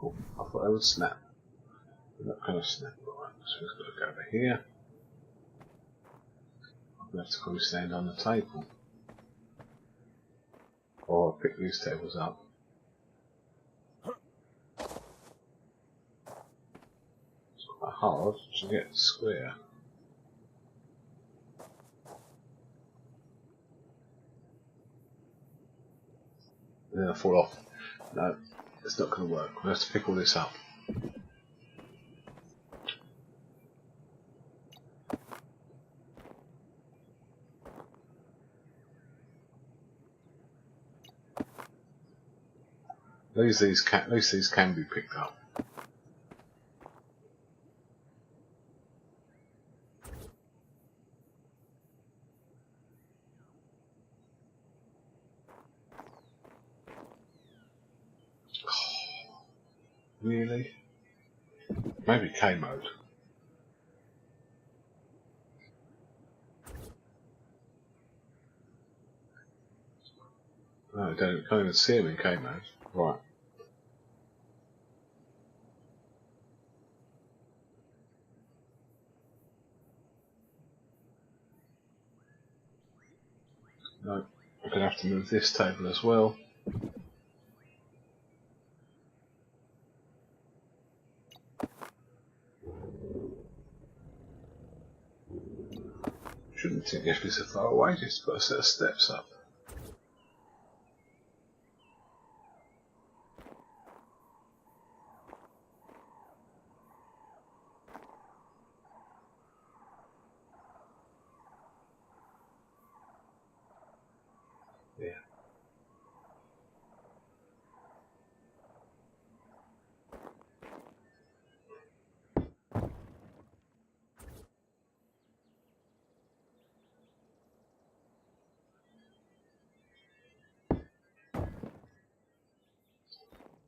Oh, I thought they would snap. They're not going to snap. Right, so we've got to go over here. I'm going to have to probably stand on the table. Or I'll pick these tables up. It's quite hard to get square. And then I fall off. No, it's not going to work. We'll have to pick all this up. At least these can be picked up. Really? Maybe K mode. No, I can't even see him in K mode. Right. No, I'm going to have to move this table as well. Shouldn't think you have to be so far away, just put a set of steps up. Yeah.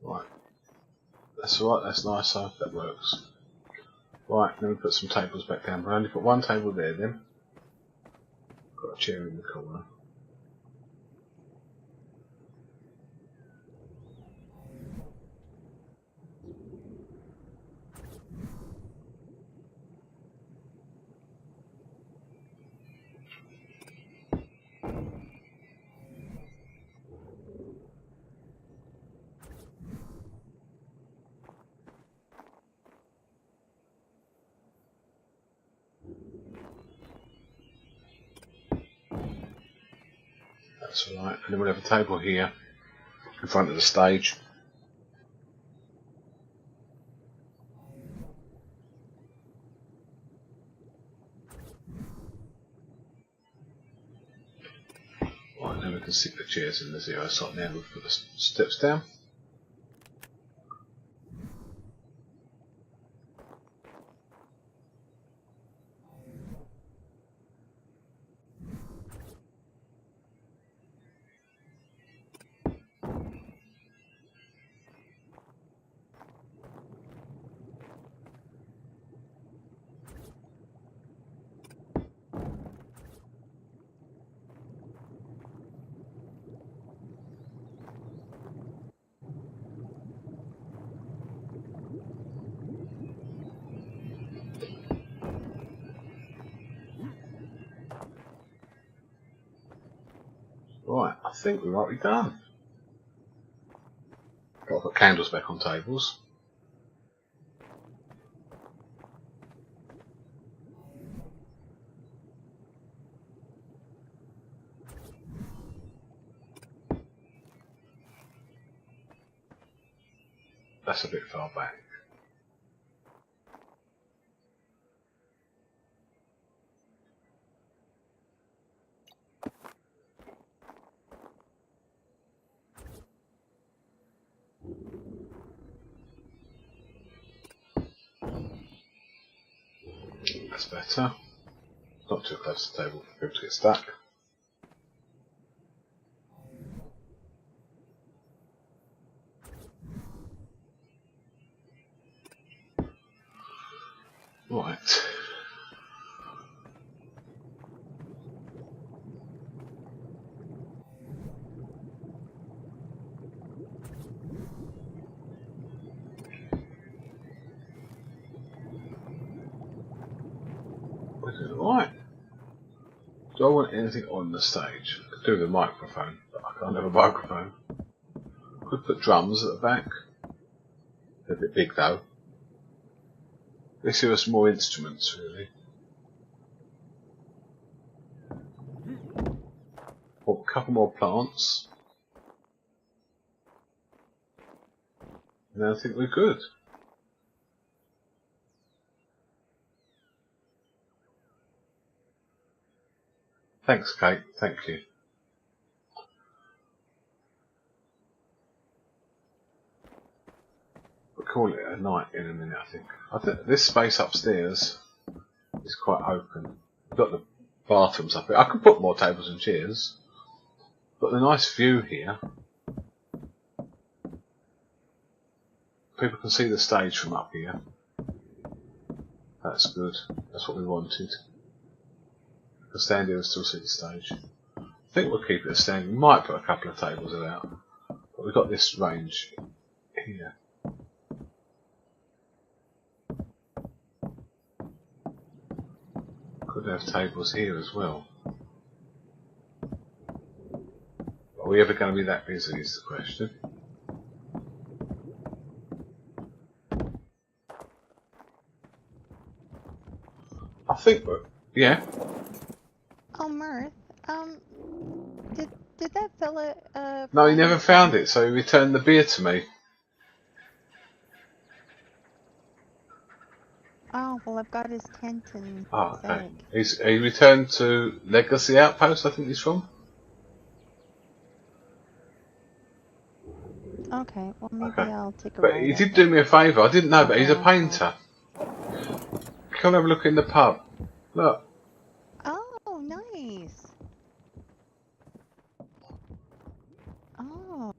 Right. That's alright, that's nice, so that works. Right, then we put some tables back down. But I only put one table there then. Got a chair in the corner. That's alright, and then we'll have a table here in front of the stage. Right, then we can stick the chairs in the 0 slot. Now we'll put the steps down. Right, I think we might be done. Got to put candles back on tables. That's a bit far back. That's better. Not too close to the table for people to get stuck. Right. Do I want anything on the stage? I could do with a microphone, but I can't have a microphone. Could put drums at the back. They're a bit big though. Let's give us more instruments, really. Or a couple more plants. And then I think we're good. Thanks, Kate. Thank you. We'll call it a night in a minute, I think. I think this space upstairs is quite open. We've got the bathrooms up here. I could put more tables and chairs. Got the nice view here. People can see the stage from up here. That's good. That's what we wanted. The stand here and still see the stage. I think we'll keep it a stand. We might put a couple of tables about. But we've got this range here. Could have tables here as well. Are we ever going to be that busy is the question. I think we're, yeah. Oh, Mirth, did that fella, No, he never found it, so he returned the beer to me. Oh, well, I've got his tent and Oh, his okay. egg. He returned to Legacy Outpost, I think he's from. Okay, well, maybe Okay. I'll take a But ride he up did there. do me a favour, I didn't know, but he's a Okay. painter. Come have a look in the pub. Look. Oh, nice. Oh.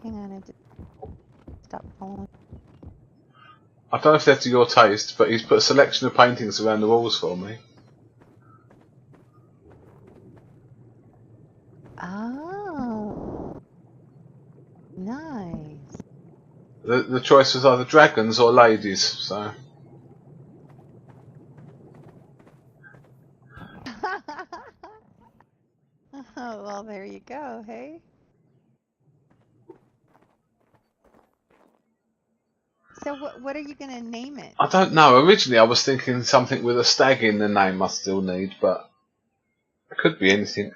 Hang on, I have to stop falling. I don't know if they're to your taste, but he's put a selection of paintings around the walls for me. Oh. Nice. The choice was either dragons or ladies, so... Oh, well, there you go, hey? So what are you going to name it? I don't know. Originally I was thinking something with a stag in the name I still need, but it could be anything.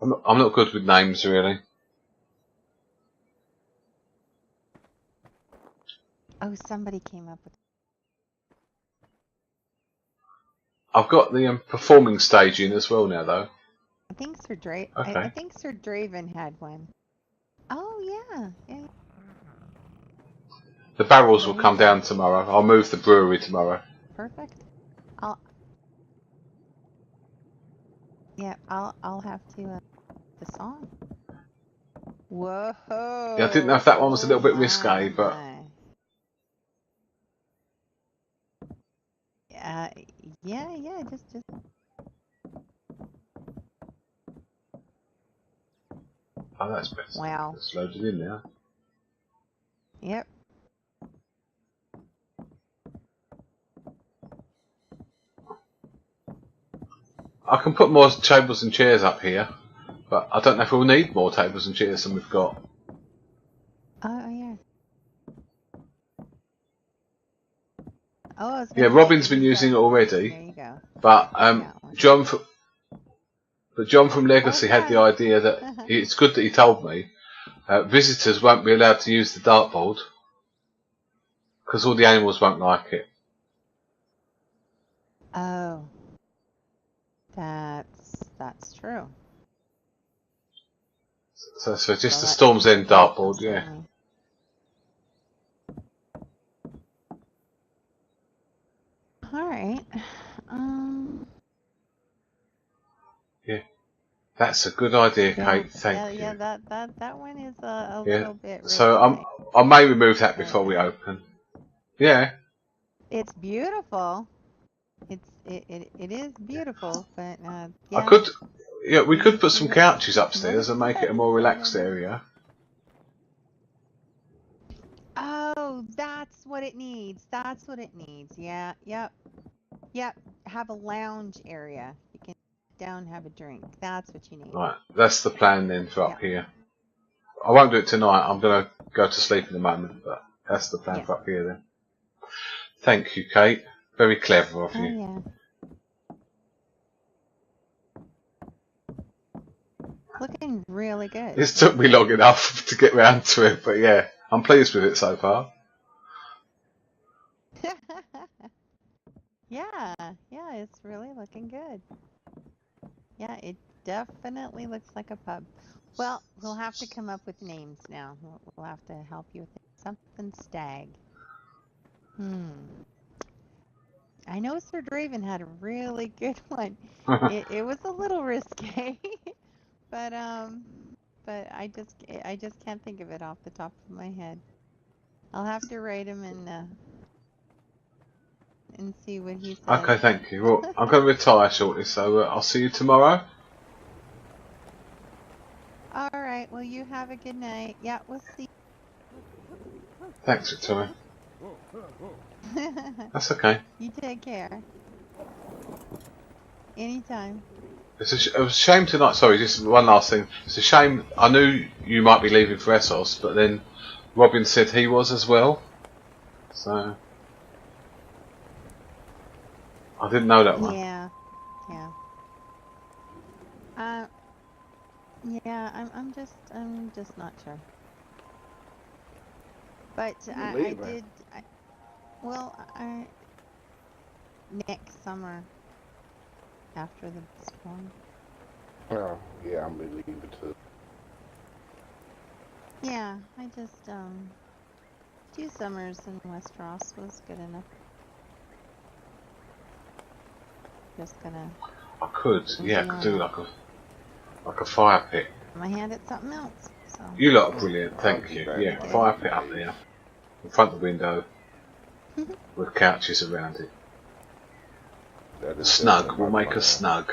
I'm not good with names, really. Oh, somebody came up with... I've got the performing stage in as well now, though. I think Sir Dra- Okay. I think Sir Draven had one. Oh, yeah. Yeah. The barrels will come down tomorrow. I'll move the brewery tomorrow. Perfect. I'll have to the song. Whoa. Yeah, I didn't know if that one was a little bit risque, but yeah, just oh, that's better. wow. It's loaded in now. Yep. I can put more tables and chairs up here, but I don't know if we'll need more tables and chairs than we've got. Oh, yeah. Oh, I was Yeah, gonna Robin's say, been using it already, there you go. but Got one. John from Legacy had the idea that it's good that he told me visitors won't be allowed to use the dartboard because all the animals won't like it. Oh, that's true. So just Well, a that Storm's seems End like dartboard, yeah. certainly. All right. Yeah, that's a good idea, Yeah, Kate. Thank you. yeah. That one is a Yeah. little bit risky. So I may remove that before we open. Yeah. It's beautiful. It is beautiful, but yeah. I could. Yeah, we could put some couches upstairs and make it a more relaxed area. Oh, that's what it needs. That's what it needs. Yeah, yep. Yep, have a lounge area. You can sit down, have a drink. That's what you need. Right, that's the plan then for up Yep. here. I won't do it tonight. I'm going to go to sleep in a moment, but that's the plan Yeah. for up here then. Thank you, Kate. Very clever of Oh, you. yeah. Looking really good. It's took me long enough to get round to it, but yeah, I'm pleased with it so far. Yeah, it's really looking good. Yeah, it definitely looks like a pub. Well, we'll have to come up with names now. We'll have to help you with it. Something stag. I know Sir Draven had a really good one. It was a little risque, but I just can't think of it off the top of my head. I'll have to write him and see what he says. Okay, thank you. Well, I'm going to retire shortly, so I'll see you tomorrow. All right. Well, you have a good night. Yeah, we'll see. Thanks, Victoria. That's okay. You take care. Anytime. It was a shame tonight. Sorry, just one last thing. It's a shame. I knew you might be leaving for Essos, but then Robin said he was as well. So I didn't know that one. Yeah. Yeah, I'm just not sure. But I did. Next summer after the storm. Oh, yeah, I'm gonna leave it too. Yeah, I just 2 summers in Westeros was good enough. Just gonna. I could, yeah, I could do like a fire pit. My hand at something else. So. You lot are brilliant, thank you. Yeah, fire pit up there, in front of the window, with couches around it. Snug, we'll make a snug.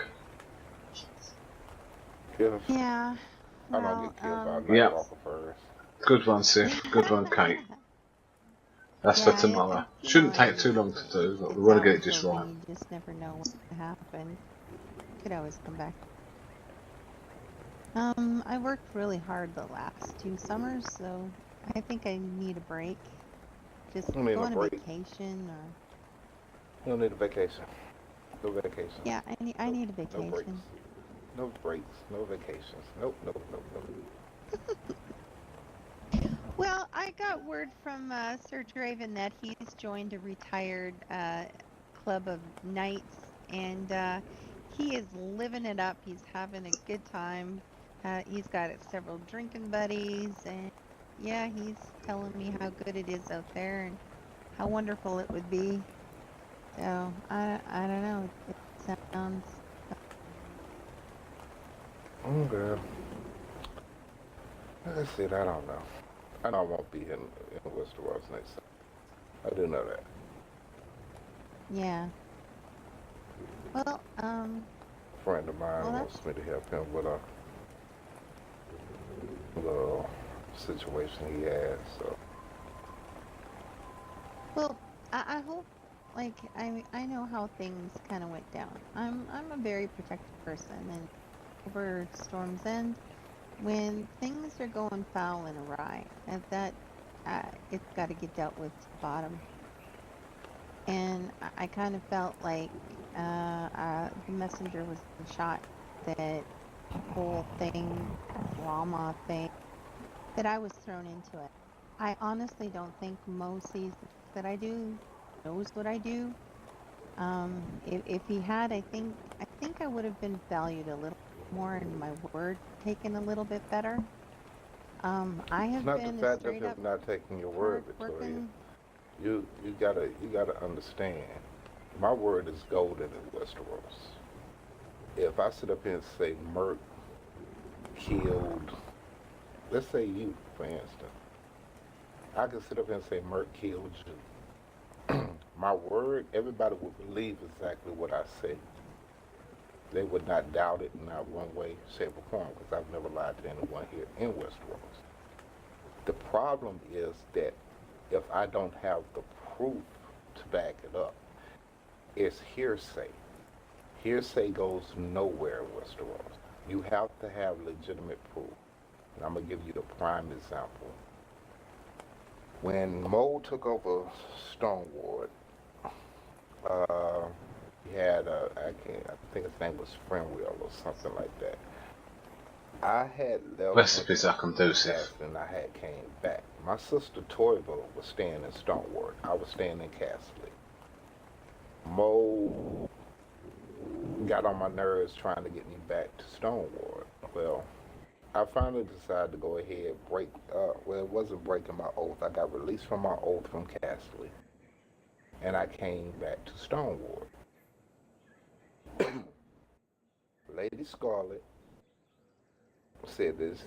Yeah. I don't get killed by a yeah. night walker first. Good one, Sif. Good one, Kate. That's for tomorrow. Shouldn't take too long to do, but we want to get it just right. You just never know what will happen. Could always come back. I worked really hard the last 2 summers, so I think I need a break. Just go on a vacation or. You don't need a vacation. No vacation. Yeah, I need a vacation. No breaks. No vacations. Nope. Well, I got word from Sir Draven that he's joined a retired club of knights, and he is living it up. He's having a good time. He's got several drinking buddies, and yeah, he's telling me how good it is out there and how wonderful it would be. So I don't know. It sounds. Okay. Like I said, I don't know. I know I won't be in Westeros next time. I do know that. Yeah. Well, A friend of mine wants me to help him with a little situation he has, so. Well, I hope, like, I know how things kind of went down. I'm a very protective person, and over Storm's End, when things are going foul and awry, it's got to get dealt with to the bottom. And I kind of felt like the messenger was shot, that whole thing, drama thing, that I was thrown into it. I honestly don't think Mo sees that I do, knows what I do. If he had, I think I would have been valued a little more and my word taken a little bit better. I have been It's not the fact of him not taking your word, Victoria. You gotta understand. My word is golden in Westeros. If I sit up here and say Mirth killed, let's say you, for instance, I can sit up here and say Mirth killed you. My word, everybody would believe exactly what I say. They would not doubt it, not one way, shape, or form, because I've never lied to anyone here in Westeros. The problem is that if I don't have the proof to back it up, It's hearsay. Hearsay goes nowhere in Westeros. You have to have legitimate proof. And I'm going to give you the prime example. When Mo took over Stoneward, he had I think his name was Friendwheel or something like that. I had left Recipes are conducive. and I had came back. My sister Toivo was staying in Stoneward. I was staying in Castle. Mo got on my nerves trying to get me back to Stoneward. Well, I finally decided to go ahead break. Well, it wasn't breaking my oath. I got released from my oath from Castle, and I came back to Stoneward. Lady Scarlet said this.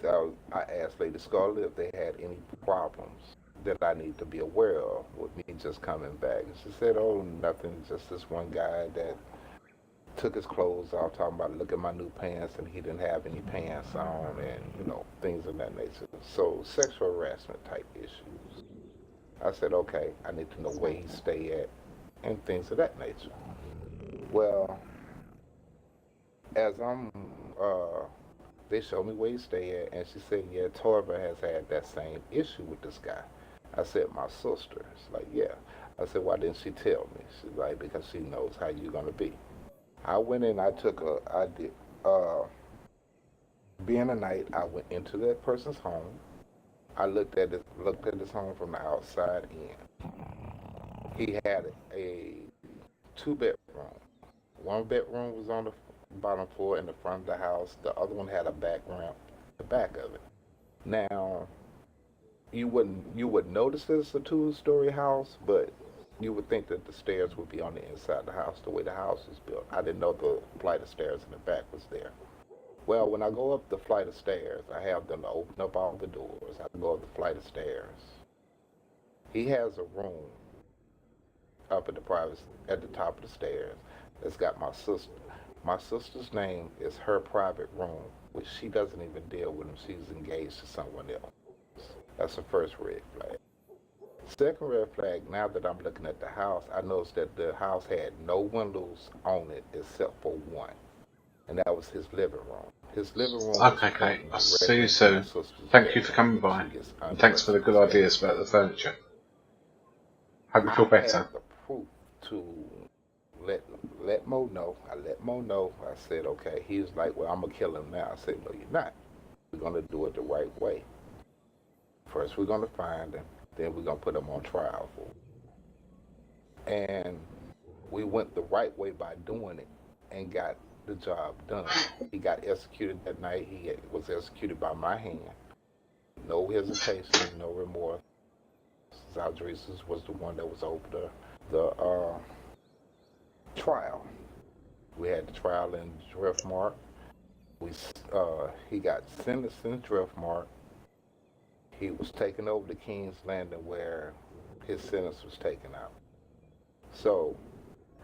I asked Lady Scarlet if they had any problems that I need to be aware of with me just coming back. And she said, "Oh, nothing. Just this one guy that took his clothes off, talking about look at my new pants, and he didn't have any pants on, and things of that nature." So sexual harassment type issues. I said, okay, I need to know where he stay at, and things of that nature. Well, as they showed me where he stay at, and she said, yeah, Torva has had that same issue with this guy. I said, my sister. She's like, yeah. I said, why didn't she tell me? She's like, because she knows how you're gonna be. I went in, being a night, I went into that person's home. I looked at his home from the outside in. He had a 2-bedroom. One bedroom was on the bottom floor in the front of the house. The other one had a back ramp, the back of it. Now, you would notice it's a 2-story house, but you would think that the stairs would be on the inside of the house, the way the house is built. I didn't know the flight of stairs in the back was there. Well, when I go up the flight of stairs, I have them to open up all the doors. I go up the flight of stairs. He has a room up at the top of the stairs that's got my sister. My sister's name is her private room, which she doesn't even deal with him. She's engaged to someone else. That's the first red flag. Second red flag, now that I'm looking at the house, I noticed that the house had no windows on it except for one. And that was his living room. His living room. Okay, Kate. I'll see you soon. Thank you for coming by. And thanks for the good ideas about the furniture. Hope you feel better. I had the proof to let Mo know. I let Mo know. I said, okay. He was like, well, I'm going to kill him now. I said, no, you're not. We're going to do it the right way. First, we're going to find him. Then we're going to put him on trial for it. And we went the right way by doing it and got the job done. He got executed that night. He was executed by my hand. No hesitation, no remorse. Zaldresis was the one that was over the trial. We had the trial in Driftmark. He got sentenced in Driftmark. He was taken over to King's Landing where his sentence was taken out. So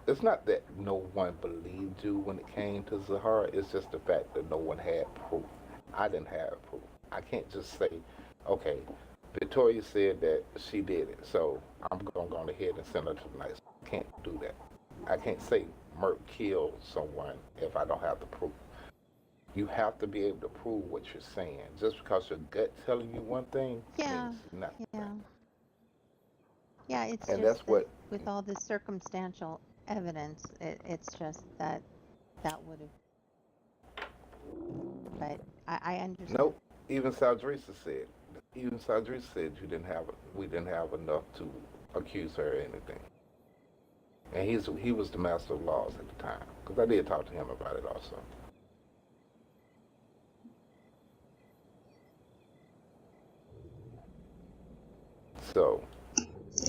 it's not that no one believed you when it came to Zahara. It's just the fact that no one had proof. I didn't have proof. I can't just say, okay, Victoria said that she did it, so I'm going to go ahead and send her to the night. I can't do that. I can't say Mirth killed someone if I don't have the proof. You have to be able to prove what you're saying. Just because your gut telling you one thing means nothing. Yeah, it's and just that's what, with all this circumstantial evidence, it's just that would have. But I understand. Nope. Even Saldrisa said we didn't have enough to accuse her of anything. And he was the master of laws at the time, because I did talk to him about it also. So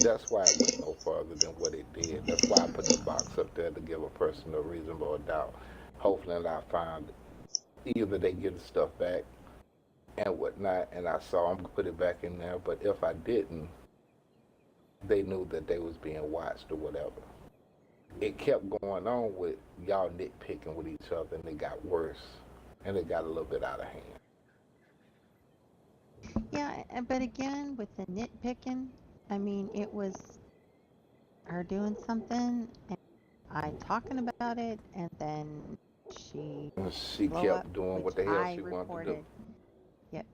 that's why it went no further than what it did. That's why I put the box up there to give a person a reasonable doubt. Hopefully I found either they give the stuff back and whatnot, and I saw them put it back in there, but if I didn't, they knew that they was being watched or whatever. It kept going on with y'all nitpicking with each other, and it got worse, and it got a little bit out of hand. Yeah, but again, with the nitpicking, I mean, it was her doing something, and I talking about it, and then she She blow up, kept doing which what the hell I she wanted to do. reported. Yep.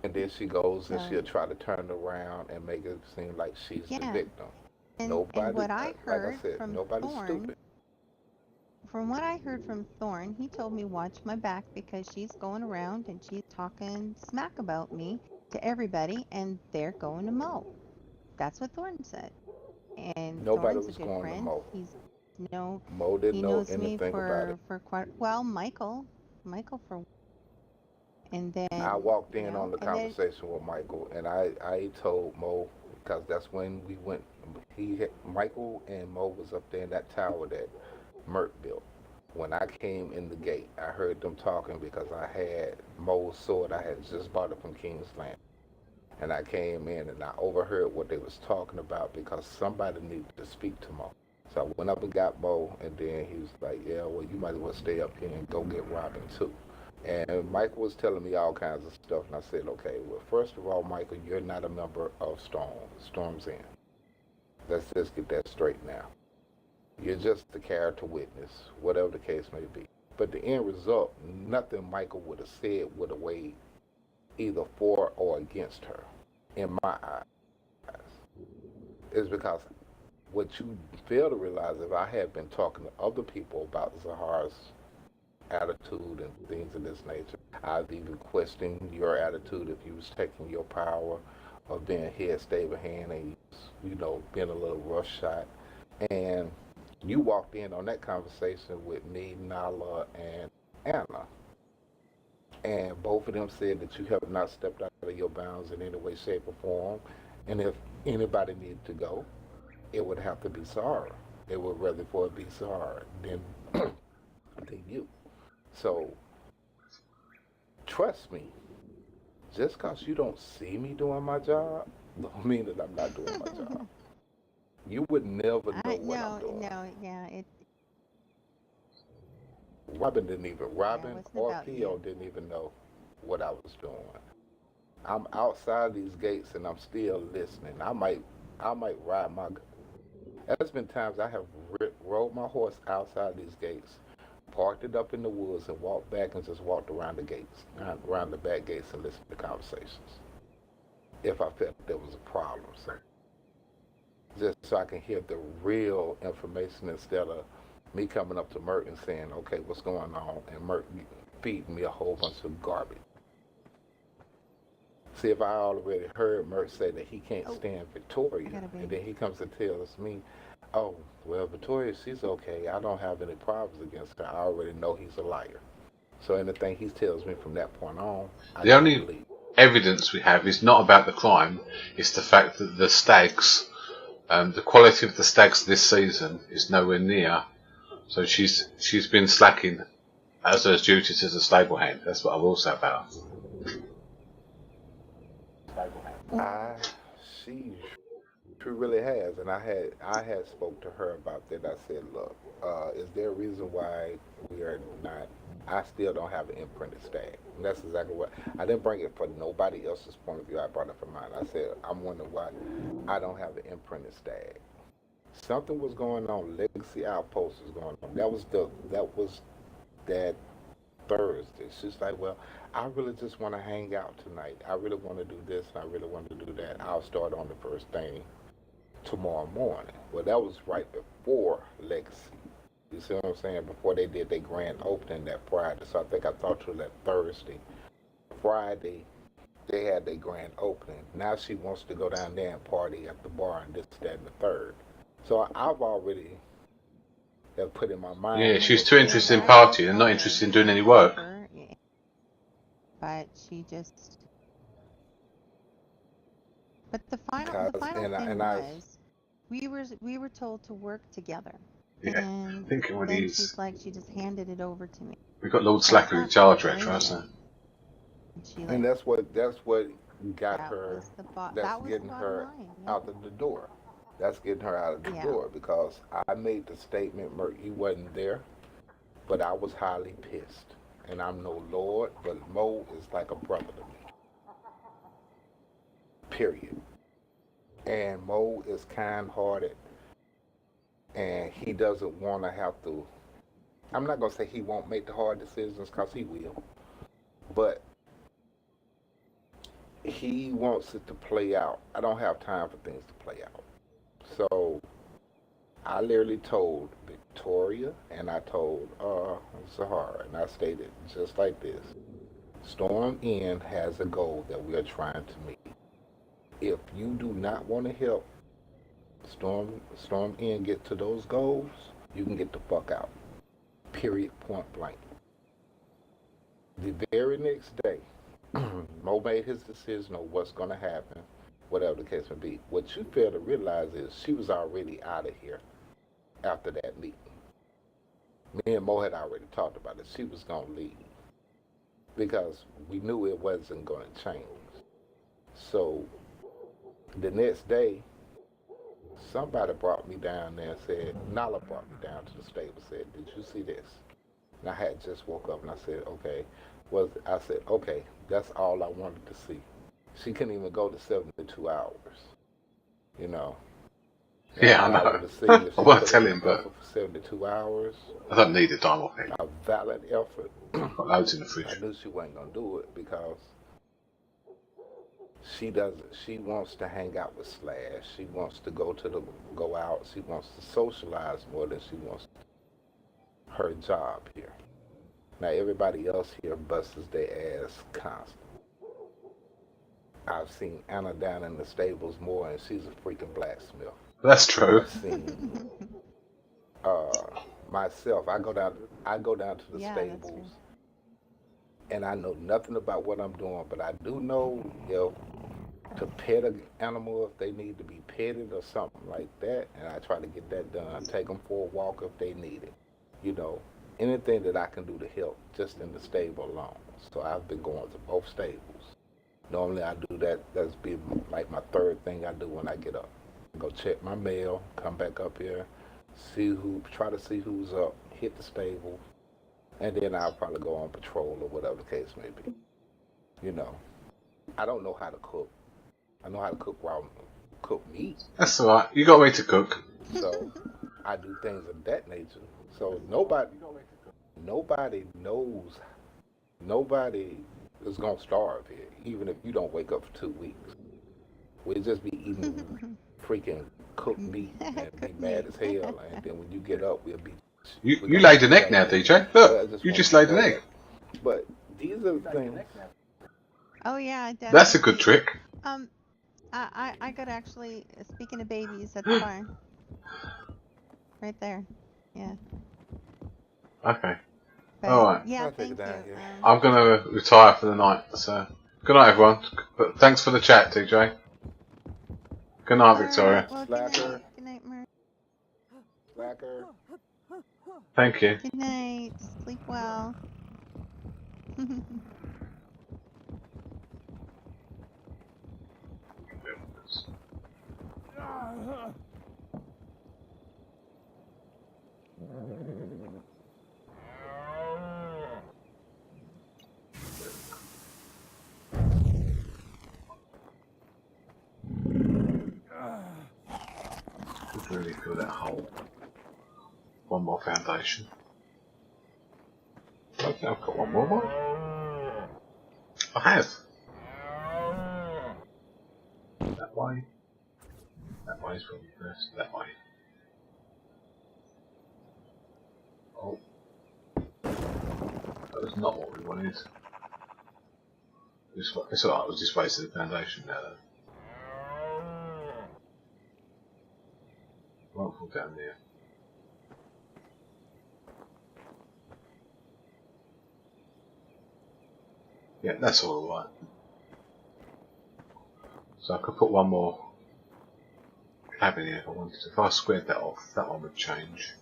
And then she goes and So she'll try to turn it around and make it seem like she's the yeah, victim. and Nobody, what I like I heard said, from nobody's Thorne, stupid. from what I heard from Thorne, he told me watch my back because she's going around and she's talking smack about me to everybody, and they're going to Mo. That's what Thorne said. And Nobody Thorne's a was good going to friend. Mo. Mo He didn't know knows me anything about it. for quite well. Michael for, and I then walked in on the and then conversation with Michael, and I told Mo, because that's when we went. Michael and Mo was up there in that tower that Mirth built. When I came in the gate, I heard them talking because I had Mo's sword. I had just bought it from King's Land. And I came in and I overheard what they was talking about because somebody needed to speak to Mo. So I went up and got Mo, and then he was like, yeah, well, you might as well stay up here and go get Robin too. And Michael was telling me all kinds of stuff, and I said, okay, well, first of all, Michael, you're not a member of Storm's End. Let's just get that straight now. You're just the character witness, whatever the case may be. But the end result, nothing Michael would have said would have weighed either for or against her, in my eyes. Is because what you fail to realize, if I had been talking to other people about Zahar's attitude and things of this nature, I've even questioned your attitude if you was taking your power of being head stable hand and being a little rough shot. And you walked in on that conversation with me, Nala, and Anna. And both of them said that you have not stepped out of your bounds in any way, shape, or form. And if anybody needed to go, it would have to be Zahara. They would rather for it be Zahara than you. So trust me, just because you don't see me doing my job, don't mean that I'm not doing my job. You would never know what I'm doing. Robin or Theo didn't even know what I was doing. I'm outside these gates and I'm still listening. I might ride my. There's been times I have rode my horse outside these gates, parked it up in the woods, and walked back and just walked around the gates, around the back gates, and listened to conversations. If I felt there was a problem, so just so I can hear the real information instead of me coming up to Mirth and saying, okay, what's going on? And Mirth feeding me a whole bunch of garbage. See, if I already heard Mirth say that he can't stand Victoria, and then he comes and tells me, oh, well, Victoria, she's okay. I don't have any problems against her. I already know he's a liar. So anything he tells me from that point on, the only evidence we have is not about the crime, it's the fact that the stags, the quality of the stags this season is nowhere near. So she's been slacking as her duties as a stable hand. That's what I will say about her. She really has, and I had spoke to her about that. I said, look, is there a reason why we are not? I still don't have an imprinted stag. And that's exactly what I didn't bring it for nobody else's point of view. I brought it for mine. I said, I'm wondering why I don't have an imprinted stag. Something was going on. Legacy Outpost was going on. That was that Thursday. She's like, well, I really just want to hang out tonight. I really want to do this. And I really want to do that. I'll start on the first thing tomorrow morning. Well, that was right before Legacy. You see what I'm saying? Before they did their grand opening that Friday. So I think I talked to her that Thursday. Friday, they had their grand opening. Now she wants to go down there and party at the bar and this, that, and the third. So I've already put in my mind. Yeah, she's too interested in partying and not interested in doing any work. But she just. But the final thing was, we were told to work together. Yeah, and I think it then is. she's like, she just handed it over to me. We've got Lord Slacker in charge, retro, hasn't it? And that's what got her. That's getting her out of the door. That's getting her out of the door because I made the statement, Mirth, you wasn't there, but I was highly pissed. And I'm no lord, but Mo is like a brother to me. Period. And Mo is kind-hearted and he doesn't want to have to. I'm not gonna say he won't make the hard decisions, cause he will, but he wants it to play out. I don't have time for things to play out. So I literally told Victoria and I told Zahara, and I stated just like this: Storm Inn has a goal that we are trying to meet. If you do not want to help Storm Inn get to those goals, you can get the fuck out. Period. Point blank. The very next day, Mo made his decision on what's going to happen, whatever the case may be. What you fail to realize is she was already out of here after that meeting. Me and Mo had already talked about it. She was going to leave because we knew it wasn't going to change. So the next day, somebody brought me down there and said, Nala brought me down to the stable, said, did you see this? And I had just woke up and I said, okay. I said, okay, that's all I wanted to see. She couldn't even go to 72 hours, you know. Yeah, I know. I won't tell him, but for 72 hours. I don't need a time off it. A valid effort. Got loads in the fridge. I knew she wasn't gonna do it because she wants to hang out with Slash. She wants to go out. She wants to socialize more than she wants her job here. Now everybody else here busts their ass constantly. I've seen Anna down in the stables more, and she's a freaking blacksmith. That's true. I've seen myself. I go down to the stables, and I know nothing about what I'm doing, but I do know to pet an animal if they need to be petted or something like that, and I try to get that done. Take them for a walk if they need it. You know, anything that I can do to help just in the stable alone. So I've been going to both stables. Normally I do that. That's be like my third thing I do when I get up. Go check my mail, come back up here, try to see who's up, hit the stable, and then I'll probably go on patrol or whatever the case may be. You know, I don't know how to cook. I know how to cook meat. That's alright. You got me to cook. So I do things of that nature. So nobody knows. Nobody is gonna starve here, even if you don't wake up for 2 weeks. We'll just be eating freaking cooked meat and be mad as hell, and then when you get up, we'll be. You laid an egg now, DJ. Look, you just laid an egg. But these are the things. Oh yeah, definitely. That's a good trick. I got actually, speaking of babies at the barn. Right there. Yeah. Okay. Alright. Yeah, I'll take thank it down you. here. I'm going to retire for the night, so good night everyone. But thanks for the chat, DJ. Good night, Victoria. Well, Slacker. Good night, Mirth. Slacker. Thank you. Good night. Sleep well. Really fill that hole. One more foundation. Okay, I've got one more. I have. That way. That way is probably best. That way. Oh. That was not what we wanted. It's alright, it was just wasted the foundation now though. Won't fall down there. Yeah, that's all right. So I could put one more cabin here if I wanted to. If I squared that off, that one would change.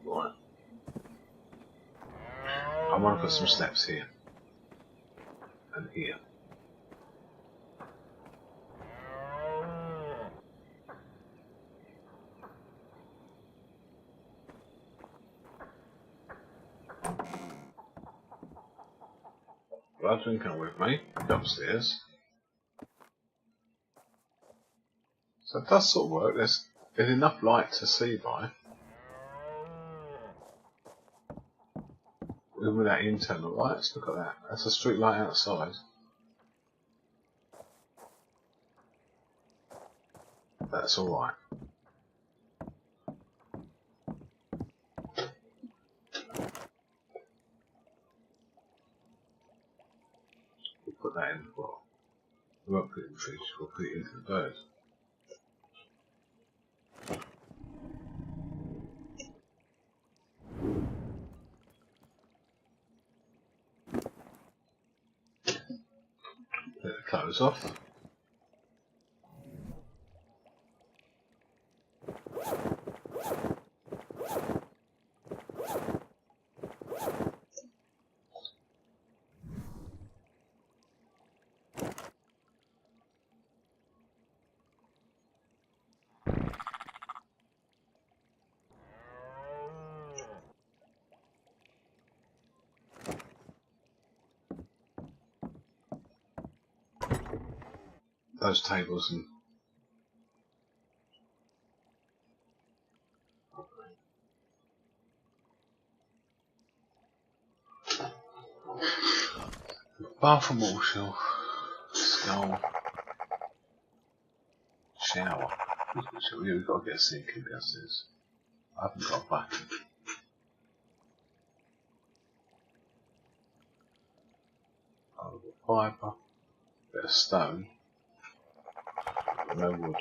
Right. I want to put some steps here. And here. blood drinker with me upstairs. So it does sort of work. There's enough light to see by. Even without internal lights, look at that. That's a street light outside. That's alright. We'll put that in, well, we won't put it in the fridge, we'll put it into the bird. Let the clothes off. Those tables and bathroom wall shelf, skull, shower. We've got to get a sink in downstairs. I haven't got a bucket. I've got fibre, bit of stone, but no wood.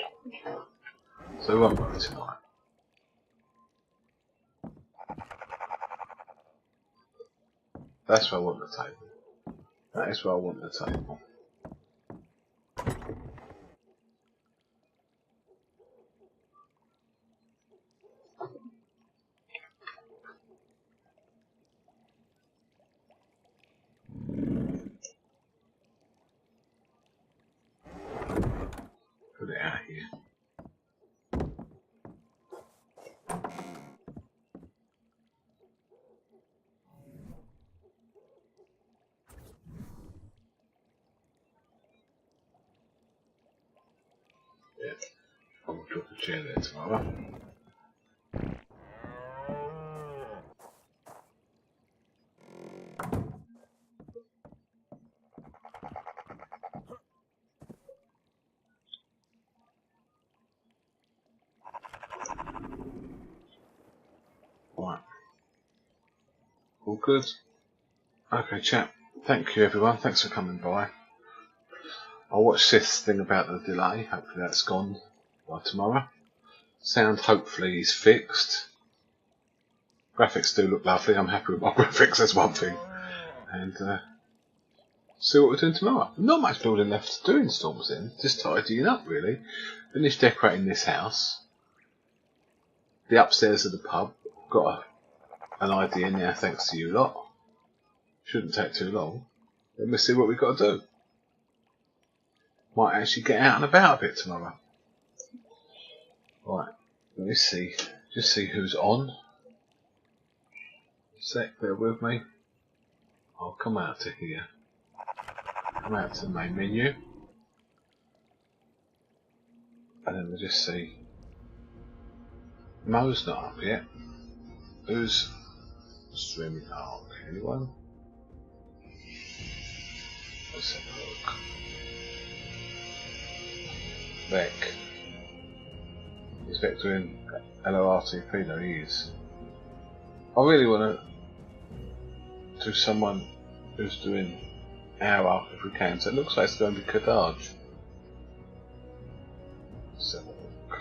So we won't work tonight. That's where I want the table. That is where I want the table. Put it out here. Yeah, I'll drop a chair there tomorrow. Right. All good? Okay, chat. Thank you everyone, thanks for coming by. I'll watch this thing about the delay, hopefully that's gone by tomorrow. Sound hopefully is fixed. Graphics do look lovely, I'm happy with my graphics, that's one thing. And see what we're doing tomorrow. Not much building left to do in Storm's End, just tidying up really. Finished decorating this house. The upstairs of the pub, got an idea now thanks to you lot. Shouldn't take too long. Then we'll see what we've got to do. Might actually get out and about a bit tomorrow. Right, let me see. Just see who's on. A sec, bear with me. I'll come out to here. Come out to the main menu. And then we'll just see. Mo's not up yet. Who's streaming? Oh, okay, anyone? Let's have a look. Beck. Is Beck doing LORTP? No, he is. I really want to do someone who's doing hour if we can. So it looks like it's going to be Kadaj. Let's have a look.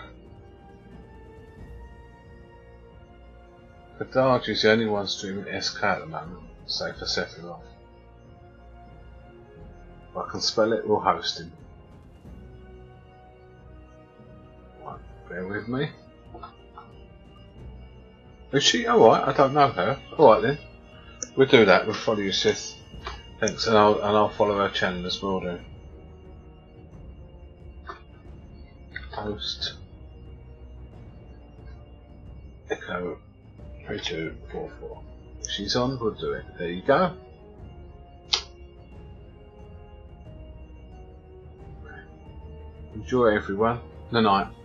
Kadaj is the only one streaming SK at the moment, save for Sephiroth. If I can spell it, we'll host him. Right, bear with me. Is she? Alright, I don't know her. Alright then. We'll do that, we'll follow you, Sith. Thanks, and I'll follow her channel as well then. Post Echo 3244. If she's on, we'll do it. There you go. Enjoy everyone. Good night.